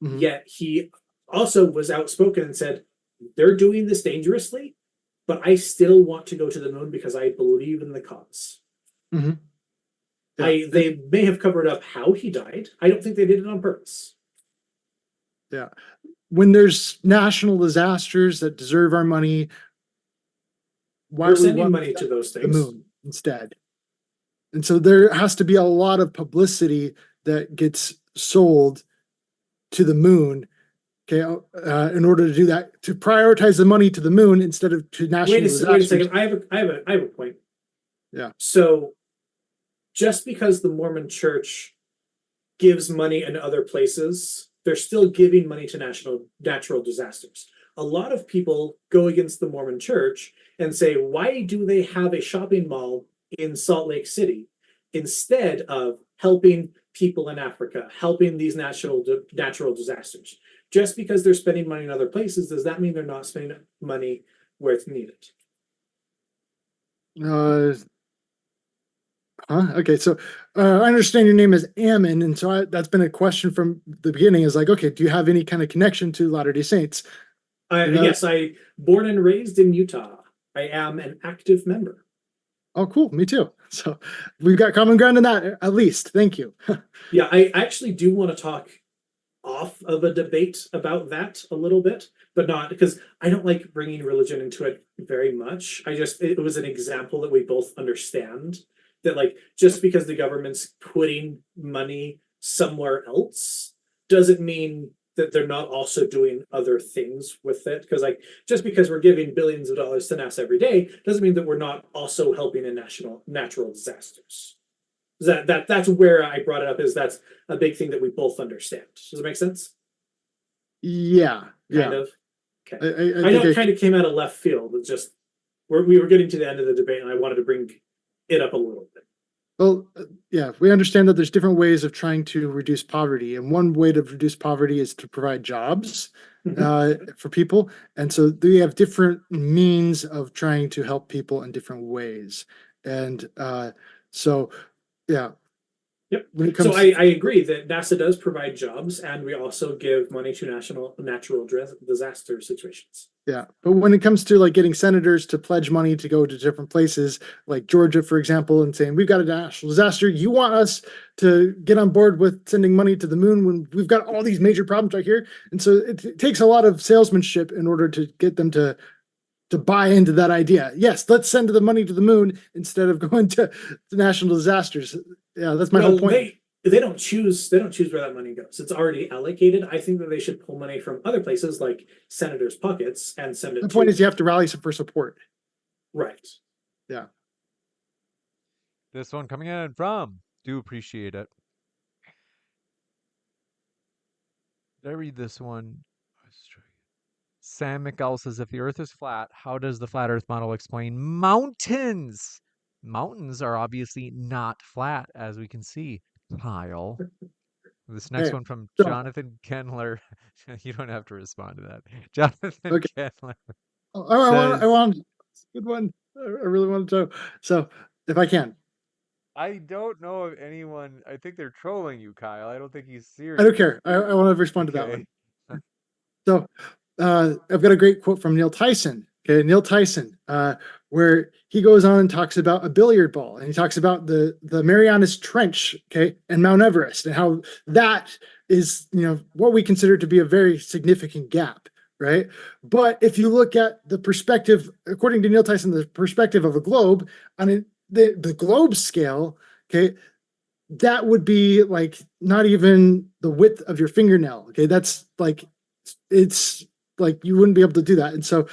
Mm-hmm. Yet he also was outspoken and said, "They're doing this dangerously, but I still want to go to the moon because I believe in the cause." Mm-hmm. Yeah. They may have covered up how he died. I don't think they did it on purpose. Yeah. When there's national disasters that deserve our money, why are we sending money to those things? The moon instead. And so there has to be a lot of publicity that gets sold to the moon, okay, in order to do that, to prioritize the money to the moon instead of to national disasters. Wait a second. I have a point. Yeah. So just because the Mormon Church gives money in other places, they're still giving money to natural disasters. a lot of people go against the Mormon church and say, why do they have a shopping mall in Salt Lake City instead of helping people in Africa, helping these natural disasters? Just because they're spending money in other places, does that mean they're not spending money where it's needed? Okay, so I understand your name is Ammon, and so that's been a question from the beginning. Is like, okay, do you have any kind of connection to Latter-day Saints? Yes, I born and raised in Utah. I am an active member. Oh, cool. Me too. So we've got common ground in that, at least. Thank you. Yeah, I actually do want to talk off of a debate about that a little bit, but not because I don't like bringing religion into it very much. It was an example that we both understand that, like, just because the government's putting money somewhere else doesn't mean that they're not also doing other things with it. Because, like, just because we're giving billions of dollars to NASA every day doesn't mean that we're not also helping in natural disasters. That's where I brought it up, is that's a big thing that we both understand. Does it make sense? Yeah. Kind of. Okay. I know it kind of came out of left field. It's just we were getting to the end of the debate, and I wanted to bring it up a little bit. Well, yeah, we understand that there's different ways of trying to reduce poverty, and one way to reduce poverty is to provide jobs for people, and so they have different means of trying to help people in different ways, and so yeah. Yep. So I agree that NASA does provide jobs, and we also give money to natural disaster situations. Yeah, but when it comes to like getting senators to pledge money to go to different places, like Georgia, for example, and saying we've got a national disaster, you want us to get on board with sending money to the moon when we've got all these major problems right here, and so it takes a lot of salesmanship in order to get them to buy into that idea. Yes, let's send the money to the moon instead of going to national disasters. Yeah, that's my whole point. They don't choose where that money goes. It's already allocated. I think that they should pull money from other places like senators' pockets and send it. The point is you have to rally for support. Right. Yeah. This one coming in from, do appreciate it. Did I read this one? Sam McGall says, if the earth is flat, how does the flat earth model explain mountains? Mountains are obviously not flat, as we can see. Kyle. This next one from Jonathan Kendler. You don't have to respond to that. Jonathan Kendler. I want good one. I really want to know. So if I can. I don't know of anyone. I think they're trolling you, Kyle. I don't think he's serious. I don't care. I want to respond to that one. So I've got a great quote from Neil Tyson. Okay, Neil Tyson, where he goes on and talks about a billiard ball, and he talks about the Marianas Trench, okay, and Mount Everest, and how that is, what we consider to be a very significant gap, right? But if you look at the perspective, according to Neil Tyson, the perspective of a globe on the globe scale, okay, that would be like not even the width of your fingernail. Okay, that's like it's like you wouldn't be able to do that, and so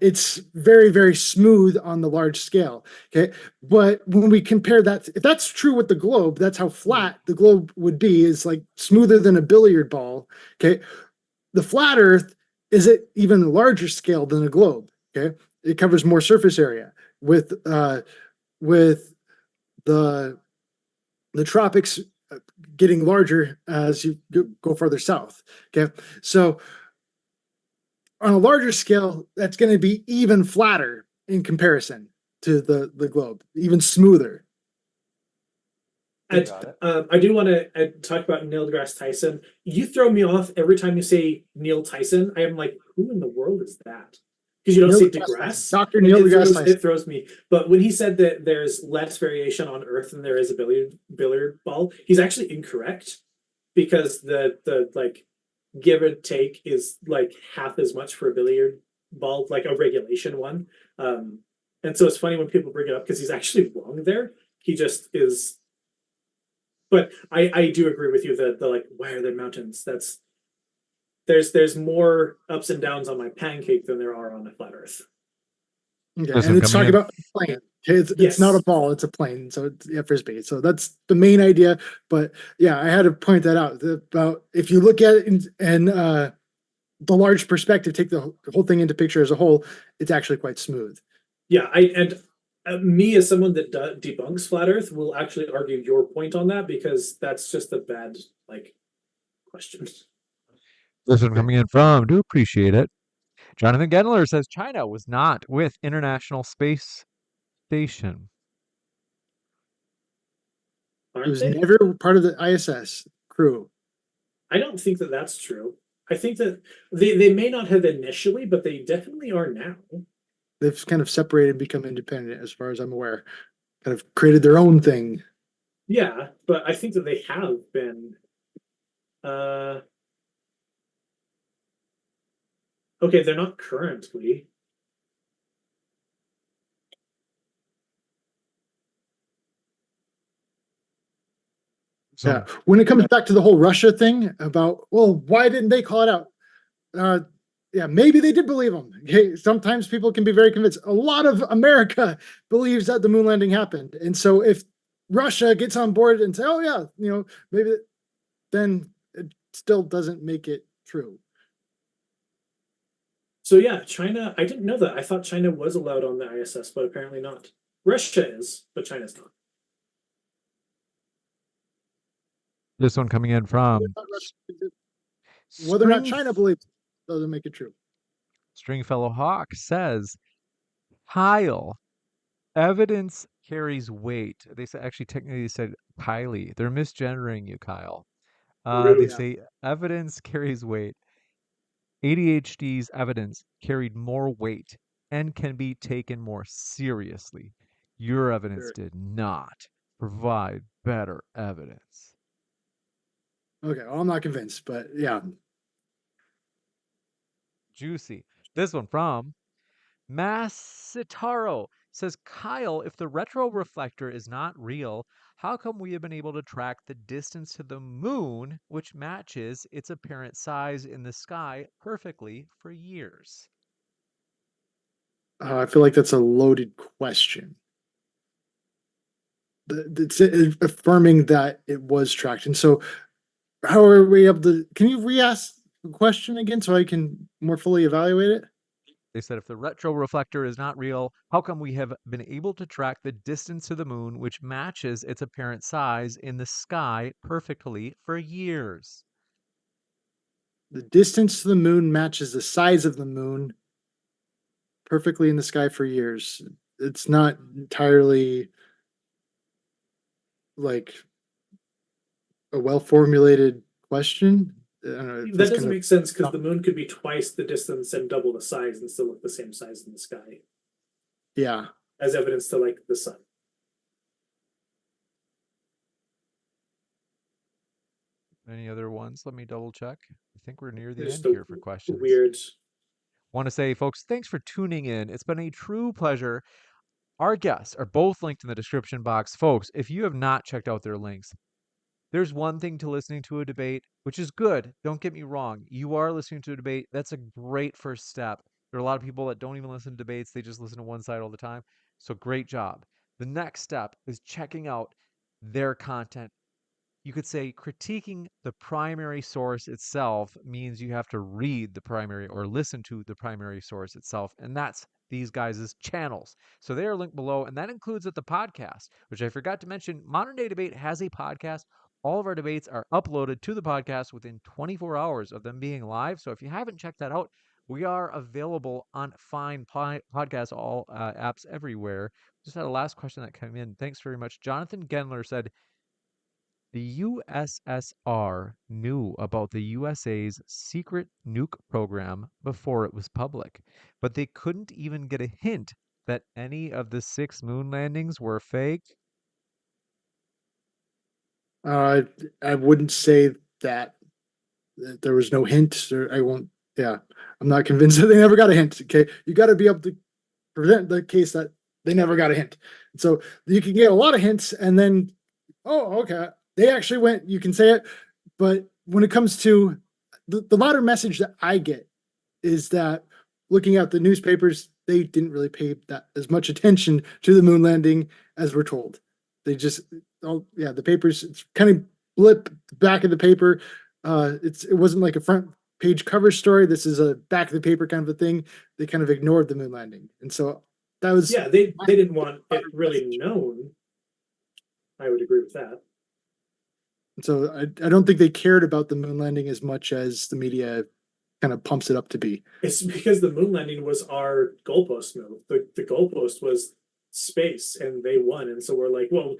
it's very, very smooth on the large scale. Okay. But when we compare that, if that's true with the globe, that's how flat the globe would be, is like smoother than a billiard ball. Okay. The flat earth is at even larger scale than a globe. Okay. It covers more surface area with the tropics getting larger as you go further south. Okay. So on a larger scale, that's going to be even flatter in comparison to the globe, even smoother. I do want to talk about Neil deGrasse Tyson. You throw me off every time you say Neil Tyson. I am like, who in the world is that? Because you don't say deGrasse. Dr. Neil deGrasse Tyson. It throws me. But when he said that there's less variation on Earth than there is a billiard ball, he's actually incorrect, because the like give or take is like half as much for a billiard ball, like a regulation one. And so it's funny when people bring it up, because he's actually wrong there. He just is. But I do agree with you that the like, why are there mountains? There's more ups and downs on my pancake than there are on a flat earth. Okay, and it's talking about a plane. It's not a ball, it's a plane. So it's frisbee. So that's the main idea. But yeah, I had to point that out about if you look at it and the large perspective, take the whole thing into picture as a whole, it's actually quite smooth. Yeah, me as someone that debunks flat Earth will actually argue your point on that because that's just a bad question. This one coming in from, do appreciate it. Jonathan Gendler says China was not with International Space Station. It was They? never part of the ISS crew. I don't think that that's true. I think that they may not have initially, but they definitely are now. They've kind of separated and become independent, as far as I'm aware. Kind of created their own thing. Yeah, but I think that they have been. Okay, they're not currently. So, Yeah. When it comes back to the whole Russia thing about, well, why didn't they call it out? Yeah, maybe they did believe them. Okay, sometimes people can be very convinced. A lot of America believes that the moon landing happened, and so if Russia gets on board and say, "Oh yeah, maybe," then it still doesn't make it true. So yeah, China. I didn't know that. I thought China was allowed on the ISS, but apparently not. Russia is, but China's not. this one coming in from Whether or not Spring China believes it doesn't make it true. Stringfellow Hawk says, Kyle, evidence carries weight. They said, actually, technically, they said Kylie. They're misgendering you, Kyle. They Really? say evidence carries weight. ADHD's evidence carried more weight and can be taken more seriously. Your evidence Sure. did not provide better evidence. Okay, well, I'm not convinced, but yeah. Juicy. This one from Masitaro says, Kyle, if the retro reflector is not real, how come we have been able to track the distance to the moon, which matches its apparent size in the sky perfectly for years? I feel like that's a loaded question. It's affirming that it was tracked. And so, how are we able to? Can you re-ask the question again so I can more fully evaluate it? They said, if the retro reflector is not real, how come we have been able to track the distance to the moon, which matches its apparent size in the sky perfectly for years? The distance to the moon matches the size of the moon perfectly in the sky for years. It's not entirely like a well-formulated question. I don't know, That doesn't make sense because the moon could be twice the distance and double the size and still look the same size in the sky. Yeah. As evidence to like the sun. Any other ones? Let me double check. I think we're near the Just end a here for questions. weird. Want to say, folks, thanks for tuning in. It's been a true pleasure. Our guests are both linked in the description box. Folks, if you have not checked out their links, there's one thing to listening to a debate, which is good. Don't get me wrong. You are listening to a debate. That's a great first step. There are a lot of people that don't even listen to debates, they just listen to one side all the time. So great job. The next step is checking out their content. You could say critiquing the primary source itself means you have to read the primary or listen to the primary source itself. And that's these guys' channels. So they are linked below. And that includes at the podcast, which I forgot to mention. Modern Day Debate has a podcast. All of our debates are uploaded to the podcast within 24 hours of them being live. So if you haven't checked that out, we are available on fine podcasts, all apps everywhere. Just had a last question that came in. Thanks very much. Jonathan Gendler said, the USSR knew about the USA's secret nuke program before it was public, but they couldn't even get a hint that any of the 6 moon landings were fake. I wouldn't say that there was no hint. I won't. Yeah, I'm not convinced that they never got a hint. Okay, you got to be able to present the case that they never got a hint. So you can get a lot of hints, and then, oh, okay, they actually went. You can say it, but when it comes to the latter message that I get is that looking at the newspapers, they didn't really pay that as much attention to the moon landing as we're told. They just, oh yeah, the papers, it's kind of blip back of the paper. It wasn't like a front page cover story. This is a back of the paper kind of a thing. They kind of ignored the moon landing. And so that was they didn't want it really known. I would agree with that. So I don't think they cared about the moon landing as much as the media kind of pumps it up to be. It's because the moon landing was our goalpost move. The goalpost was space, and they won. And so we're like, well,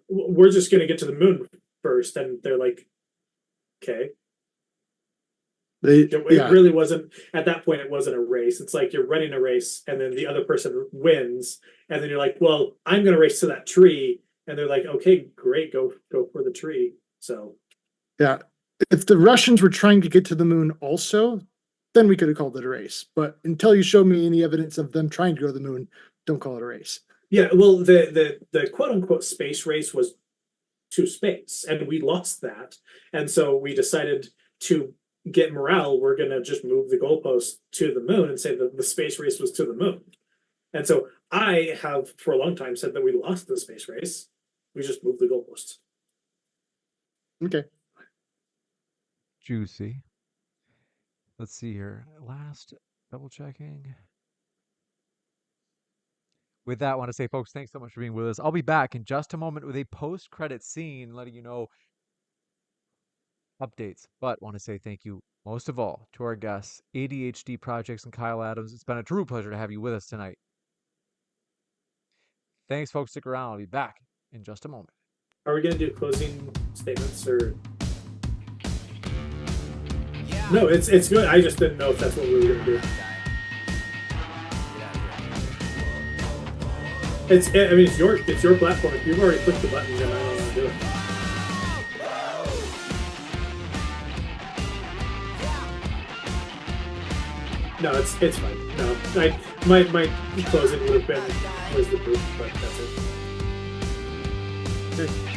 we're just going to get to the moon first. And they're like, okay. It really wasn't, at that point, it wasn't a race. It's like you're running a race, and then the other person wins. And then you're like, well, I'm going to race to that tree. And they're like, okay, great, go for the tree. So, yeah, if the Russians were trying to get to the moon also, then we could have called it a race. But until you show me any evidence of them trying to go to the moon, don't call it a race. Yeah, well, the quote unquote space race was to space, and we lost that. And so we decided to get morale. We're going to just move the goalpost to the moon and say that the space race was to the moon. And so I have for a long time said that we lost the space race. We just moved the goalposts. Okay. Juicy. Let's see here. Last double checking. With that, I want to say, folks, thanks so much for being with us. I'll be back in just a moment with a post-credit scene letting you know updates. But want to say thank you most of all to our guests, ADHD Projects and Kyle Adams. It's been a true pleasure to have you with us tonight. Thanks, folks. Stick around. I'll be back in just a moment. Are we going to do closing statements or? No, it's good. I just didn't know if that's what we were going to do. It's your platform. If you've already clicked the button, then I don't want to do it. No, it's fine. No, my closing would have been was the proof, but that's it. Okay.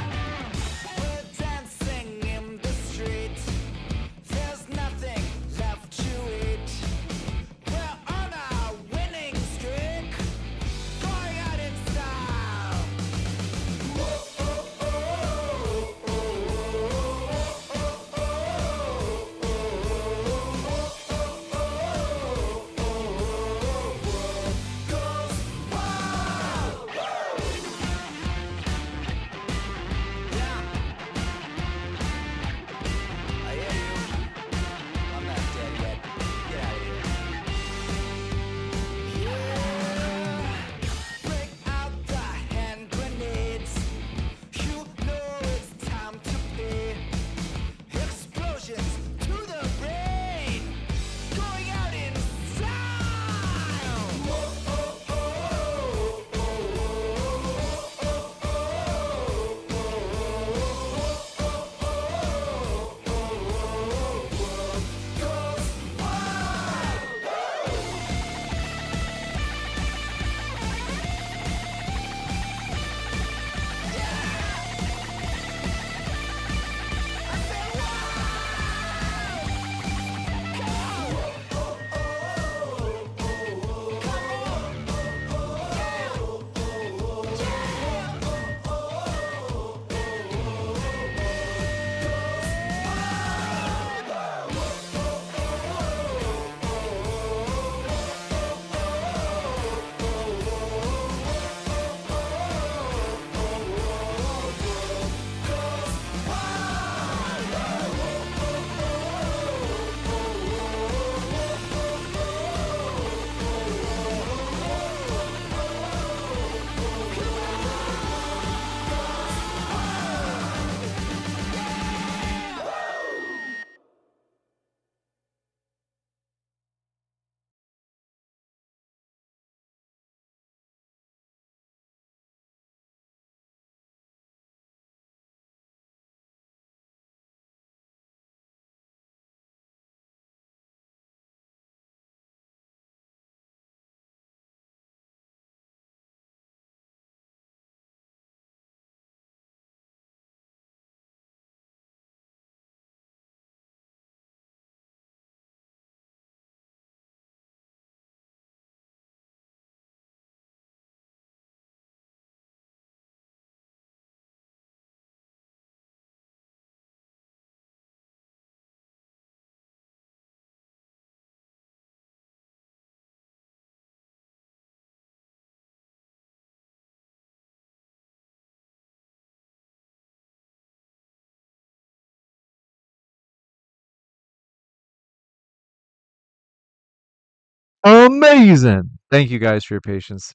Amazing. Thank you guys for your patience.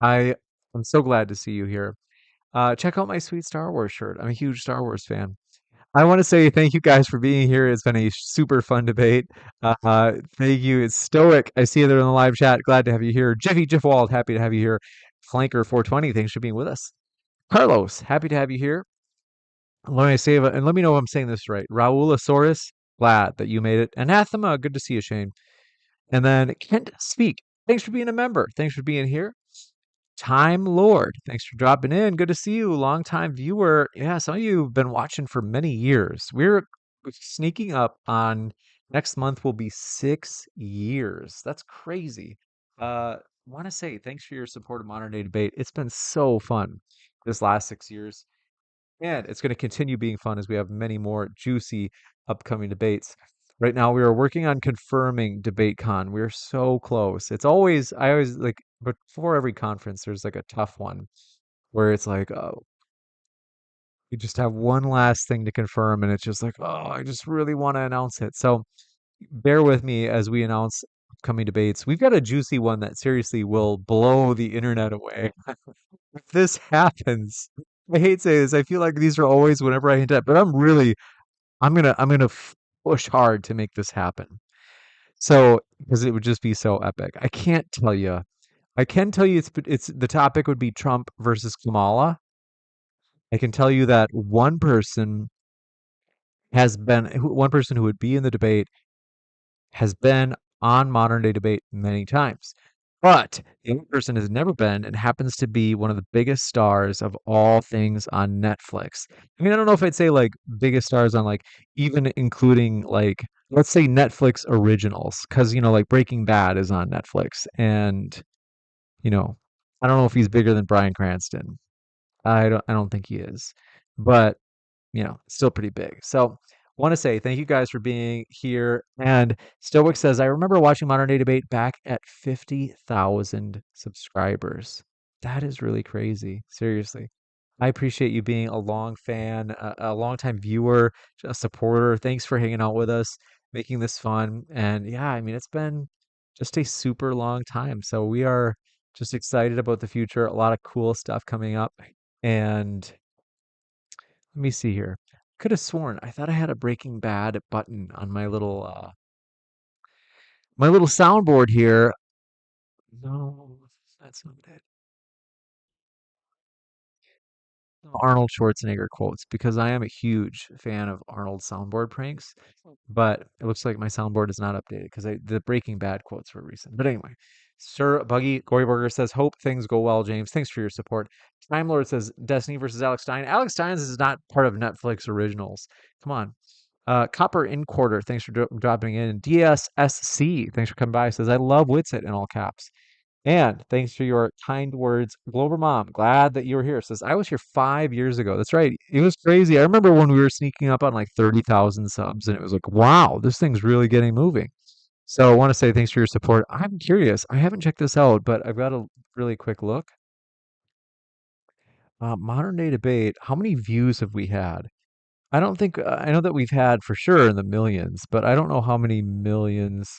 I'm so glad to see you here. Check out my sweet Star Wars shirt. I'm a huge Star Wars fan. I want to say thank you guys for being here. It's been a super fun debate. Thank you. It's Stoic. I see you there in the live chat. Glad to have you here. Jeffy Jiffwald, happy to have you here. Flanker420, thanks for being with us. Carlos, happy to have you here. Let me say, and let me know if I'm saying this right. Raulasaurus, glad that you made it. Anathema, good to see you, Shane. And then Kent Speak, thanks for being a member. Thanks for being here. Time Lord, thanks for dropping in. Good to see you, longtime viewer. Yeah, some of you have been watching for many years. We're sneaking up on next month will be 6 years. That's crazy. Want to say thanks for your support of Modern Day Debate. It's been so fun this last 6 years. And it's going to continue being fun as we have many more juicy upcoming debates. Right now, we are working on confirming DebateCon. We're so close. I always like, before every conference, there's like a tough one where it's like, oh, you just have one last thing to confirm. And it's just like, oh, I just really want to announce it. So bear with me as we announce upcoming debates. We've got a juicy one that seriously will blow the internet away. If this happens, I hate saying this. I feel like these are always whenever I hint at, but I'm gonna push hard to make this happen. So because it would just be so epic. I can't tell you. I can tell you it's the topic would be Trump versus Kamala. I can tell you that one person who would be in the debate has been on Modern Day Debate many times. But the other person has never been and happens to be one of the biggest stars of all things on Netflix. I mean, I don't know if I'd say like biggest stars on like even including like let's say Netflix originals because like Breaking Bad is on Netflix and you know I don't know if he's bigger than Bryan Cranston. I don't think he is. But still pretty big. So, want to say thank you guys for being here. And Stoic says, I remember watching Modern Day Debate back at 50,000 subscribers. That is really crazy. Seriously. I appreciate you being a long fan, a longtime viewer, a supporter. Thanks for hanging out with us, making this fun. And yeah, I mean, it's been just a super long time. So we are just excited about the future. A lot of cool stuff coming up. And let me see here. Could have sworn I thought I had a Breaking Bad button on my little soundboard here. No, that's not it. Arnold Schwarzenegger quotes because I am a huge fan of Arnold soundboard pranks, but it looks like my soundboard is not updated because the Breaking Bad quotes were recent. But anyway, Sir Buggy Goryburger says, "Hope things go well, James. Thanks for your support." Time Lord says, "Destiny versus Alex Stein." Alex Stein is not part of Netflix originals. Come on. Copper in quarter, thanks for dropping in. DSSC, thanks for coming by. Says, I love Witsit in all caps. And thanks for your kind words. Glover Mom, glad that you were here. Says, I was here 5 years ago. That's right. It was crazy. I remember when we were sneaking up on like 30,000 subs, and it was like, wow, this thing's really getting moving. So I want to say thanks for your support. I'm curious. I haven't checked this out, but I've got a really quick look. Modern Day Debate, how many views have we had? I don't think I know that we've had for sure in the millions, but I don't know how many millions.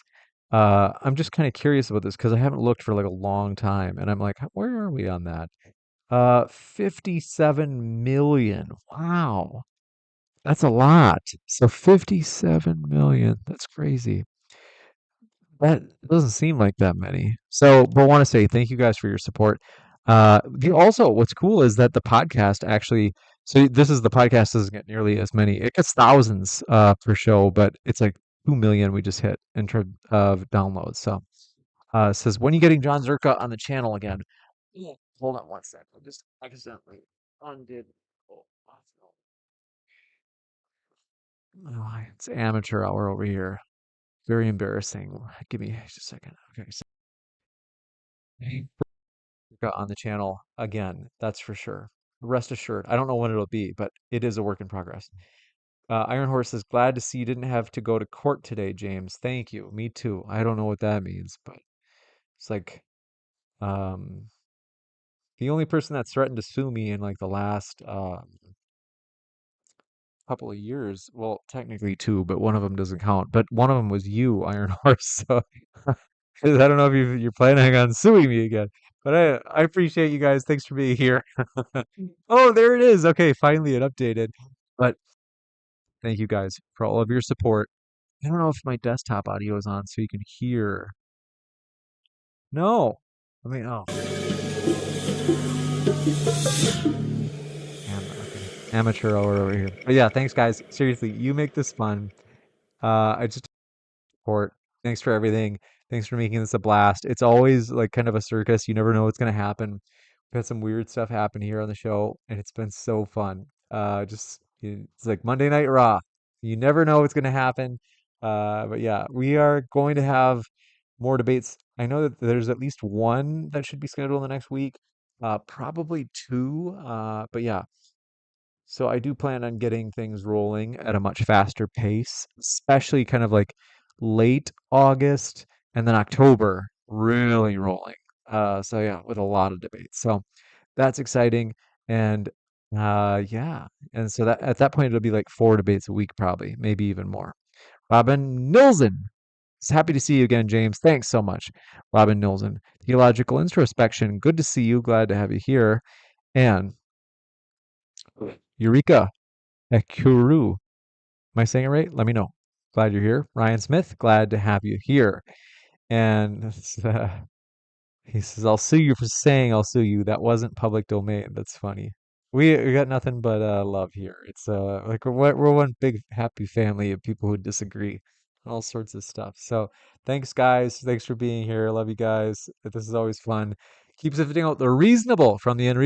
I'm just kind of curious about this because I haven't looked for like a long time, and I'm like, where are we on that? 57 million. Wow, that's a lot. So 57 million. That's crazy. That doesn't seem like that many. So, but I want to say thank you guys for your support. Also, what's cool is that the podcast actually, so this is the podcast doesn't get nearly as many. It gets thousands per show, but it's like 2 million we just hit in terms of downloads. So, it says, when are you getting John Zerka on the channel again? Yeah. Hold on one sec. I just accidentally undid. Oh, it's amateur hour over here. Very embarrassing. Give me just a second. Okay. So on the channel again, that's for sure. Rest assured. I don't know when it'll be, but it is a work in progress. Iron Horse is glad to see you didn't have to go to court today, James. Thank you. Me too. I don't know what that means, but it's like um, the only person that's threatened to sue me in like the last couple of years. Well, technically two, but one of them doesn't count. But one of them was you, Iron Horse. So 'Cause I don't know if you're planning on suing me again, but I appreciate you guys. Thanks for being here. Oh, there it is. Okay, finally it updated. But thank you guys for all of your support. I don't know if my desktop audio is on so you can hear. No. I mean, oh, okay. Amateur hour over here. But yeah, thanks guys. Seriously, you make this fun. I just support. Thanks for everything. Thanks for making this a blast. It's always like kind of a circus. You never know what's gonna happen. We've had some weird stuff happen here on the show, and it's been so fun. It's like Monday Night Raw. You never know what's gonna happen. But yeah, we are going to have more debates. I know that there's at least one that should be scheduled in the next week. Probably two. But yeah, so I do plan on getting things rolling at a much faster pace, especially kind of like late August and then October, really rolling. So yeah, with a lot of debates. So that's exciting. And yeah. And so that at that point it'll be like 4 debates a week, probably, maybe even more. Robin Nilsen. It's happy to see you again, James. Thanks so much, Robin Nilsen. Theological introspection. Good to see you. Glad to have you here. And Eureka Ekuru. Am I saying it right? Let me know. Glad you're here. Ryan Smith, glad to have you here. And he says, I'll sue you for saying I'll sue you. That wasn't public domain. That's funny. We got nothing but love here. It's like we're one big happy family of people who disagree. All sorts of stuff. So thanks guys. Thanks for being here. Love you guys. This is always fun. Keep sifting out the reasonable from the unreasonable.